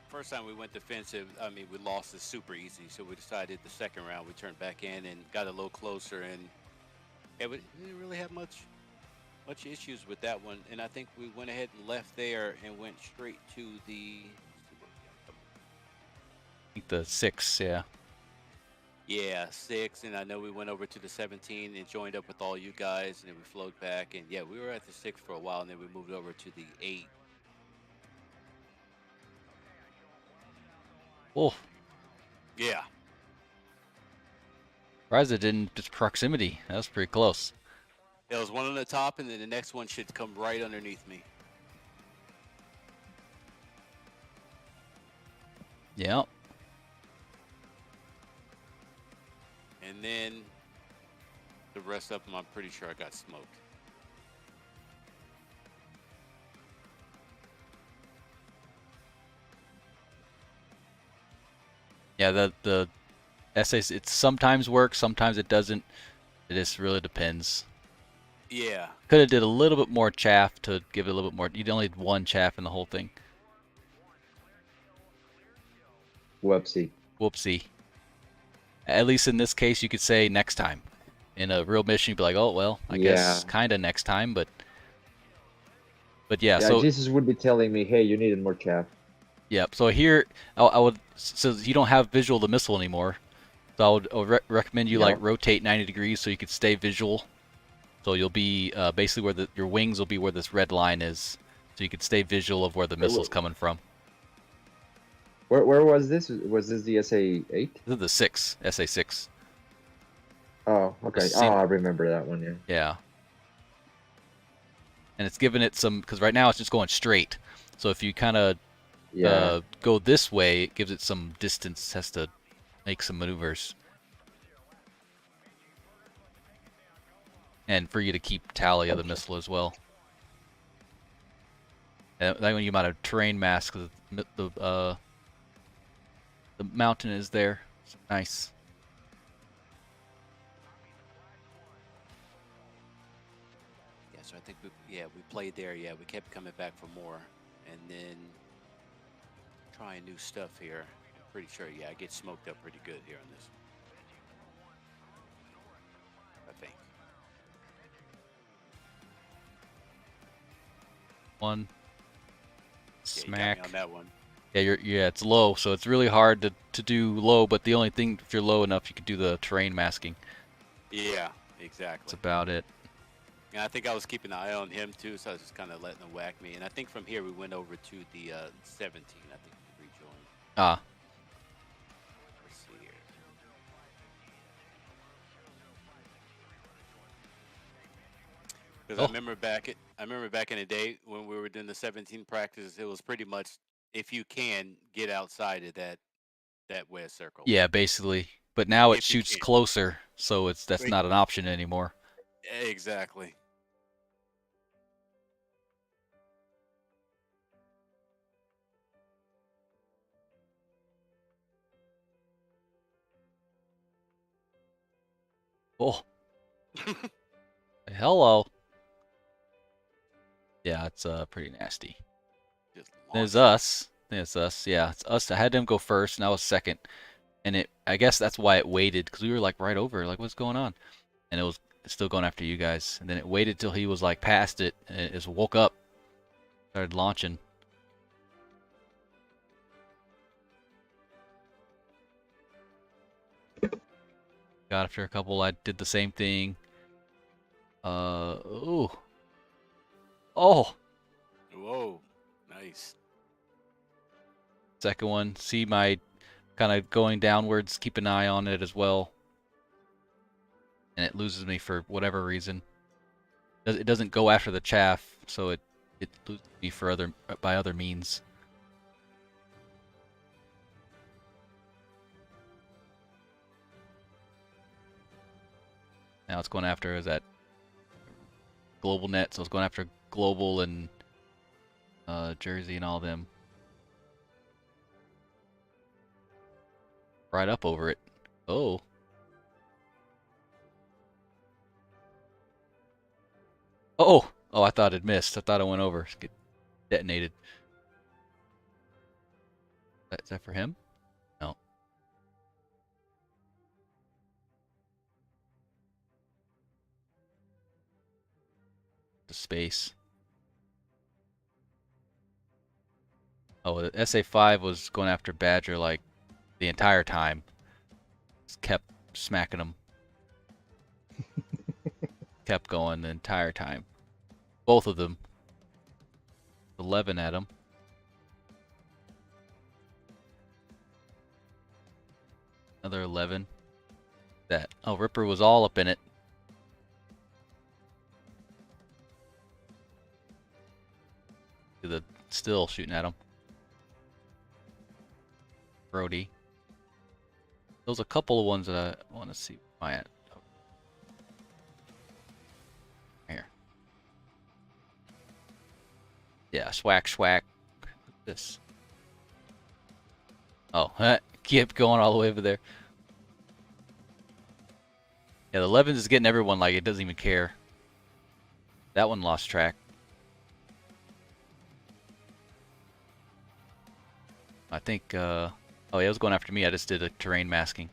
first time we went defensive, I mean, we lost it super easy, so we decided the second round we turned back in and got a little closer, and we didn't really have much issues with that one. And I think we went ahead and left there and went straight to the 6, yeah. Yeah, 6, and I know we went over to the 17 and joined up with all you guys, and then we flowed back, and yeah, we were at the 6 for a while, and then we moved over to the 8. Oh. Yeah. Surprised it didn't just proximity. That was pretty close. There was one on the top, and then the next one should come right underneath me. Yeah. And then the rest of them, I'm pretty sure I got smoked. Yeah, the essays, it sometimes works, sometimes it doesn't. It just really depends. Yeah. Could have did a little bit more chaff to give it a little bit more. You'd only had 1 chaff in the whole thing. Whoopsie. Whoopsie. At least in this case, you could say next time. In a real mission, you'd be like, oh, well, I guess kind of next time, but yeah. So Jesus would be telling me, hey, you needed more chaff. Yep. So here, I would, so you don't have visual of the missile anymore. So I would recommend you like rotate 90 degrees so you could stay visual. So you'll be basically where your wings will be where this red line is. so you could stay visual of where the missile's coming from. Where was this? Was this the SA-8? This is the 6, SA-6. Oh, okay. Oh, I remember that one, yeah. Yeah. And it's giving it some, because right now it's just going straight. So if you kind of go this way, it gives it some distance, has to make some maneuvers. And for you to keep tally of the missile as well. And that one you might have terrain mask, because the mountain is there. It's nice. Yeah, so I think we played there. Yeah, we kept coming back for more, and then trying new stuff here. I'm pretty sure. Yeah, I get smoked up pretty good here on this. I think. One. Yeah, Smack. you got me on that one. Yeah, it's low, so it's really hard to do low, but the only thing, if you're low enough, you can do the terrain masking. Yeah, exactly. That's about it. And I think I was keeping an eye on him too, so I was just kind of letting him whack me. And I think from here we went over to the 17. I think we rejoined. Ah. Let's see here. Because I remember back in the day when we were doing the 17 practice, it was pretty much if you can get outside of that west circle. Yeah, basically. But now it shoots closer, so that's not an option anymore. Exactly. Oh. Hello. Yeah, it's pretty nasty. There's us. It's us. Yeah, it's us. I had him go first, and I was second. And I guess that's why it waited, because we were like right over, like what's going on? And it was still going after you guys. And then it waited till he was like past it, and it just woke up, started launching. Got after a couple, I did the same thing. Ooh. Oh. Whoa. Nice. Second one, see my kind of going downwards, keep an eye on it as well. And it loses me for whatever reason. It doesn't go after the chaff, so it loses me for by other means. Now it's going after is that global net, so it's going after global and Jersey and all them. Right up over it. Oh. Oh! Oh, I thought it missed. I thought it went over. Get detonated. Is that for him? No. The space. Oh, the SA-5 was going after Badger like the entire time. Just kept smacking him. Kept going the entire time. Both of them. 11 at him. Another 11. Oh, Ripper was all up in it. Still shooting at him. Brody. There's a couple of ones that I want to see. Why at? Here. Yeah, swag. This. Oh, keep going all the way over there. Yeah, the 11s is getting everyone like it doesn't even care. That one lost track. I think, oh yeah, it was going after me. I just did a terrain masking.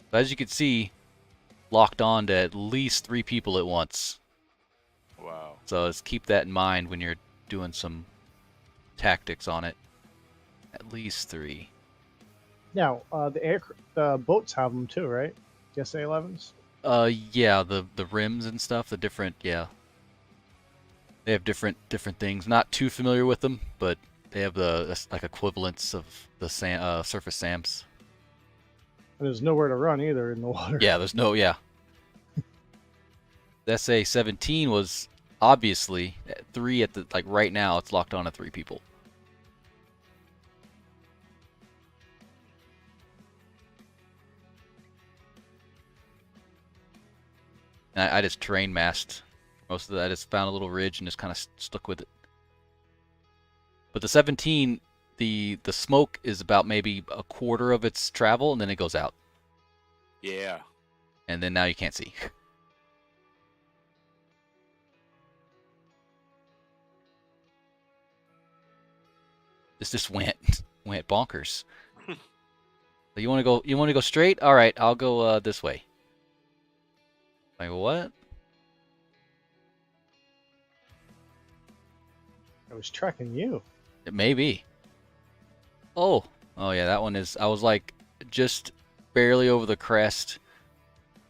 But as you can see, locked on to at least 3 people at once. Wow. So just keep that in mind when you're doing some tactics on it. At least 3. Now, the boats have them too, right? The SA-11s? Yeah, the rims and stuff, the different, yeah. They have different things. Not too familiar with them, but they have the like equivalents of the surface SAMs. And there's nowhere to run either in the water. Yeah, there's no The SA-17 was obviously at 3 at the right now. It's locked on at 3 people. And I just terrain masked most of that. I just found a little ridge and just kind of stuck with it. But the 17, the smoke is about maybe a quarter of its travel, and then it goes out. Yeah. And then now you can't see. This just went bonkers. So you want to go straight? All right, I'll go this way. Like what? I was tracking you. It may be. Oh yeah, that one is. I was like just barely over the crest,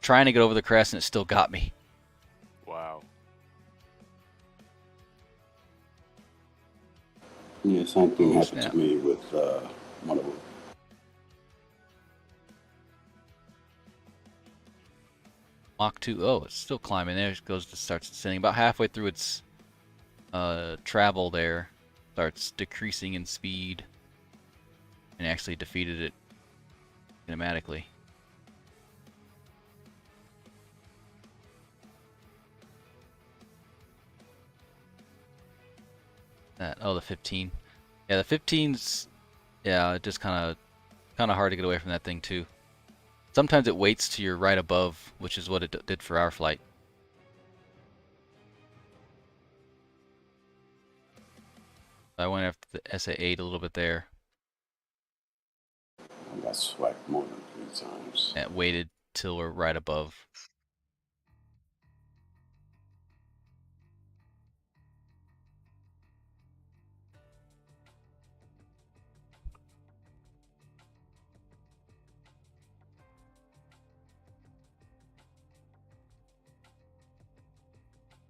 trying to get over the crest, and it still got me. Wow. Yeah, same thing happened Snap. to me with one of them. Mach 2. Oh, it's still climbing. There it goes. Starts descending. About halfway through its travel there, starts decreasing in speed, and actually defeated it kinematically. The 15. Yeah, the 15's. Yeah, it just kind of hard to get away from that thing too. Sometimes it waits to your right above, which is what it did for our flight. I went after the SA-8 a little bit there. I got swiped more than 3 times. And it waited till we're right above.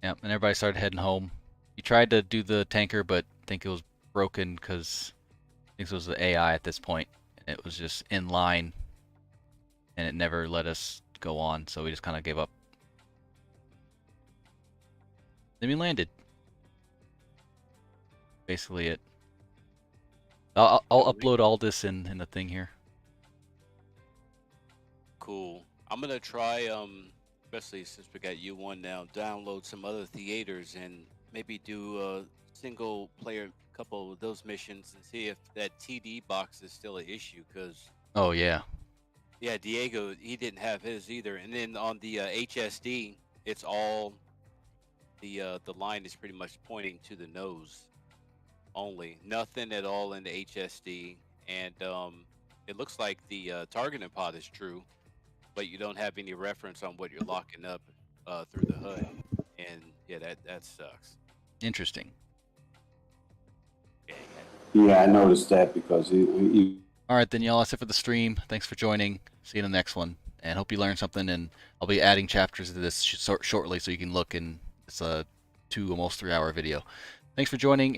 Yep, and everybody started heading home. You tried to do the tanker, but I think it was broken because I think it was the AI at this point. And it was just in line, and it never let us go on, so we just kind of gave up. Then we landed. Basically it. I'll upload all this in the thing here. Cool. I'm gonna try, especially since we got U1 now, download some other theaters and maybe do a single player couple of those missions and see if that TD box is still an issue. Cause oh yeah, Diego, he didn't have his either. And then on the HSD, it's all the line is pretty much pointing to the nose only, nothing at all in the HSD, and it looks like the targeting pod is true, but you don't have any reference on what you're locking up through the HUD, and yeah, that sucks. interesting. Yeah, I noticed that because he All right, then y'all, that's it for the stream. Thanks for joining. See you in the next one, and hope you learned something. And I'll be adding chapters to this shortly, so you can look. And it's a 2 almost 3 hour video. Thanks for joining.